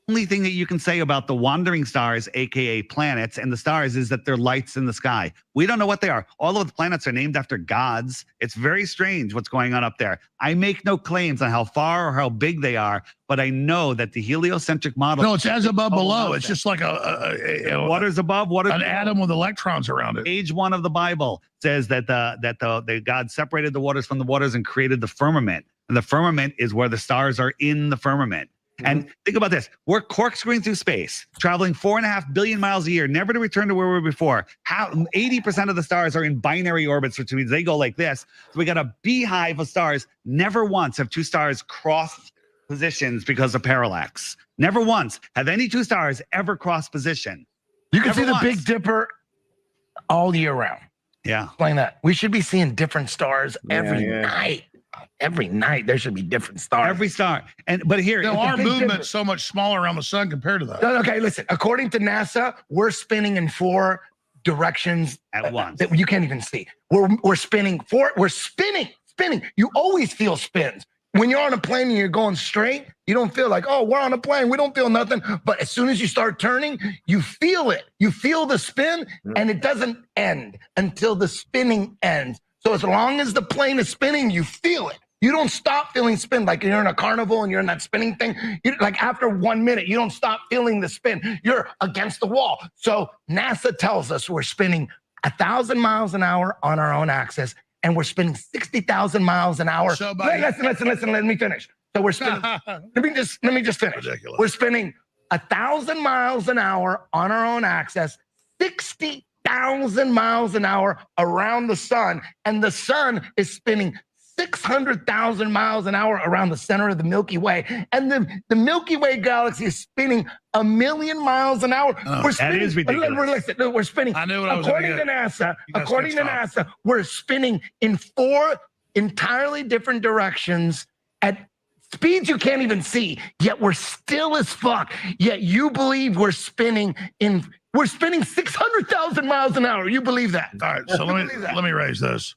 Only thing that you can say about the wandering stars, aka planets, and the stars is that they're lights in the sky. We don't know what they are. All of the planets are named after gods. It's very strange what's going on up there. I make no claims on how far or how big they are, but I know that the heliocentric model. No, it's as above below. It's just like water's above, water. An atom with electrons around it. Page 1 of the Bible says that the God separated the waters from the waters and created the firmament. And the firmament is where the stars are in the firmament. And think about this. We're corkscrewing through space, traveling 4.5 billion miles a year, never to return to where we were before. 80% of the stars are in binary orbits, which means they go like this. So we got a beehive of stars. Never once have 2 stars crossed positions because of parallax. Never once have any 2 stars ever crossed position. You can see the Big Dipper all year round. Yeah. Explain that. We should be seeing different stars every night. Every night there should be different stars. Every star. But here, our movement's so much smaller around the sun compared to that. Okay, listen. According to NASA, we're spinning in 4 directions at once that you can't even see. We're spinning. We're spinning. You always feel spins. When you're on a plane and you're going straight, you don't feel like, oh, we're on a plane. We don't feel nothing. But as soon as you start turning, you feel it. You feel the spin, and it doesn't end until the spinning ends. So as long as the plane is spinning, you feel it. You don't stop feeling spin like you're in a carnival and you're in that spinning thing. Like after 1 minute, you don't stop feeling the spin. You're against the wall. So NASA tells us we're spinning 1,000 miles an hour on our own axis, and we're spinning 60,000 miles an hour. So, listen. Let me finish. So we're spinning. let me just finish. Ridiculous. We're spinning 1,000 miles an hour on our own axis, 60,000 miles an hour around the sun, and the sun is spinning 600,000 miles an hour around the center of the Milky Way. And the Milky Way galaxy is spinning 1 million miles an hour. We're spinning, that is ridiculous. We're spinning. I knew what I was according to NASA, we're spinning in 4 entirely different directions at speeds you can't even see, yet we're still as fuck. Yet you believe we're spinning 600,000 miles an hour. You believe that? All right, so let me raise this.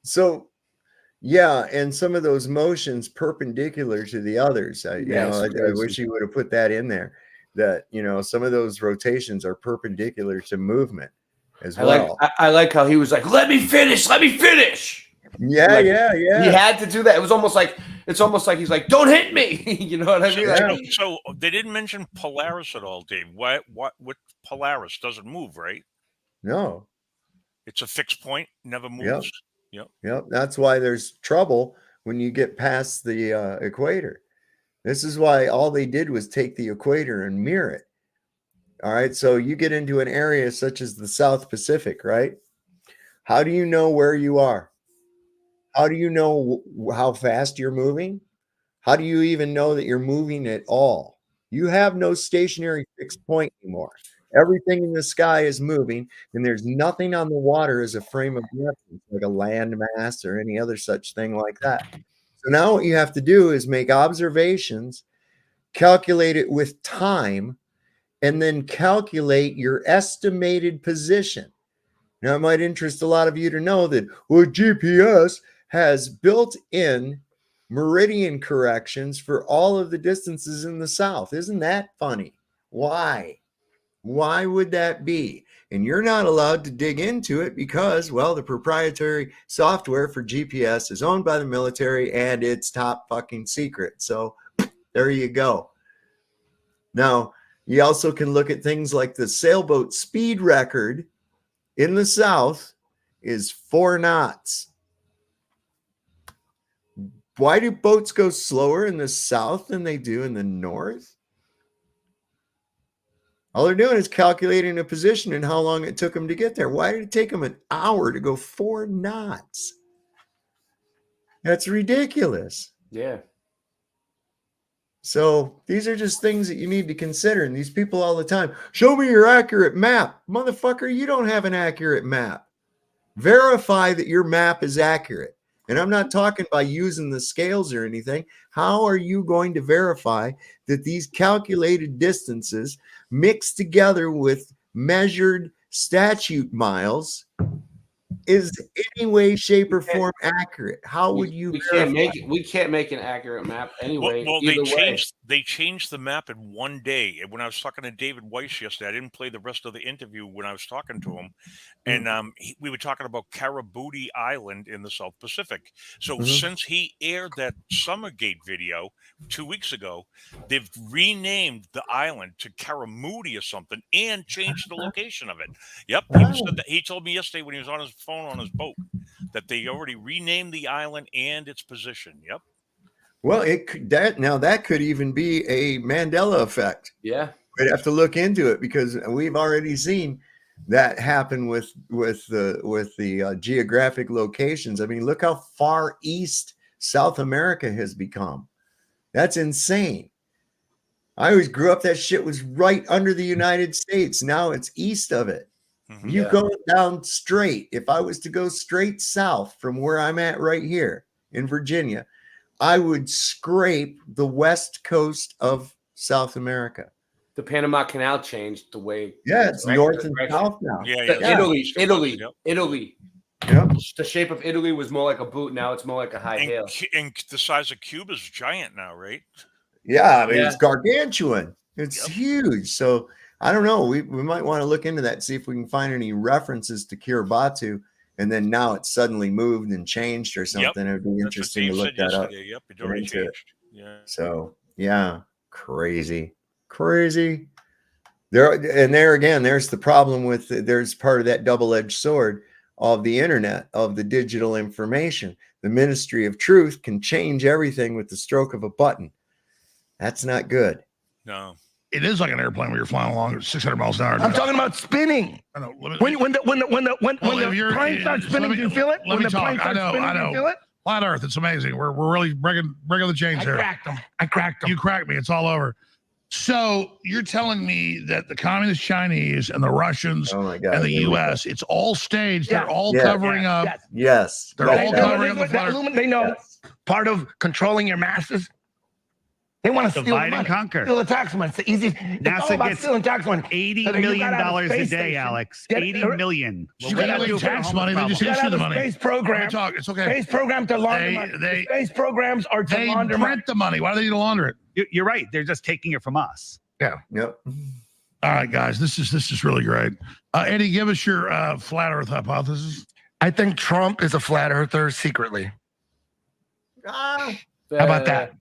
So, yeah, and some of those motions perpendicular to the others. I wish you would have put that in there. That some of those rotations are perpendicular to movement as well. I like how he was like, "Let me finish. Let me finish." Yeah. He had to do that. It's almost like he's like, "Don't hit me." You know what I mean? So they didn't mention Polaris at all, Dave. What Polaris doesn't move, right? No, it's a fixed point, never moves. Yep. That's why there's trouble when you get past the equator. This is why all they did was take the equator and mirror it. All right. So you get into an area such as the South Pacific, right? How do you know where you are? How do you know how fast you're moving? How do you even know that you're moving at all? You have no stationary fixed point anymore. Everything in the sky is moving, and there's nothing on the water as a frame of reference, like a land mass or any other such thing like that. So now what you have to do is make observations, calculate it with time, and then calculate your estimated position. Now, it might interest a lot of you to know that GPS has built-in meridian corrections for all of the distances in the South. Isn't that funny? Why? Why would that be? And you're not allowed to dig into it because, well, the proprietary software for GPS is owned by the military and it's top fucking secret. So there you go. Now, you also can look at things like the sailboat speed record in the South is 4 knots. Why do boats go slower in the South than they do in the North? All they're doing is calculating a position and how long it took them to get there. Why did it take them an hour to go 4 knots? That's ridiculous. Yeah. So these are just things that you need to consider. And these people all the time, show me your accurate map. Motherfucker, you don't have an accurate map. Verify that your map is accurate. And I'm not talking by using the scales or anything. How are you going to verify that these calculated distances mixed together with measured statute miles is any way, shape, or form accurate? How would you we can't make an accurate map anyway. Well, either they changed the map in one day. And when I was talking to David Weiss yesterday, I didn't play the rest of the interview when I was talking to him, and we were talking about Karabuti Island in the South Pacific. So since he aired that Summergate video 2 weeks ago, they've renamed the island to Karamuti or something and changed the location of it. Yep, he told me yesterday when he was on his phone on his boat that they already renamed the island and its position. Yep. Well, that could even be a Mandela effect. Yeah. We'd have to look into it because we've already seen that happen with the geographic locations. I mean, look how far east South America has become. That's insane. I always grew up, that shit was right under the United States. Now it's east of it. You go down straight. If I was to go straight south from where I'm at right here in Virginia, I would scrape the west coast of South America. The Panama Canal changed the way. Yeah, it's north and south now. Italy. Yep. The shape of Italy was more like a boot. Now it's more like a high heel. And the size of Cuba is giant now, right? Yeah, I mean, it's gargantuan. It's huge. So I don't know. We might want to look into that, see if we can find any references to Kiribati, and then now it's suddenly moved and changed or something. It would be interesting to look that up. Yep, it already changed. Yeah. So yeah, crazy. There again, there's the problem with there's part of that double-edged sword of the internet, of the digital information. The Ministry of Truth can change everything with the stroke of a button. That's not good. No. It is like an airplane where you're flying along at 600 miles an hour. I'm talking about spinning. I know. When the plane starts spinning, you feel it. Let me talk. I know. You feel it. Flat Earth, it's amazing. We're really breaking the chains here. I cracked them. You cracked me. It's all over. So you're telling me that the communist Chinese and the Russians and the U.S., it's all staged. They're all covering up. Yes. They're all covering up the flat Earth. They know part of controlling your masses. They want to steal divide money. and conquer. Steal the tax money. It's the easiest. It's all about stealing tax money. $80 million a day, Alex. $80 million. You got to tax money. They just issue the money. Space program. It's okay. Space programs to launder money. Space programs are to launder money. They print the money. Why do they need to launder it? You're right. They're just taking it from us. Yeah. Yep. All right, guys. This is really great. Eddie, give us your flat Earth hypothesis. I think Trump is a flat earther secretly. How about that?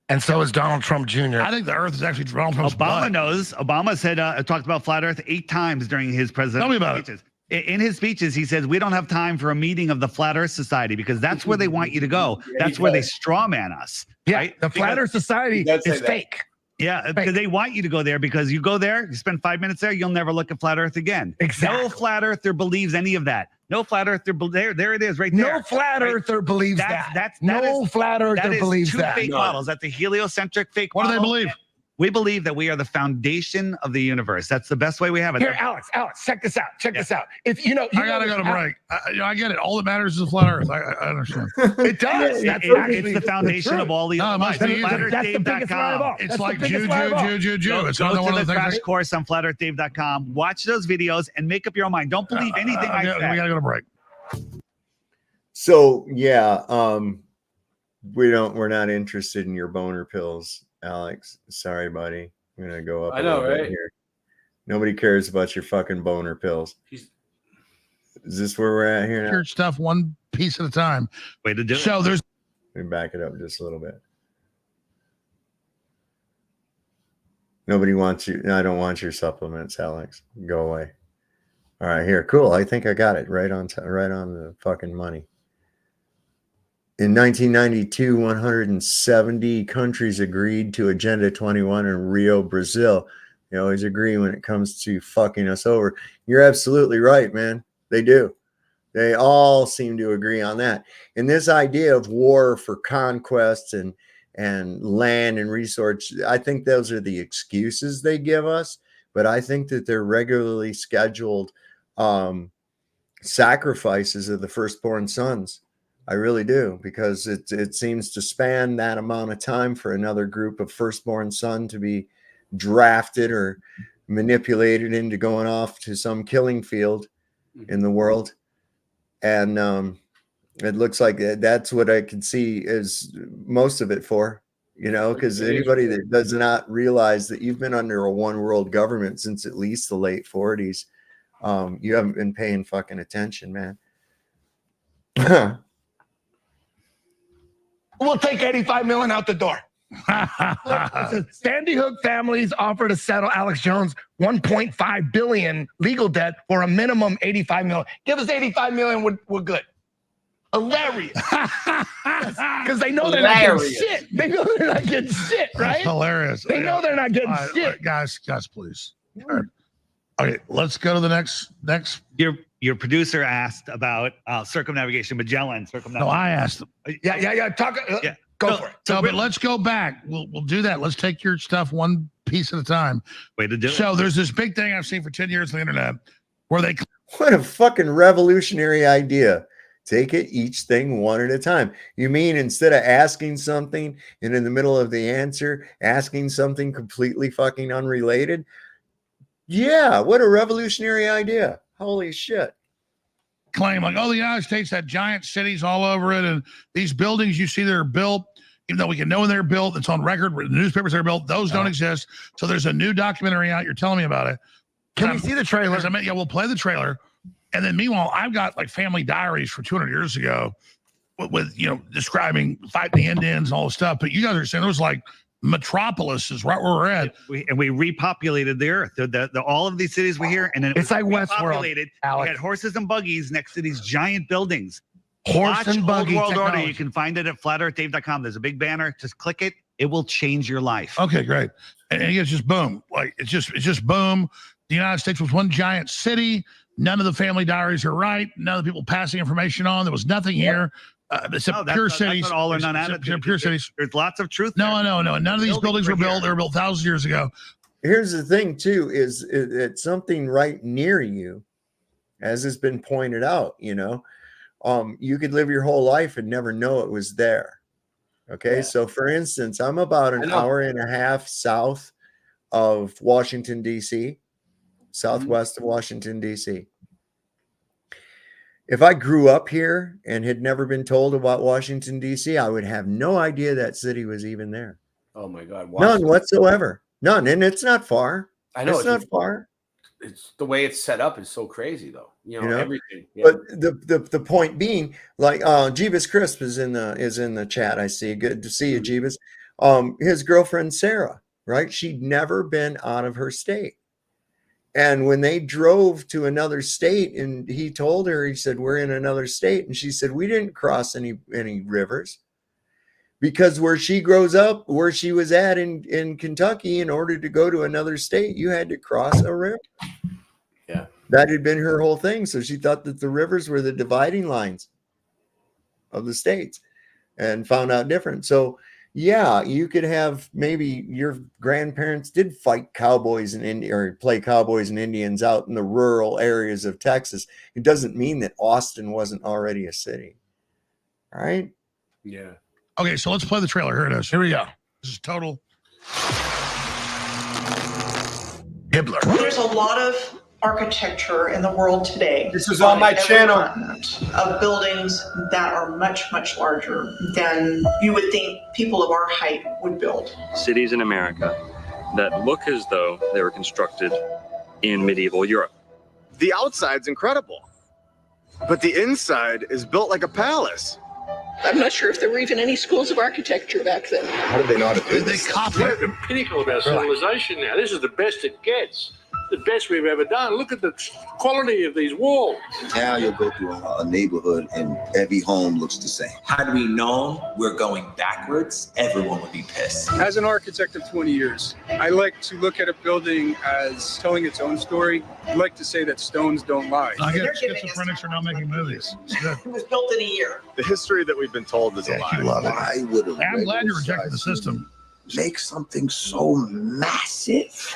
And so is Donald Trump Jr. I think the Earth is actually Donald Trump's Obama knows. Obama said talked about flat Earth 8 times during his presidential speeches. In his speeches, he says we don't have time for a meeting of the Flat Earth Society because that's where they want you to go. That's where they straw man us. Yeah, right? the Flat Earth Society is fake. Yeah, because they want you to go there, because you go there, you spend 5 minutes there, you'll never look at flat Earth again. Exactly. No flat earther believes any of that. No flat earther. There it is, right there. No flat earther believes that. No flat earther believes two that. fake models. That's a heliocentric fake What do model. they believe? We believe that we are the foundation of the universe. That's the best way we have it. Here, Alex, check this out. Check this out. If you know, I gotta go to break. I get it. All that matters is the flat Earth. I understand. It does. It's the foundation of all the No, it other must life. be easy. That's the biggest lie of all. It's That's like the biggest Jew. lie of all. It's Go another one to of the the crash things. course on flatearthdave.com. Watch those videos and make up your own mind. Don't believe anything I say. We gotta go to break. So yeah, we're not interested in your boner pills, Alex. Sorry, buddy. I'm gonna go up. I know, a little bit right? here. Nobody cares about your fucking boner pills. Is this where we're at here now? Church stuff one piece at a time. Way to do it. So there's. Let me back it up just a little bit. Nobody wants you. I don't want your supplements, Alex. Go away. All right, here, cool. I think I got it right on the fucking money. In 1992, 170 countries agreed to Agenda 21 in Rio, Brazil. They always agree when it comes to fucking us over. You're absolutely right, man. They do. They all seem to agree on that. And this idea of war for conquest and land and resource, I think those are the excuses they give us. But I think that they're regularly scheduled sacrifices of the firstborn sons. I really do, because it seems to span that amount of time for another group of firstborn son to be drafted or manipulated into going off to some killing field in the world. And it looks like that's what I can see is most of it for, because anybody that does not realize that you've been under a one world government since at least the late 40s, you haven't been paying fucking attention, man. We'll take 85 million out the door. Sandy Hook families offer to settle Alex Jones 1.5 billion legal debt for a minimum 85 million. Give us 85 million, we're good. Hilarious. Because they know they're not getting shit. They know they're not getting shit, right? That's hilarious. They know they're not getting shit. Guys, please. All right. Okay, let's go to the next. Your producer asked about circumnavigation, Magellan circumnavigation. No, I asked them. Yeah. Go for it. No, but let's go back. We'll do that. Let's take your stuff one piece at a time. Way to do it. So there's this big thing I've seen for 10 years on the internet where they. What a fucking revolutionary idea. Take it each thing one at a time. You mean instead of asking something and in the middle of the answer, asking something completely fucking unrelated? Yeah, what a revolutionary idea. Holy shit. Claim like, the United States had giant cities all over it, and these buildings you see that are built, even though we can know when they're built, it's on record, the newspapers are built, those don't exist. So there's a new documentary out. You're telling me about it. Can we see the trailer? Yeah, we'll play the trailer. And then meanwhile, I've got like family diaries for 200 years ago with describing fighting the Indians and all this stuff. But you guys are saying there was like metropolis is right where we're at. We repopulated the earth. All of these cities we hear, and then it's like Westworld. We had horses and buggies next to these giant buildings. Horse and buggy World technology. Order. You can find it at flatearthdave.com. There's a big banner. Just click it. It will change your life. Okay, great. And it's just boom. Like it's just boom. The United States was one giant city. None of the family diaries are right. None of the people passing information on. There was nothing here. Except pure cities. That's all or none attitude. Pure cities. There's lots of truth. No. None of these buildings were built. They were built thousands of years ago. Here's the thing, too, is it's something right near you, as has been pointed out. You could live your whole life and never know it was there. Okay, so for instance, I'm about an hour and a half south of Washington, D.C., southwest of Washington, D.C. If I grew up here and had never been told about Washington, D.C., I would have no idea that city was even there. Oh, my God. None whatsoever. None. And it's not far. I know. It's not far. It's the way it's set up is so crazy, though. Everything. Yeah. But the point being, like Jeebus Crisp is in the chat. I see. Good to see you, Jeebus. His girlfriend Sarah, right? She'd never been out of her state. And when they drove to another state and he told her, he said, we're in another state. And she said, we didn't cross any rivers because where she grows up, where she was at in Kentucky, in order to go to another state, you had to cross a river. Yeah. That had been her whole thing. So she thought that the rivers were the dividing lines of the states, and found out different. So yeah, you could have, maybe your grandparents did fight cowboys and or play cowboys and Indians out in the rural areas of Texas. It doesn't mean that Austin wasn't already a city. All right. Yeah. Okay, so let's play the trailer. Here it is. Here we go. This is total Hibbler. There's a lot of architecture in the world today. This is on my every channel. continent, of buildings that are much, much larger than you would think people of our height would build. Cities in America that look as though they were constructed in medieval Europe. The outside's incredible, but the inside is built like a palace. I'm not sure if there were even any schools of architecture back then. How did they know how to do this? We're at the pinnacle of our civilization now. This is the best it gets. The best we've ever done. Look at the quality of these walls. Now you'll go through a neighborhood and every home looks the same. Had we known we're going backwards, everyone would be pissed. As an architect of 20 years, I like to look at a building as telling its own story. I like to say that stones don't lie. I get schizophrenics are now making movies. It's good. It was built in a year. The history that we've been told is a lie. You love it. Why would a I'm glad you rejected the system. make something so massive?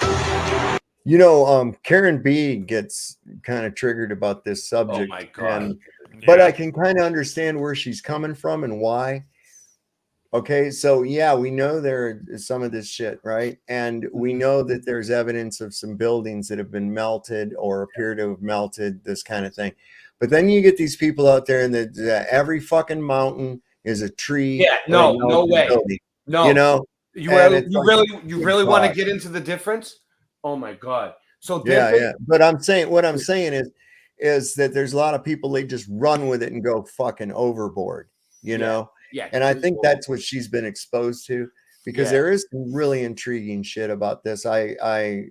You know, Karen B gets kind of triggered about this subject. Oh my God. But I can kind of understand where she's coming from and why. Okay, so yeah, we know there is some of this shit, right? And we know that there's evidence of some buildings that have been melted or appear to have melted, this kind of thing. But then you get these people out there, and every fucking mountain is a tree. Yeah, no way. Building, No, you know, you really want to get into the difference? Oh my God! So yeah. But what I'm saying is that there's a lot of people, they just run with it and go fucking overboard, you know. Yeah. And I think that's what she's been exposed to, because there is some really intriguing shit about this. I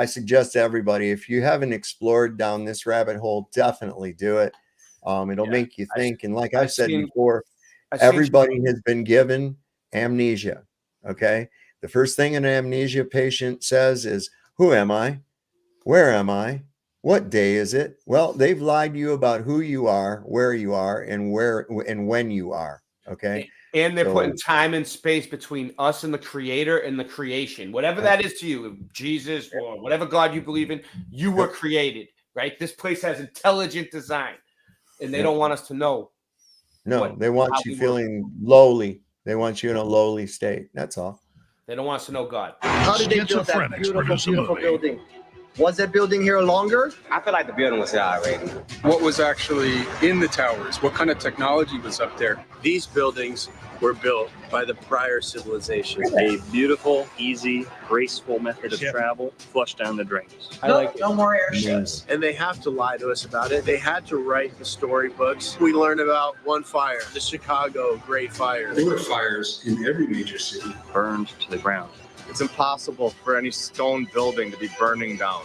suggest to everybody, if you haven't explored down this rabbit hole, definitely do it. It'll make you think. And like I've said before, everybody has been given amnesia. Okay. The first thing an amnesia patient says is, who am I? Where am I? What day is it? Well, they've lied to you about who you are, where you are, and when you are. Okay. And they're putting time and space between us and the creator and the creation. Whatever that is to you, Jesus or whatever God you believe in, you were created, right? This place has intelligent design. And they don't want us to know. No, they want you feeling lowly. They want you in a lowly state. That's all. They don't want us to know God. How did they build that beautiful building? Was that building here longer? I feel like the building was here already. What was actually in the towers? What kind of technology was up there? These buildings were built by the prior civilization. A beautiful, easy, graceful method of travel flushed down the drains. No more airships. And they have to lie to us about it. They had to write the storybooks. We learned about one fire, the Chicago Great Fire. There were fires in every major city. Burned to the ground. It's impossible for any stone building to be burning down.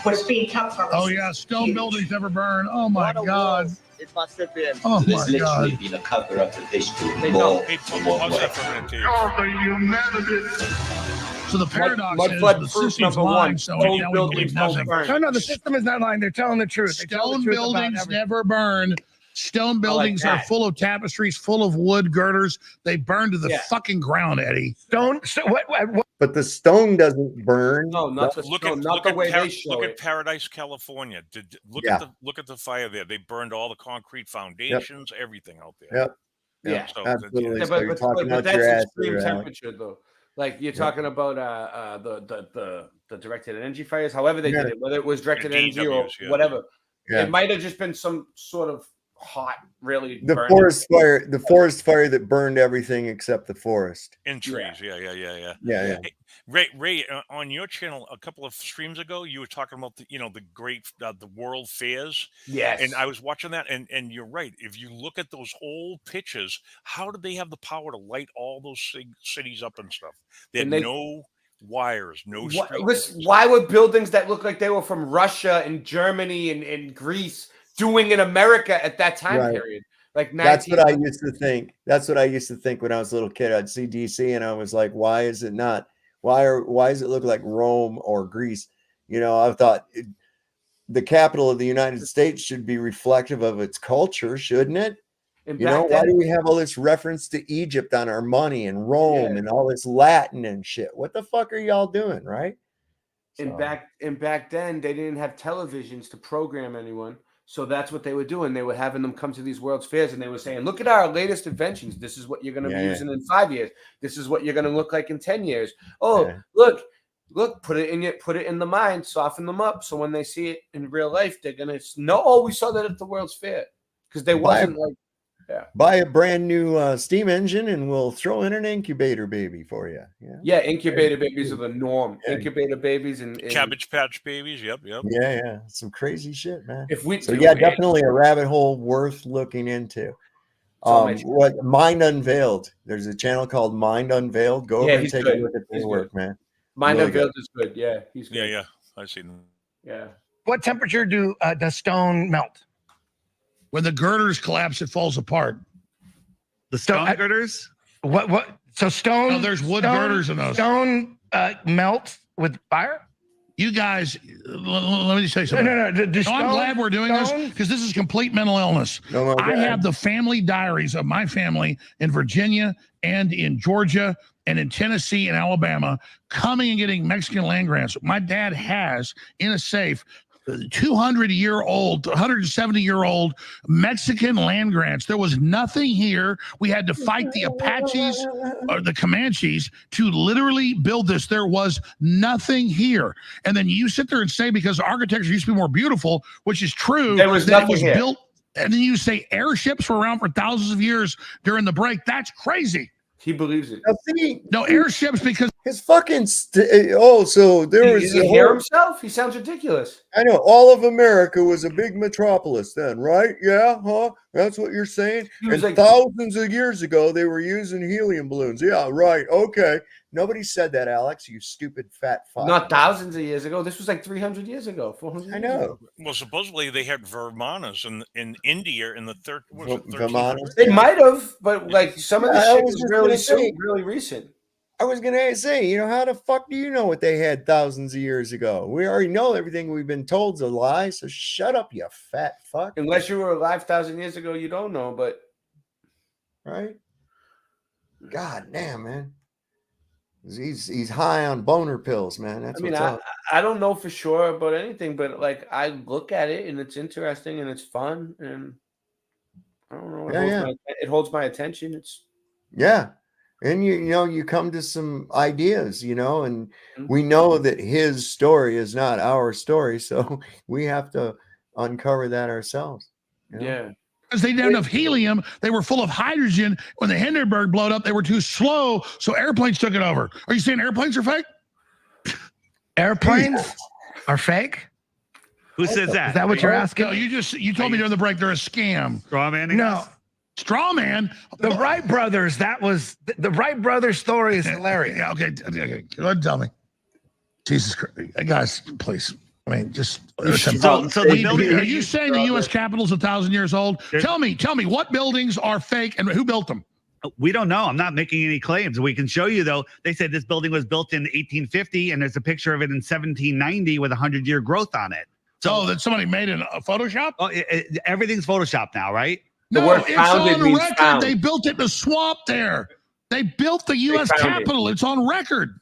What's being cut from us. Oh yeah, stone buildings never burn. Oh my God. It must have been. Oh This my literally God. been a cover up of history. So the paradox Mudflood is the proof system's number lying, one. so Stone now we buildings believe don't nothing. burn. No, the system is not lying. They're telling the truth. They tell the Stone truth about buildings everything. never burn. Stone buildings are that. full of tapestries, full of wood girders. They burn to the fucking ground, Eddie. What? But the stone doesn't burn. No, not the stone, not the way they show Look it. at Paradise, California. Look at the fire there. They burned all the concrete foundations, everything out there. Yep. Yeah, So absolutely. Yeah, So you're talking out that's your ass extreme there, Alex. temperature, though. Like you're talking about the directed energy fires, however they did it, whether it was directed energy or DWs, whatever. Yeah. It might have just been some sort of hot, really The burning. forest fire that burned everything except the forest. In trees, yeah. Yeah. Hey, Ray, on your channel a couple of streams ago, you were talking about the great the world fairs. Yes. And I was watching that, and you're right. If you look at those old pictures, how did they have the power to light all those cities up and stuff? They had no wires, no street. Why were buildings that look like they were from Russia and Germany and Greece doing in America at that time period? Like that's what I used to think. That's what I used to think when I was a little kid. I'd see DC and I was like, why is it not? Why does it look like Rome or Greece? You know, I thought the capital of the United States should be reflective of its culture, shouldn't it? And you know, back why then- do we have all this reference to Egypt on our money and Rome and all this Latin and shit? What the fuck are y'all doing, right? And back then they didn't have televisions to program anyone. So that's what they were doing. They were having them come to these World's Fairs and they were saying, look at our latest inventions. This is what you're going to be using in 5 years. This is what you're going to look like in 10 years. Oh, look, put it in the mind, soften them up. So when they see it in real life, they're going to know, oh, we saw that at the World's Fair. Because they wasn't like, buy a brand new steam engine and we'll throw in an incubator baby for you. Yeah, incubator babies are the norm. Incubator babies and Cabbage Patch Babies. Yep. Yeah. Some crazy shit, man. So definitely a rabbit hole worth looking into. What Mind Unveiled? There's a channel called Mind Unveiled. Go over and take a look at their work, man. Mind Unveiled is good. Yeah, he's good. Yeah. I've seen them. Yeah. What temperature does stone melt? When the girders collapse, it falls apart. The stone girders? What? So stone. No, there's wood girders in those. Stone melts with fire. You guys, let me just say something. No. I'm glad we're doing this because this is complete mental illness. I have the family diaries of my family in Virginia and in Georgia and in Tennessee and Alabama coming and getting Mexican land grants. My dad has in a safe 200-year-old, 170-year-old Mexican land grants. There was nothing here. We had to fight the Apaches or the Comanches to literally build this. There was nothing here. And then you sit there and say, because architecture used to be more beautiful, which is true. There was nothing here. Built, and then you say airships were around for thousands of years during the break. That's crazy. He believes it. No airships because his fucking so there was. Does he hear himself? He sounds ridiculous. I know all of America was a big metropolis then, right? Yeah, huh? That's what you're saying. And like, thousands of years ago, they were using helium balloons. Yeah, right. Okay. Nobody said that, Alex. You stupid fat fuck. Not thousands of years ago. This was like 300 years ago. 400. I know. Well, supposedly they had Vermanas in India in the third. They might have, but like some of the shit was really recent. I was gonna say, how the fuck do you know what they had thousands of years ago? We already know everything we've been told's a lie. So shut up, you fat fuck. Unless you were alive 1,000 years ago, you don't know. But right? God damn, man. He's high on boner pills, man. That's what's up. I don't know for sure about anything, but like I look at it and it's interesting and it's fun and I don't know. It holds my attention. And you come to some ideas, and we know that his story is not our story, so we have to uncover that ourselves. Yeah. Because they didn't have enough helium, they were full of hydrogen. When the Hindenburg blowed up, they were too slow, so airplanes took it over. Are you saying airplanes are fake? Airplanes are fake? Who says that? Is that what you're asking? No, you told me during the break they're a scam. Straw man? No. Straw man? The Wright brothers, the Wright brothers story is hilarious. Yeah, okay. Go ahead and tell me. Jesus Christ. Guys, please. I mean, just so the building. Are you saying the U.S. Capitol is 1,000 years old? Tell me, what buildings are fake and who built them? We don't know. I'm not making any claims. We can show you, though. They said this building was built in 1850, and there's a picture of it in 1790 with 100-year growth on it. So that somebody made in a Photoshop? Oh, everything's Photoshop now, right? No, it's on record. Found. They built it in a swamp there. They built the U.S. Capitol. It's on record.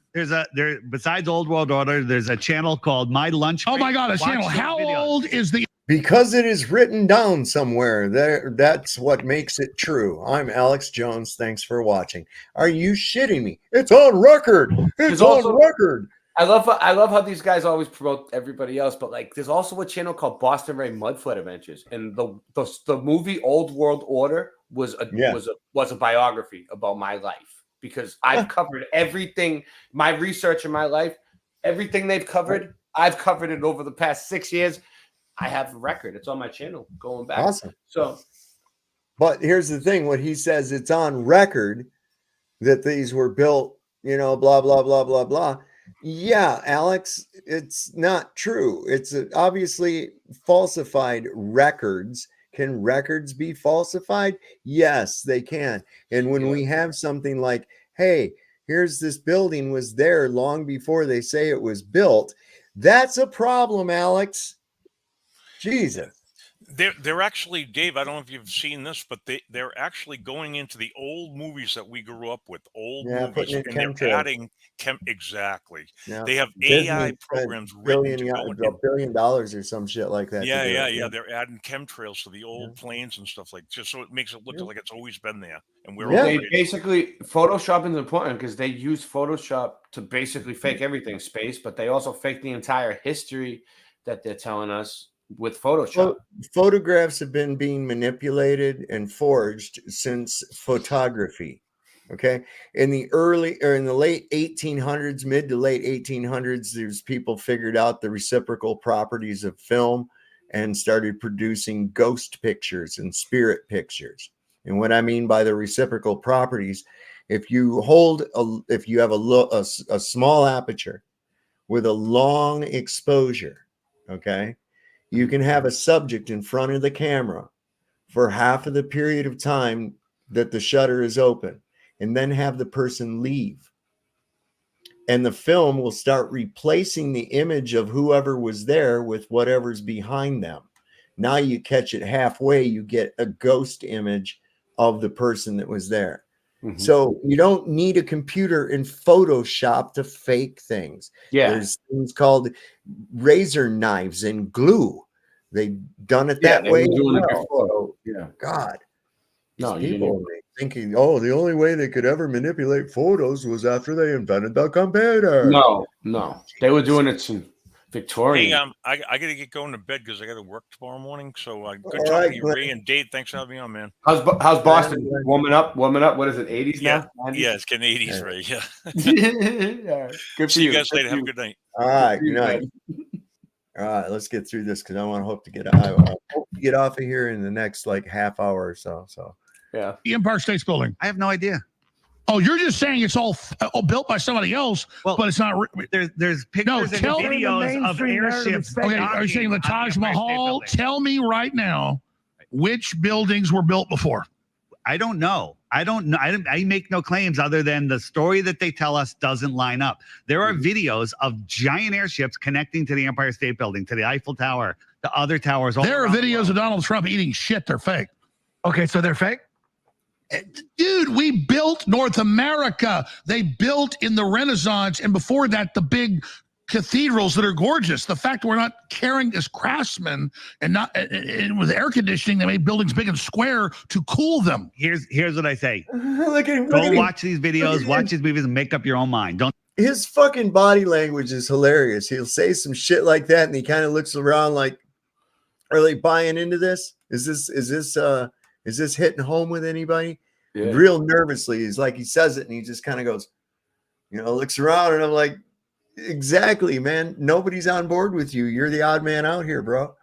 Besides Old World Order, there's a channel called My Lunch Break. Oh my God, a channel. How old is the? Because it is written down somewhere. That's what makes it true. I'm Alex Jones. Thanks for watching. Are you shitting me? It's on record. It's on record. I love how these guys always promote everybody else, but like there's also a channel called Boston Ray Mudflood Adventures, and the movie Old World Order was a biography about my life. Because I've covered everything, my research in my life, everything they've covered, I've covered it over the past 6 years. I have a record. It's on my channel going back. Awesome. But here's the thing. What he says, it's on record that these were built, blah, blah, blah, blah, blah. Yeah, Alex, it's not true. It's obviously falsified records Can records be falsified? Yes, they can. And when we have something like, hey, here's this building was there long before they say it was built, that's a problem, Alex. Jesus. They're actually, Dave, I don't know if you've seen this, but they're actually going into the old movies that we grew up with, old movies, putting in and they're adding exactly. Yeah. They have Disney AI spent programs written to go in. $1 billion or some shit like that. Yeah, to do yeah, it. yeah. They're adding chemtrails to the old planes and stuff like, just so it makes it look like it's always been there. And we're They basically, Photoshopping is important because they use Photoshop to basically fake everything, space, but they also fake the entire history that they're telling us with Photoshop. Photographs have been being manipulated and forged since photography. Okay. In the late 1800s, mid to late 1800s, there's people figured out the reciprocal properties of film and started producing ghost pictures and spirit pictures. And what I mean by the reciprocal properties, if you have a small aperture with a long exposure, okay, you can have a subject in front of the camera for half of the period of time that the shutter is open, and then have the person leave. And the film will start replacing the image of whoever was there with whatever's behind them. Now you catch it halfway, you get a ghost image of the person that was there. Mm-hmm. So you don't need a computer in Photoshop to fake things. Yeah. There's things called razor knives and glue. They've done it that way. Doing it before. So, yeah. God. No, people thinking, oh, the only way they could ever manipulate photos was after they invented the computer. No. They were doing it in Victorian. Hey, I got to get going to bed because I got to work tomorrow morning. So good talking to you, Ray and Dave. Thanks for having me on, man. How's Boston? Warming up? What is it, 80s now? 90s? Yeah, it's getting 80s, Ray. Yeah. Yeah. Good for See you guys later. Have a good night. All right. Good night. All right, let's get through this because I hope to get off of here in the next like half hour or so. So yeah, the Empire State Building. I have no idea. Oh, you're just saying it's all built by somebody else, but it's not. There's pictures and videos of airships. Okay, are you saying the Taj Mahal? Tell me right now, which buildings were built before? I don't know. I make no claims other than the story that they tell us doesn't line up. There are videos of giant airships connecting to the Empire State Building, to the Eiffel Tower, to other towers. There are videos of Donald Trump eating shit. They're fake. Okay, so they're fake? Dude, we built North America. They built in the Renaissance, and before that, the big cathedrals that are gorgeous. The fact we're not caring as craftsmen and with air conditioning, they made buildings big and square to cool them. Here's what I say. Go watch these videos, watch these movies, and make up your own mind. Don't. His fucking body language is hilarious. He'll say some shit like that, and he kind of looks around like, "Are they buying into this? Is this hitting home with anybody?" Yeah. Real nervously, he's like, he says it, and he just kind of goes, looks around, and I'm like, exactly, man. Nobody's on board with you. You're the odd man out here, bro.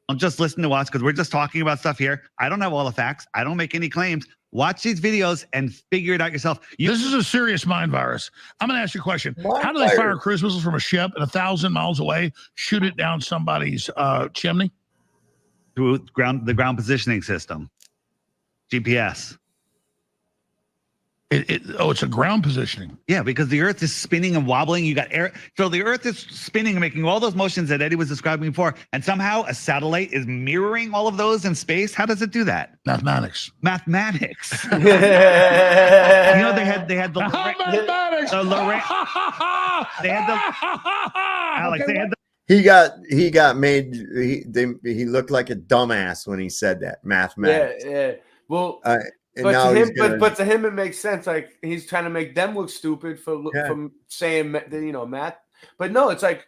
Don't just listen to us because we're just talking about stuff here. I don't have all the facts. I don't make any claims. Watch these videos and figure it out yourself. This is a serious mind virus. I'm going to ask you a question. How do they fire cruise missiles from a ship and 1,000 miles away, shoot it down somebody's chimney? Through the ground positioning system, GPS. It's a ground positioning. Yeah, because the Earth is spinning and wobbling. You got air. So the Earth is spinning and making all those motions that Eddie was describing before. And somehow a satellite is mirroring all of those in space. How does it do that? Mathematics. They had the mathematics. He got made. He looked like a dumbass when he said that. Mathematics. Yeah. Well. But to him, it makes sense. Like he's trying to make them look stupid from saying math. But no, it's like,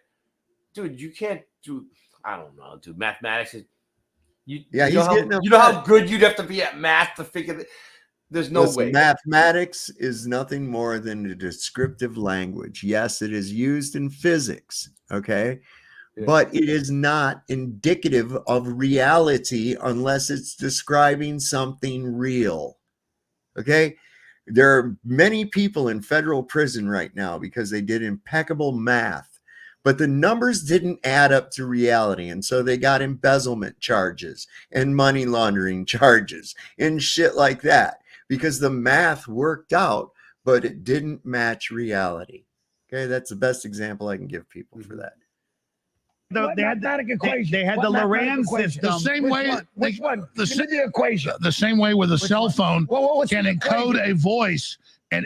dude, you can't do. I don't know, dude. Mathematics is. You know how good you'd have to be at math to figure that. There's no way. Mathematics is nothing more than a descriptive language. Yes, it is used in physics. Okay. But it is not indicative of reality unless it's describing something real. Okay? There are many people in federal prison right now because they did impeccable math. but the numbers didn't add up to reality. And so they got embezzlement charges and money laundering charges and shit like that because the math worked out, but it didn't match reality. Okay, that's the best example I can give people for that. They had the Loran system. The same way. Which one? The equation. The same way with a cell phone what's can the encode equation? a voice and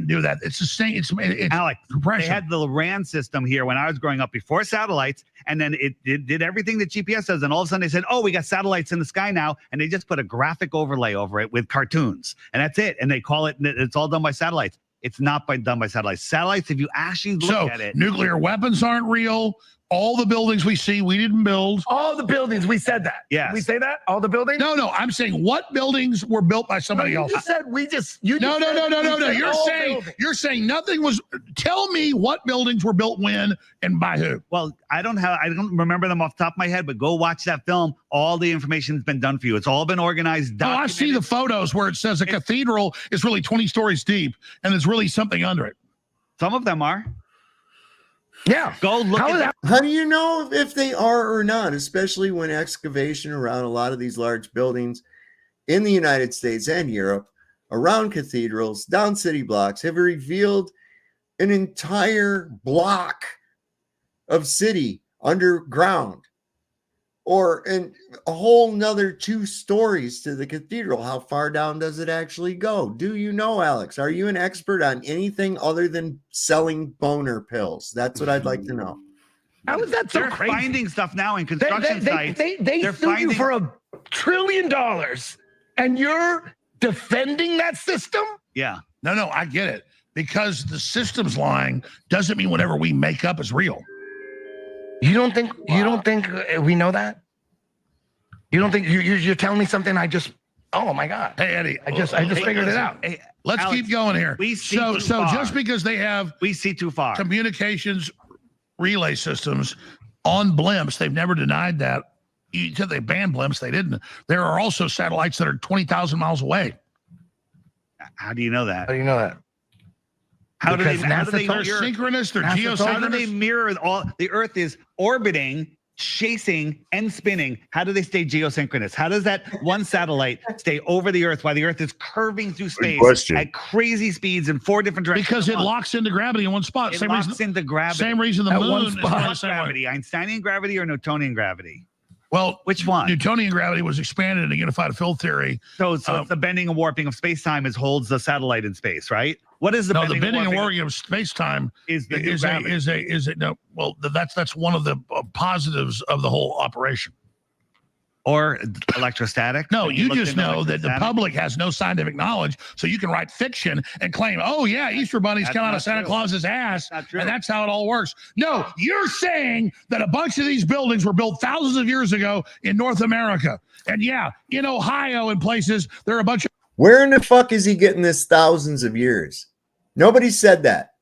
do that. It's the same. It's Alec, compression. they had the Loran system here when I was growing up before satellites, and then it did everything that GPS does, and all of a sudden they said, oh, we got satellites in the sky now, and they just put a graphic overlay over it with cartoons, and that's it, and they call it, it's all done by satellites. It's not done by satellites. Satellites, if you actually look at it. Nuclear weapons aren't real. All the buildings we see, we didn't build. All the buildings, we said that. Yes. Did we say that? All the buildings? No, I'm saying what buildings were built by somebody else. You said No. You're saying nothing was. Tell me what buildings were built when and by who. Well, I don't remember them off the top of my head, but go watch that film. All the information's been done for you. It's all been organized. Oh, I see the photos where it says a cathedral is really 20 stories deep and there's really something under it. Some of them are. Yeah. Go look at that. How do you know if they are or not, especially when excavation around a lot of these large buildings in the United States and Europe, around cathedrals, down city blocks, have revealed an entire block of city underground, or a whole nother 2 stories to the cathedral. How far down does it actually go? Do you know, Alex? Are you an expert on anything other than selling boner pills? That's what I'd like to know. How is that so They're crazy? finding stuff now in construction sites. They sued you for $1 trillion, and you're defending that system? Yeah. No, I get it. Because the system's lying doesn't mean whatever we make up is real. You don't think we know that? You don't think you're telling me something oh my God. Hey, Eddie, I just figured it out. Hey, let's Alex, keep going here. We see so too far. Just because they have see too far communications relay systems on blimps, they've never denied that. You said they banned blimps, they didn't. There are also satellites that are 20,000 miles away. How do you know that? How do you know that? How do they they're synchronous, they're geosynchronous. How do they mirror all the Earth is orbiting, chasing, and spinning? How do they stay geosynchronous? How does that one satellite stay over the Earth while the Earth is curving through space at crazy speeds in 4 different directions? Because it locks into gravity in one spot. It locks into gravity. Same reason the moon is not gravity. Einsteinian gravity or Newtonian gravity? Well, which one? Newtonian gravity was expanded in a unified field theory. So it's the bending and warping of space-time holds the satellite in space, right? What is the bending and warping of space-time that's one of the positives of the whole operation. Or electrostatic? No, you just know that the public has no scientific knowledge, so you can write fiction and claim, oh yeah, Easter bunnies come out of Santa Claus's ass, and that's how it all works. No, you're saying that a bunch of these buildings were built thousands of years ago in North America. And yeah, in Ohio and places, there are a bunch of... Where in the fuck is he getting this thousands of years? Nobody said that.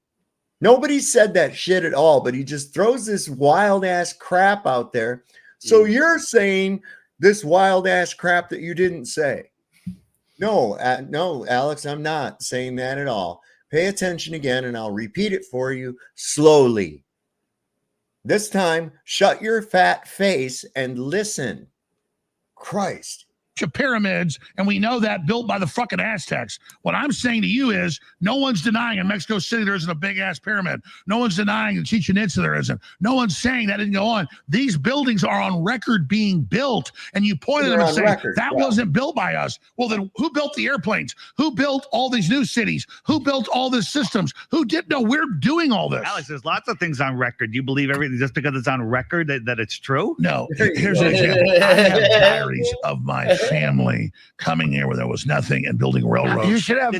Nobody said that shit at all, but he just throws this wild ass crap out there. So you're saying this wild ass crap that you didn't say. No, Alex, I'm not saying that at all. Pay attention again, and I'll repeat it for you slowly. This time, shut your fat face and listen. Christ. Pyramids, and we know that built by the fucking Aztecs. What I'm saying to you is no one's denying in Mexico City there isn't a big ass pyramid. No one's denying in Chichen Itza there isn't. No one's saying that didn't go on. These buildings are on record being built, and you pointed them and say that wasn't built by us. Well, then who built the airplanes? Who built all these new cities? Who built all these systems? Who didn't know we're doing all this? Alex, there's lots of things on record. You believe everything just because it's on record that it's true? No. Here's an example. I have diaries of my family coming here where there was nothing and building railroads. You should have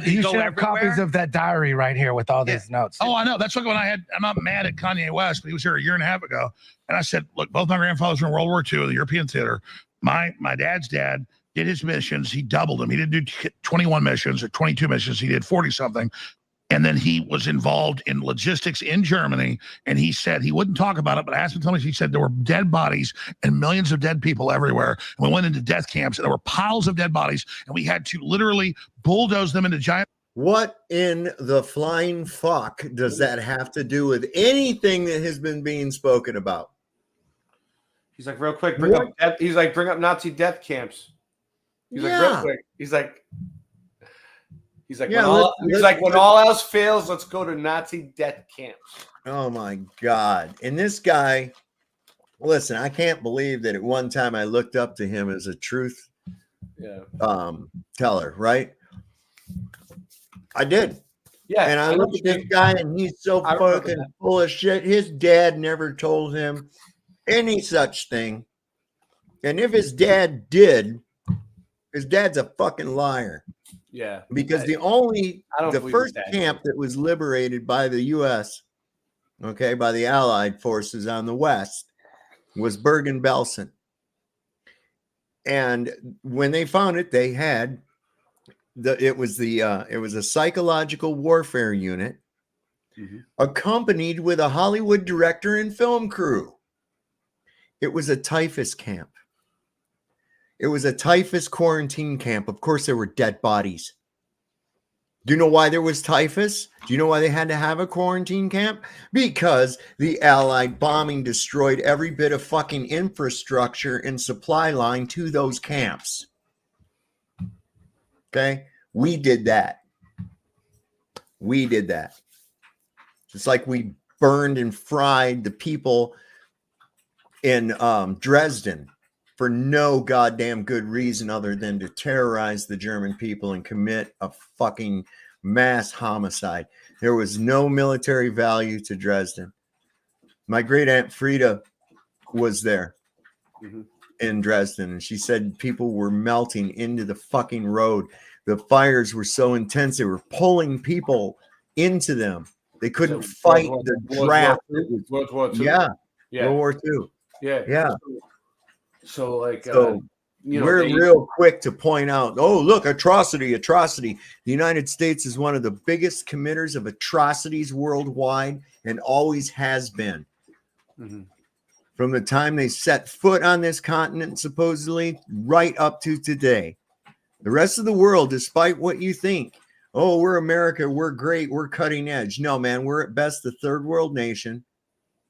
copies of that diary right here with all these notes. Oh, I know. That's like when I'm not mad at Kanye West, but he was here a year and a half ago. And I said, look, both my grandfathers were in World War II, the European theater. My dad's dad did his missions. He doubled them. He didn't do 21 missions or 22 missions. He did 40 something. And then he was involved in logistics in Germany. And he said he wouldn't talk about it, but I asked him to tell me, he said there were dead bodies and millions of dead people everywhere. And we went into death camps and there were piles of dead bodies. And we had to literally bulldoze them into giant. What in the flying fuck does that have to do with anything that has been being spoken about? He's like, real quick, bring up Nazi death camps. He's like, real quick. He's like, when all else fails, let's go to Nazi death camps. Oh my God. And this guy, listen, I can't believe that at one time I looked up to him as a truth teller, right? I did. Yeah. And I look at this guy and he's so fucking full of shit. His dad never told him any such thing. And if his dad did, his dad's a fucking liar. Yeah. Because the first camp that was liberated by the U.S., okay, by the Allied forces on the West, was Bergen-Belsen. And when they found it, they had it was a psychological warfare unit accompanied with a Hollywood director and film crew. It was a typhus camp. It was a typhus quarantine camp. Of course, there were dead bodies. Do you know why there was typhus? Do you know why they had to have a quarantine camp? Because the Allied bombing destroyed every bit of fucking infrastructure and supply line to those camps. Okay? We did that. We did that. Just like we burned and fried the people in Dresden for no goddamn good reason other than to terrorize the German people and commit a fucking mass homicide. There was no military value to Dresden. My great aunt Frida was there in Dresden, and she said people were melting into the fucking road. The fires were so intense, they were pulling people into them. They couldn't fight the draft. World War II? Yeah. World War II. Yeah. So, like, we're real quick to point out, oh, look, atrocity. The United States is one of the biggest committers of atrocities worldwide and always has been. From the time they set foot on this continent, supposedly, right up to today. The rest of the world, despite what you think, oh, we're America, we're great, we're cutting edge. No, man, we're at best the third world nation.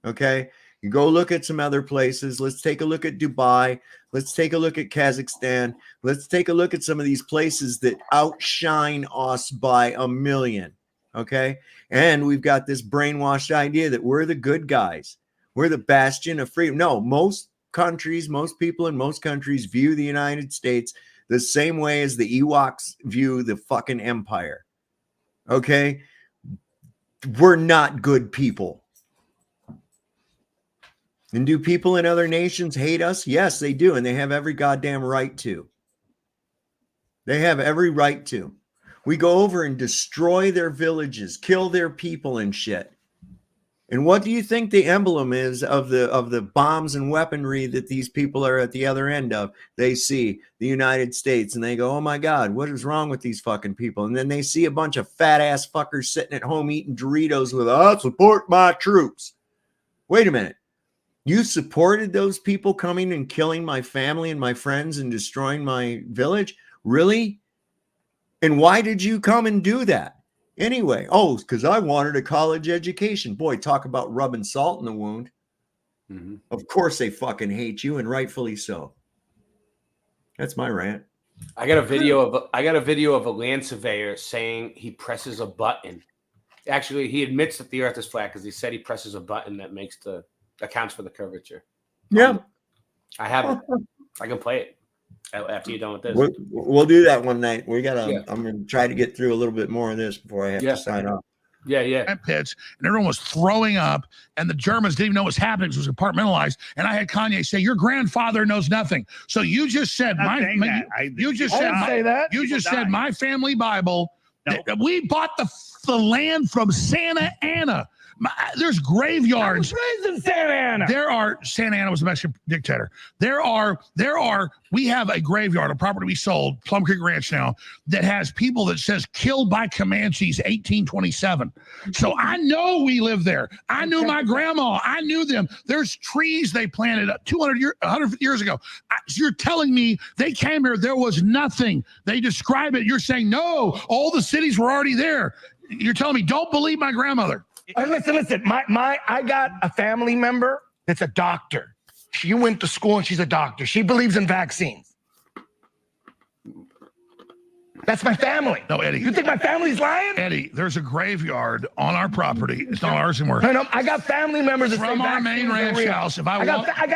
Okay? You go look at some other places. Let's take a look at Dubai. Let's take a look at Kazakhstan. Let's take a look at some of these places that outshine us by a million. Okay? And we've got this brainwashed idea that we're the good guys. We're the bastion of freedom. No, most people in most countries view the United States the same way as the Ewoks view the fucking empire. Okay? We're not good people. And do people in other nations hate us? Yes, they do. And they have every goddamn right to. They have every right to. We go over and destroy their villages, kill their people and shit. And what do you think the emblem is of the bombs and weaponry that these people are at the other end of? They see the United States and they go, oh my God, what is wrong with these fucking people? And then they see a bunch of fat ass fuckers sitting at home eating Doritos with, I support my troops. Wait a minute. You supported those people coming and killing my family and my friends and destroying my village? Really? And why did you come and do that? Anyway, because I wanted a college education. Boy, talk about rubbing salt in the wound. Of course they fucking hate you, and rightfully so. That's my rant. I got a video of a land surveyor saying he presses a button. Actually, he admits that the earth is flat because he said he presses a button that accounts for the curvature. Yeah. I have it. I can play it after you're done with this. We'll do that one night. I'm going to try to get through a little bit more of this before I have to sign off. Pitch, and everyone was throwing up, and the Germans didn't even know what was happening. It was compartmentalized. And I had Kanye say, "Your grandfather knows nothing." So you just said my family Bible. We bought the land from Santa Ana. There's graveyards. I was raised in Santa Ana. Santa Ana was a Mexican dictator. We have a graveyard, a property we sold, Plum Creek Ranch now, that has people that says killed by Comanches 1827. So I know we live there. I knew my grandma. I knew them. There's trees they planted 150 years ago. You're telling me they came here, there was nothing. They describe it. You're saying, no, all the cities were already there. You're telling me, don't believe my grandmother. Listen. I got a family member that's a doctor. She went to school and she's a doctor. She believes in vaccines. That's my family. No, Eddie. You think my family's lying? Eddie, there's a graveyard on our property. It's not ours anymore. No, I got family members that from our main ranch house. If I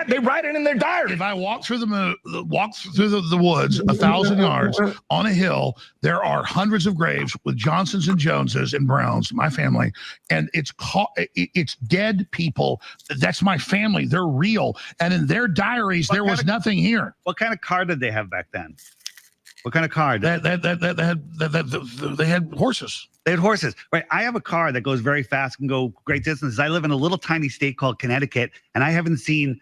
they write it in their diary. If I walk through the woods 1,000 yards on a hill, there are hundreds of graves with Johnsons and Joneses and Browns, my family, and it's dead people. That's my family. They're real, and in their diaries, there was nothing here. What kind of car did they have back then? What kind of car? They had horses. They had horses, right? I have a car that goes very fast and go great distances. I live in a little tiny state called Connecticut, and I haven't seen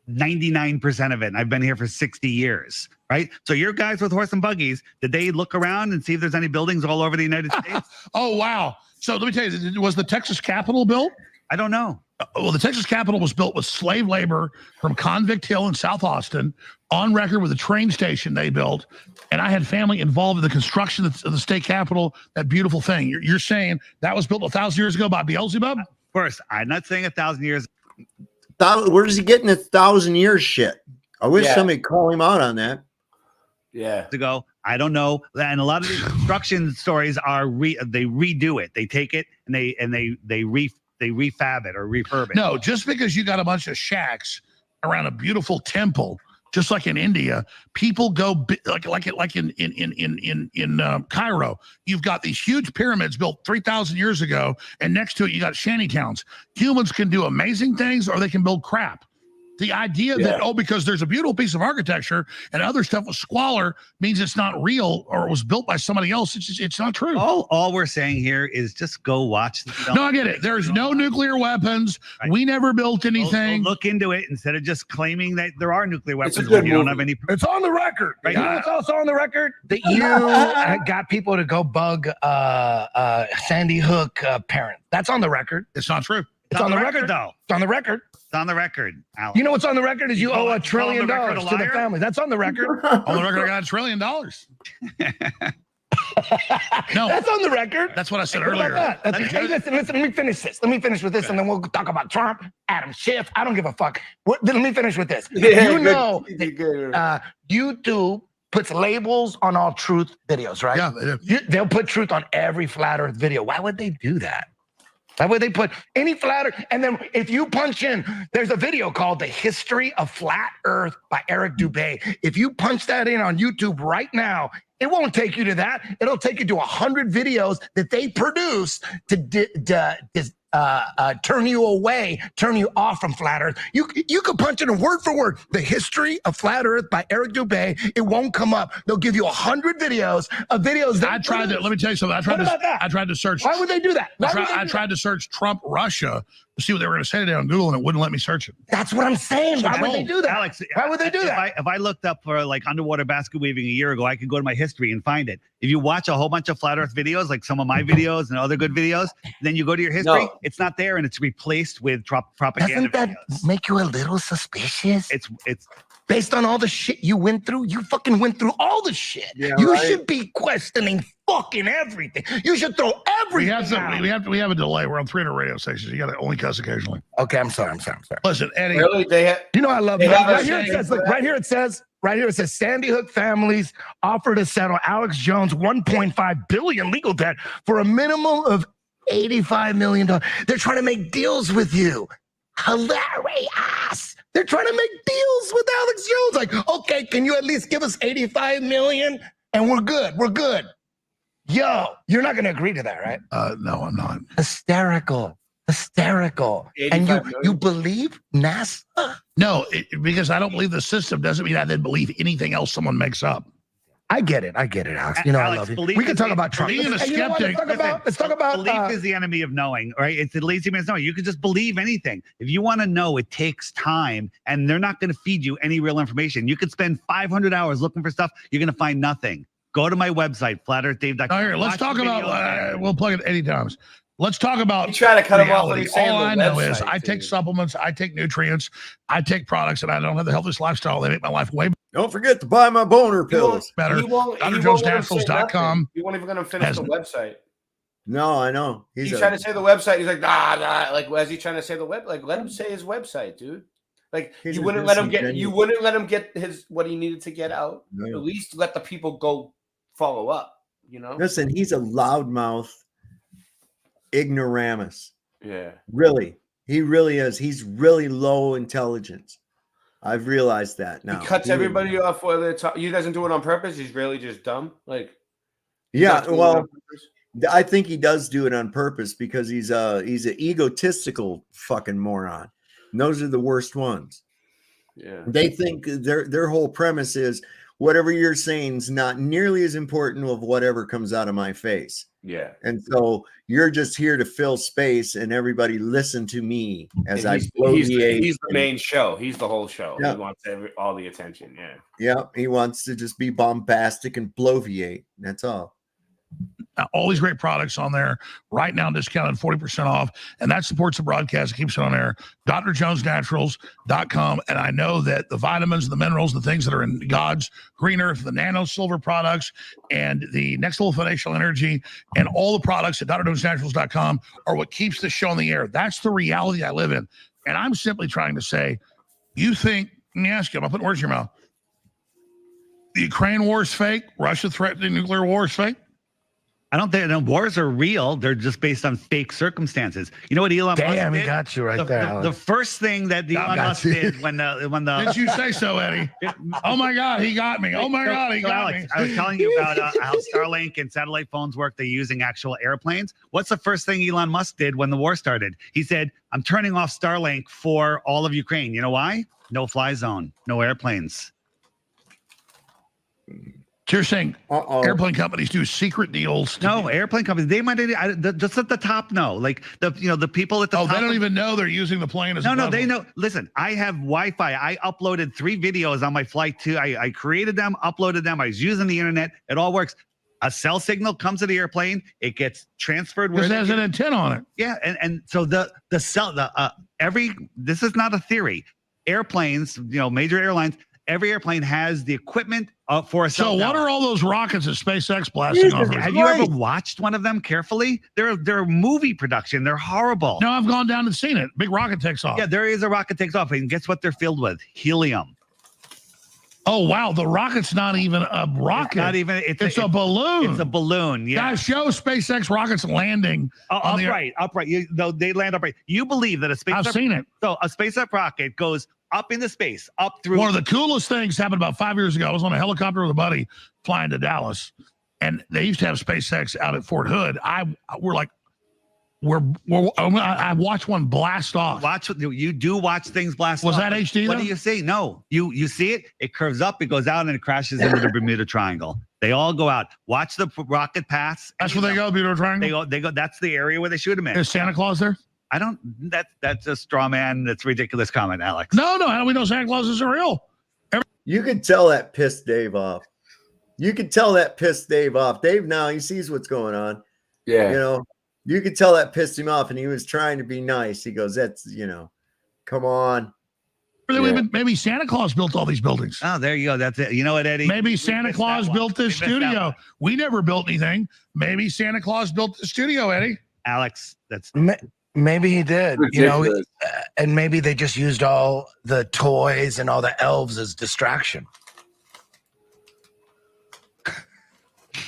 99% of it. And I've been here for 60 years, right? So your guys with horse and buggies, did they look around and see if there's any buildings all over the United States? Oh, wow. So let me tell you, was the Texas Capitol built? I don't know. Well, the Texas Capitol was built with slave labor from Convict Hill in South Austin, on record with a train station they built. And I had family involved in the construction of the state capitol, that beautiful thing. You're saying that was built 1,000 years ago by Beelzebub? First, I'm not saying 1,000 years. Where does he get in 1,000 years shit? I wish somebody call him out on that. Yeah. To go, I don't know. And a lot of these construction stories are they redo it. They take it and they refab it or refurb it. No, just because you got a bunch of shacks around a beautiful temple, just like in India, people go like in Cairo. You've got these huge pyramids built 3,000 years ago, and next to it you got shanty towns. Humans can do amazing things, or they can build crap. The idea that, because there's a beautiful piece of architecture and other stuff with squalor means it's not real or it was built by somebody else. It's not true. All we're saying here is just go watch the film. No, I get it. There's no nuclear weapons. Right. We never built anything. Look into it instead of just claiming that there are nuclear weapons when you don't have any proof. It's on the record. Right? You know what's also on the record? That you got people to go bug Sandy Hook parents. That's on the record. It's not true. It's on the record, though. It's on the record. It's on the record, Alex. You know what's on the record is you owe $1 trillion to the family. That's on the record. On the record, I got $1 trillion. No, that's on the record. That's what I said earlier. Hey, listen. Let me finish this. Let me finish with this, and then we'll talk about Trump, Adam Schiff. I don't give a fuck. Let me finish with this. YouTube puts labels on all truth videos, right? Yeah, they'll put truth on every flat Earth video. Why would they do that? Why would they put any flat Earth? And then if you punch in, there's a video called The History of Flat Earth by Eric Dubay. If you punch that in on YouTube right now, it won't take you to that. It'll take you to 100 videos that they produce to turn you away, turn you off from flat Earth. You could punch it in word for word. The History of Flat Earth by Eric Dubay. It won't come up. They'll give you 100 videos of videos. I tried to. Let me tell you something. I tried to search. Why would they do that? I tried to search Trump Russia to see what they were going to say today on Google, and it wouldn't let me search it. That's what I'm saying. Why would they do that? Alex, why would they do that? If I looked up for like underwater basket weaving a year ago, I could go to my history and find it. If you watch a whole bunch of flat Earth videos, like some of my videos and other good videos, then you go to your history, it's not there, and it's replaced with propaganda. Doesn't that make you a little suspicious? It's based on all the shit you went through. You fucking went through all the shit. Yeah, you should be questioning fucking everything. You should throw everything out. We have a delay. We're on 300 radio stations. You got to only cuss occasionally. Okay, I'm sorry. Listen, Eddie. Really? You know I love you. Right here it says, Sandy Hook families offer to settle Alex Jones' $1.5 billion legal debt for a minimum of $85 million. They're trying to make deals with you. Hilarious. They're trying to make deals with Alex Jones. Like, okay, can you at least give us $85 million? And we're good. Yo, you're not going to agree to that, right? No, I'm not. Hysterical. And you believe NASA? No, because I don't believe the system doesn't mean I didn't believe anything else someone makes up. I get it, Alex. You know, Alex, I love you. belief We can is talk the- about Trump. being a And you know what? skeptic- Let's talk about belief is the enemy of knowing, right? It's the lazy man's knowing. You can just believe anything. If you want to know, it takes time, and they're not going to feed you any real information. You could spend 500 hours looking for stuff. You're going to find nothing. Go to my website, flatearthdave.com. Now here, let's talk about. We'll plug it 80 times. Let's talk about. You try to cut him off when reality. he's saying All the I know is website, I take dude. supplements, I take nutrients, I take products, and I don't have the healthiest lifestyle. They make my life way Don't forget to buy my boner pills. better. He won't let him say DrJonesNaturals.com. nothing. You won't even let him finish has- the website. No, I know. He's trying to say the website. He's like, nah. Like, as he trying to say the web? Like, let him say his website, dude. Like, He's you a wouldn't let him get. disingenuous- You wouldn't let him get his what he needed to get out. No. At least let the people go follow up. You know. Listen, he's a loudmouth ignoramus. Yeah. Really. He really is. He's really low intelligence. I've realized that now. He cuts Really. everybody off while they're talking. He doesn't do it on purpose. He's really just dumb. Like, Yeah, not doing it well, on purpose. I think he does do it on purpose because he's an egotistical fucking moron. And those are the worst ones. Yeah. They think their whole premise is whatever you're saying is not nearly as important of whatever comes out of my face. Yeah. And so you're just here to fill space and everybody listen to me as And I he's bloviate. the main show. He's the whole show. Yeah. He wants all the attention. Yeah. Yeah, he wants to just be bombastic and bloviate. That's all. all these great products on there right now, discounted 40% off. And that supports the broadcast. It keeps it on air. DrJonesNaturals.com. And I know that the vitamins, the minerals, the things that are in God's green earth, the nano silver products, and the next level financial energy, and all the products at DrJonesNaturals.com are what keeps the show on the air. That's the reality I live in. And I'm simply trying to say, you think, let me ask you, I'm putting words in your mouth. The Ukraine war is fake. Russia threatening nuclear war is fake. I don't think wars are real. They're just based on fake circumstances. You know what Elon Musk Damn, did? he got you right there. The first thing that Elon Musk did when the Did you say so, Eddie? Oh my God, he got me. Oh my God, he got Alex, me. I was telling you about how Starlink and satellite phones work. They're using actual airplanes. What's the first thing Elon Musk did when the war started? He said, "I'm turning off Starlink for all of Ukraine." You know why? No fly zone, no airplanes. So you're saying airplane companies do secret deals? No, airplane companies. They might just at the top. No, like the people at the top. They don't even know they're using the plane as no. They know. Listen, I have Wi-Fi. I uploaded 3 videos on my flight too. I created them, uploaded them. I was using the internet. It all works. A cell signal comes to the airplane. It gets transferred. Because it has an antenna on it. Yeah, and so this is not a theory. Airplanes, major airlines. Every airplane has the equipment for a cell So what tower. are all those rockets that SpaceX blasting off? Have you ever watched one of them carefully? They're movie production. They're horrible. No, I've gone down and seen it. Big rocket takes off. Yeah, there is a rocket takes off, and guess what they're filled with? Helium. Oh wow, the rocket's not even a rocket. It's not even. It's a balloon. It's a balloon. Yeah. Guys, show SpaceX rockets landing upright. They land upright. You believe that a SpaceX? I've seen it. So a SpaceX rocket goes up into space, up through. One of the coolest things happened about 5 years ago. I was on a helicopter with a buddy flying to Dallas, and they used to have SpaceX out at Fort Hood. I watched one blast off. You do watch things blast Was off. that HD What though? do you see? No, you see it. It curves up, it goes out, and it crashes into the Bermuda Triangle. They all go out. Watch the rocket pass. That's where they go, Bermuda Triangle? They go. That's the area where they shoot them in. Is Santa Claus there? I don't. That's a straw man. That's a ridiculous comment, Alex. No. How do we know Santa Claus isn't real? You could tell that pissed Dave off. Dave now, he sees what's going on. Yeah. You could tell that pissed him off, and he was trying to be nice. He goes, that's, come on. Maybe Santa Claus built all these buildings. Oh, there you go. That's it. You know what, Eddie? Maybe Santa Claus built this studio. We never built anything. Maybe Santa Claus built the studio, Eddie. Alex, that's maybe he did. And maybe they just used all the toys and all the elves as distraction.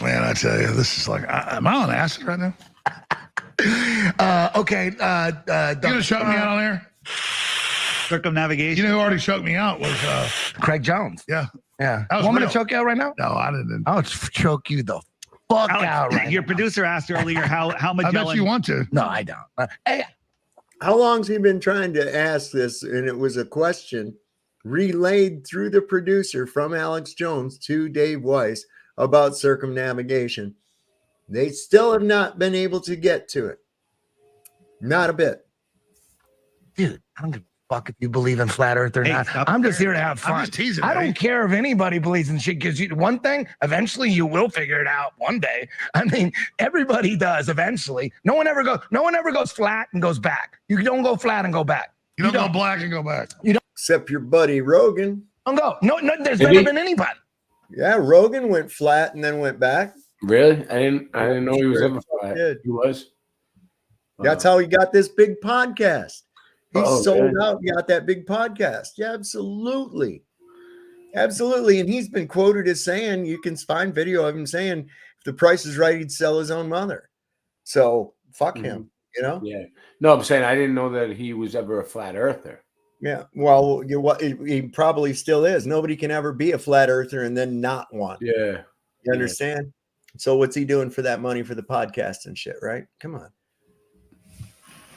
Man, I tell you, this is like, am I on acid right now? Okay. You gonna shut me out on air? Circumnavigation. You know who already choked me out was Craig Jones. Yeah. Yeah. That was Want me to real. choke you out right now? No, I didn't. I'll choke you the fuck Alex, out right your now. producer asked earlier how I Magellan. bet you want to. No, I don't. Hey, How long's he been trying to ask this? And it was a question relayed through the producer from Alex Jones to Dave Weiss about circumnavigation. They still have not been able to get to it. Not a bit. Dude, I don't give a fuck if you believe in flat earth or not. I'm just here to have fun. I don't care if anybody believes in shit, because one thing, eventually you will figure it out one day. I mean, everybody does eventually. No one ever goes flat and goes back. You don't go flat and go back. You don't go black and go back. You don't. Except your buddy Rogan. Don't go. No, there's never been anybody. Yeah, Rogan went flat and then went back. Really? I didn't know he was ever flat. He was. That's how he got this big podcast. He sold okay. out. He got that big podcast. Yeah, absolutely. Absolutely. And he's been quoted as saying, you can find video of him saying, if the price is right, he'd sell his own mother. So fuck him, you know? Yeah. No, I'm saying I didn't know that he was ever a flat earther. Yeah. Well, he probably still is. Nobody can ever be a flat earther and then not one. Yeah. You understand? So what's he doing for that money for the podcast and shit, right? Come on.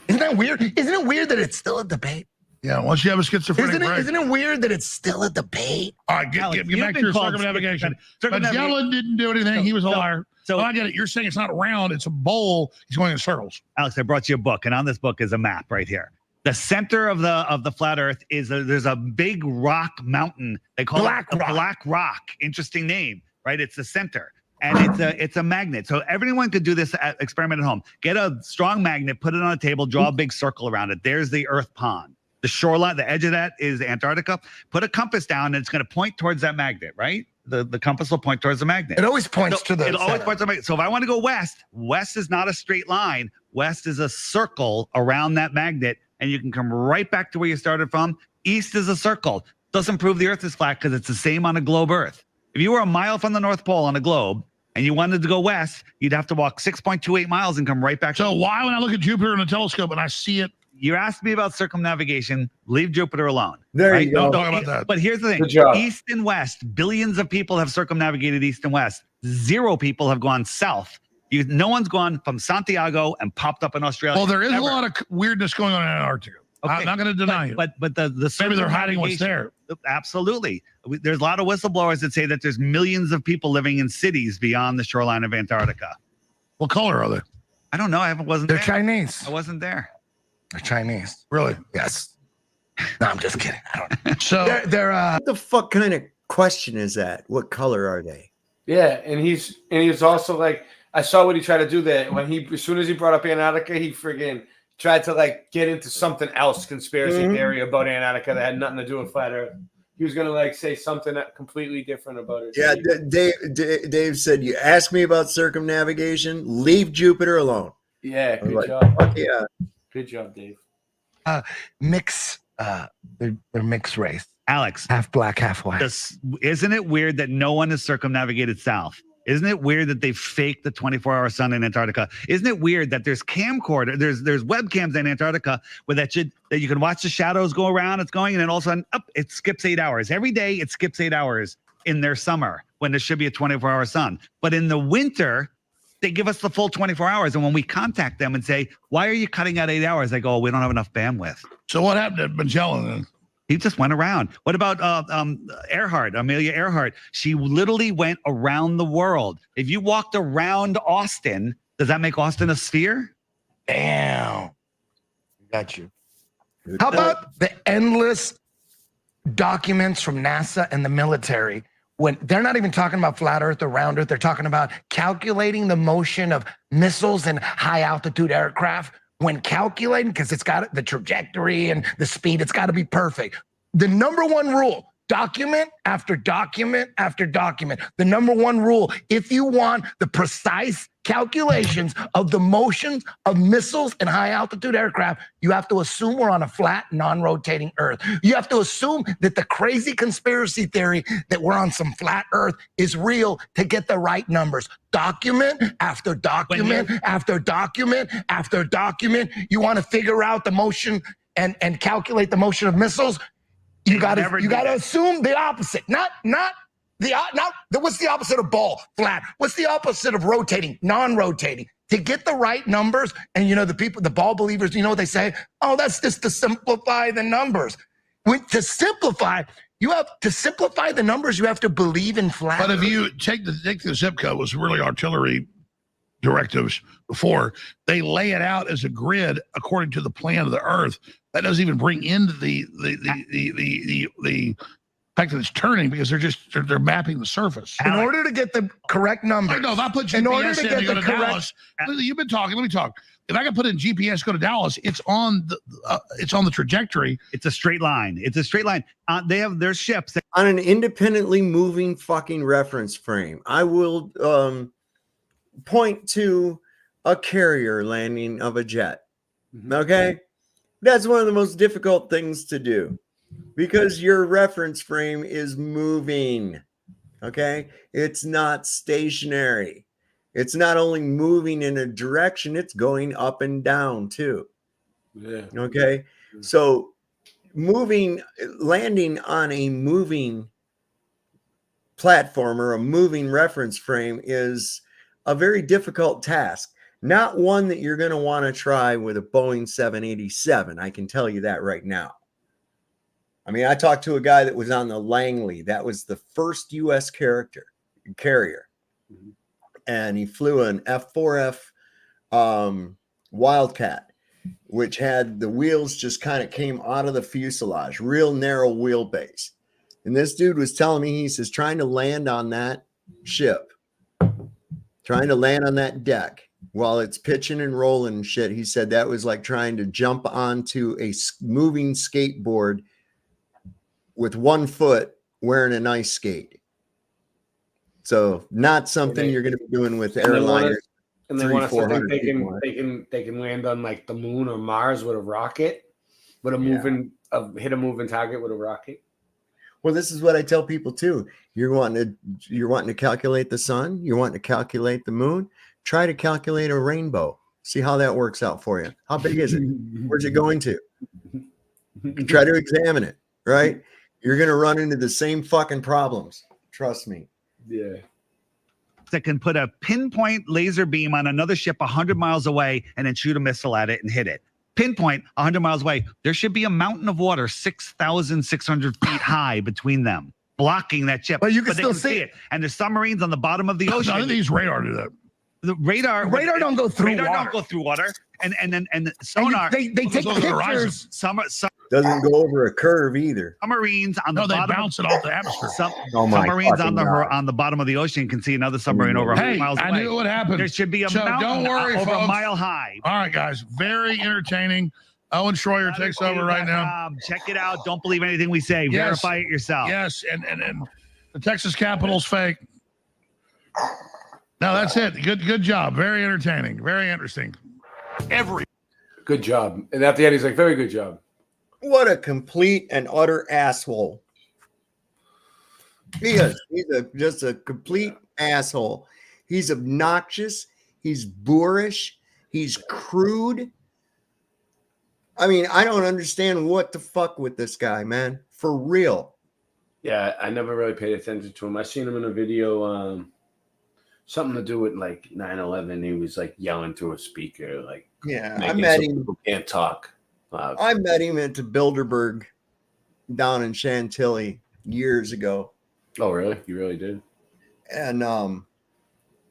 Isn't that weird? Isn't it weird that it's still a debate? Yeah, once you have a schizophrenic brain. Isn't it weird that it's still a debate? All right, get back to your circumnavigation. Magellan didn't do anything. He was a liar. So I get it. You're saying it's not round. It's a bowl. He's going in circles. Alex, I brought you a book, and on this book is a map right here. The center of the flat Earth is there's a big rock mountain. They call it Black Rock. Interesting name, right? It's the center. And it's a magnet. So everyone could do this experiment at home. Get a strong magnet, put it on a table, draw a big circle around it. There's the Earth pond. The shoreline, the edge of that is Antarctica. Put a compass down, and it's going to point towards that magnet, right? The compass will point towards the magnet. It always points to the It always points to the magnet. So if I want to go west, west is not a straight line. West is a circle around that magnet, and you can come right back to where you started from. East is a circle. Doesn't prove the Earth is flat because it's the same on a globe Earth. If you were a mile from the North Pole on a globe, and you wanted to go west, you'd have to walk 6.28 miles and come right back. So why, when I look at Jupiter in a telescope and I see it? You asked me about circumnavigation. Leave Jupiter alone. There you go. Don't talk about that. But here's the thing. Good job. East and west, billions of people have circumnavigated east and west. 0 people have gone south. No one's gone from Santiago and popped up in Australia. Well, there is a lot of weirdness going on in Antarctica. Okay. I'm not going to deny it. But the maybe they're hiding what's there. Absolutely. There's a lot of whistleblowers that say that there's millions of people living in cities beyond the shoreline of Antarctica. What color are they? I don't know. Wasn't They're there. Chinese. I wasn't there. They're Chinese. Really? Yes. No, I'm just kidding. I don't know. So they're what the fuck kind of question is that? What color are they? Yeah, and he's also like, I saw what he tried to do there when as soon as he brought up Antarctica, he friggin' tried to like get into something else, conspiracy theory about Antarctica that had nothing to do with flat Earth. He was gonna like say something completely different about it. Yeah, Dave said, you asked me about circumnavigation, leave Jupiter alone. Yeah, good like, job. Yeah. Good job, Dave. They're mixed race. Alex, half black, half white. Isn't it weird that no one has circumnavigated south? Isn't it weird that they faked the 24-hour sun in Antarctica? Isn't it weird that there's there's webcams in Antarctica where that you can watch the shadows go around, it's going, and then all of a sudden, it skips 8 hours. Every day it skips 8 hours in their summer when there should be a 24-hour sun. But in the winter, they give us the full 24 hours. And when we contact them and say, why are you cutting out 8 hours? They go, we don't have enough bandwidth. So what happened to Mandela then? He just went around. What about Amelia Earhart? She literally went around the world. If you walked around Austin, does that make Austin a sphere? Damn. Got you. How about the endless documents from NASA and the military when they're not even talking about flat Earth or round Earth? They're talking about calculating the motion of missiles and high altitude aircraft. When calculating, because it's got the trajectory and the speed, it's got to be perfect. The number one rule, document after document after document. The number one rule, if you want the precise calculations of the motions of missiles and high altitude aircraft, you have to assume we're on a flat, non-rotating Earth. You have to assume that the crazy conspiracy theory that we're on some flat Earth is real to get the right numbers. Document after document after document after document. You want to figure out the motion and calculate the motion of missiles. You got to assume the opposite. Not what's the opposite of ball? Flat. What's the opposite of rotating? Non-rotating. To get the right numbers, and the ball believers, what they say? Oh, that's just to simplify the numbers. To simplify, you have to simplify the numbers. You have to believe in flat. But if you take the zip code, was really artillery directives before, they lay it out as a grid according to the plan of the Earth. That doesn't even bring into the fact that it's turning, because they're mapping the surface. In order to get the correct numbers. No, if I put GPS in order to in get to go the to correct, Dallas, you've been talking. Let me talk. If I can put in GPS, go to Dallas, it's on the trajectory. It's a straight line. It's a straight line. They have their ships on an independently moving fucking reference frame. I will point to a carrier landing of a jet. Okay, that's one of the most difficult things to do, because your reference frame is moving. Okay, it's not stationary. It's not only moving in a direction, it's going up and down too. Yeah. Okay. So landing on a moving platform or a moving reference frame is a very difficult task. Not one that you're going to want to try with a Boeing 787. I can tell you that right now. I mean, I talked to a guy that was on the Langley. That was the first U.S. carrier. And he flew an F4F Wildcat, which had the wheels just kind of came out of the fuselage, real narrow wheelbase. And this dude was telling me, he says, trying to land on that ship, trying to land on that deck while it's pitching and rolling and shit. He said that was like trying to jump onto a moving skateboard with 1 foot wearing an ice skate. So not something you're going to be doing with airliners. And they want us to think they can land on like the moon or Mars with a rocket, with a hit a moving target with a rocket. Well, this is what I tell people too. You're wanting to calculate the sun. You're wanting to calculate the moon. Try to calculate a rainbow. See how that works out for you. How big is it? Where's it going to? Try to examine it. Right? You're going to run into the same fucking problems. Trust me. Yeah. That can put a pinpoint laser beam on another ship 100 miles away and then shoot a missile at it and hit it. Pinpoint 100 miles away. There should be a mountain of water 6,600 feet high between them, blocking that ship. But you can they still see it. And there's submarines on the bottom of the ocean. None of these radar do that. The radar don't go through radar water. don't go through water. And sonar. They take pictures. Doesn't go over a curve either. Submarines on the bottom. No, they bounce it off the atmosphere. Submarines on the bottom of the ocean can see another submarine over 100 miles away. I knew what happened. There should be a mountain don't worry, over folks. a mile high. All right, guys. Very entertaining. Owen Schroyer takes over right now. Check it out. Don't believe anything we say. Yes. Verify it yourself. Yes, and the Texas Capitol's fake. No, that's it. Good job. Very entertaining. Very interesting. Good job. And at the end, he's like, very good job. What a complete and utter asshole. He is. He's just a complete asshole. He's obnoxious. He's boorish. He's crude. I mean, I don't understand what the fuck with this guy, man. For real. Yeah, I never really paid attention to him. I seen him in a video, something to do with like 9/11. He was like yelling through a speaker, like, yeah, I met him. People can't talk loud. I met him at the Bilderberg down in Chantilly years ago. Oh, really? You really did? And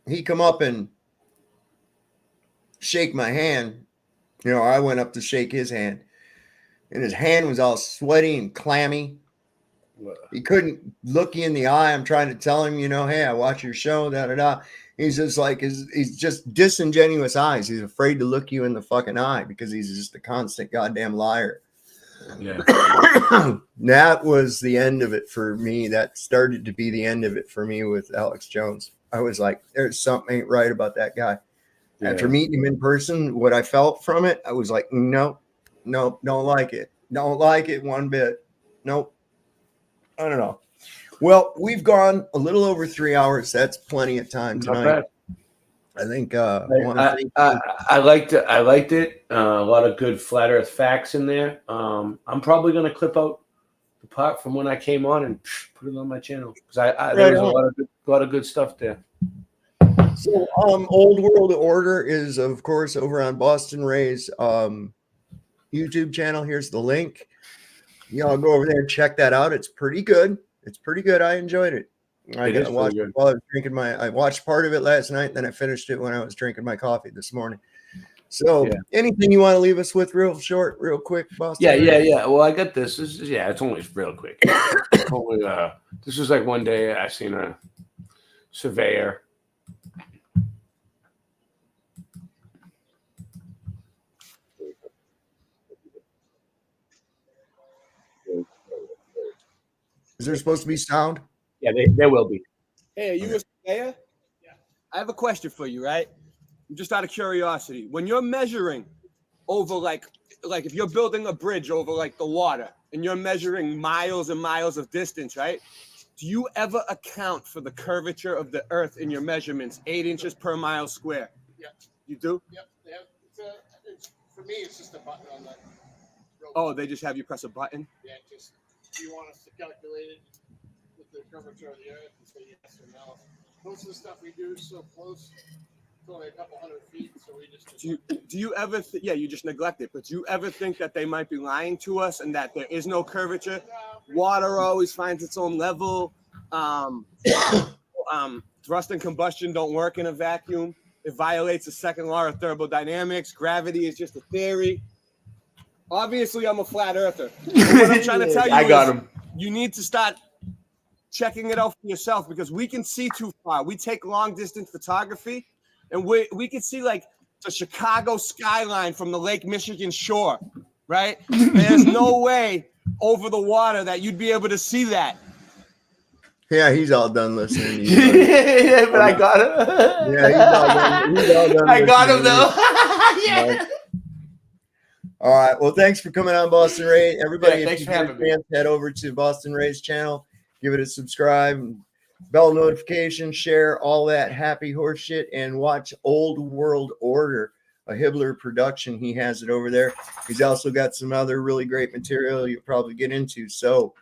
he come up and shake my hand. You know, I went up to shake his hand, and his hand was all sweaty and clammy. He couldn't look you in the eye. I'm trying to tell him, you know, hey, I watch your show, da-da-da. He's just like, he's just disingenuous eyes. He's afraid to look you in the fucking eye because he's just a constant goddamn liar. Yeah. That was the end of it for me. That started to be the end of it for me with Alex Jones. I was like, there's something ain't right about that guy. Yeah. After meeting him in person, what I felt from it, I was like, nope, don't like it. Don't like it one bit. Nope. I don't know. Well, we've gone a little over 3 hours. That's plenty of time tonight. I think I liked it. I liked it. A lot of good flat Earth facts in there. I'm probably going to clip out the part from when I came on and put it on my channel because there was a lot of good stuff there. So, Old World Order is, of course, over on Boston Ray's YouTube channel. Here's the link. Y'all go over there and check that out. It's pretty good. It's pretty good. I enjoyed it. I watched it while I was drinking I watched part of it last night, then I finished it when I was drinking my coffee this morning. So anything you want to leave us with real short, real quick, Boston? Yeah. Well, I got this. It's only real quick. This was like one day I seen a surveyor. Is there supposed to be sound? Yeah, there will be. Hey, are you a surveyor? Yeah. I have a question for you, right? Just out of curiosity. When you're measuring over like if you're building a bridge over like the water and you're measuring miles and miles of distance, right? Do you ever account for the curvature of the earth in your measurements, 8 inches per mile square? Yeah. You do? Yep. For me, it's just a button on the robot. Oh, they just have you press a button? Yeah, just do you want us to calculate it with the curvature of the earth and say yes or no? Most of the stuff we do is so close. It's only a couple hundred feet, so we just do you ever you just neglect it, but do you ever think that they might be lying to us and that there is no curvature? Water always finds its own level. Thrust and combustion don't work in a vacuum. It violates the second law of thermodynamics. Gravity is just a theory. Obviously, I'm a flat earther. What I'm trying to tell you you need to start checking it out for yourself, because we can see too far. We take long distance photography, and we can see like the Chicago skyline from the Lake Michigan shore, right? There's no way over the water that you'd be able to see that. Yeah, he's all done listening. Yeah, but I got him. Yeah, he's all done. I got him though. Yeah. All right. Well, thanks for coming on, Boston Ray. Everybody, thanks if for you having get a chance, head over to Boston Ray's channel, give it a subscribe, bell notification, share all that happy horse shit, and watch Old World Order, a Hibbler production. He has it over there. He's also got some other really great material you'll probably get into. So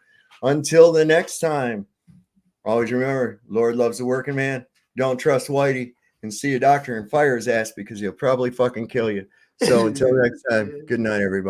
until the next time, always remember, Lord loves a working man. Don't trust Whitey, and see a doctor and fire his ass, because he'll probably fucking kill you. So until next time, good night, everybody.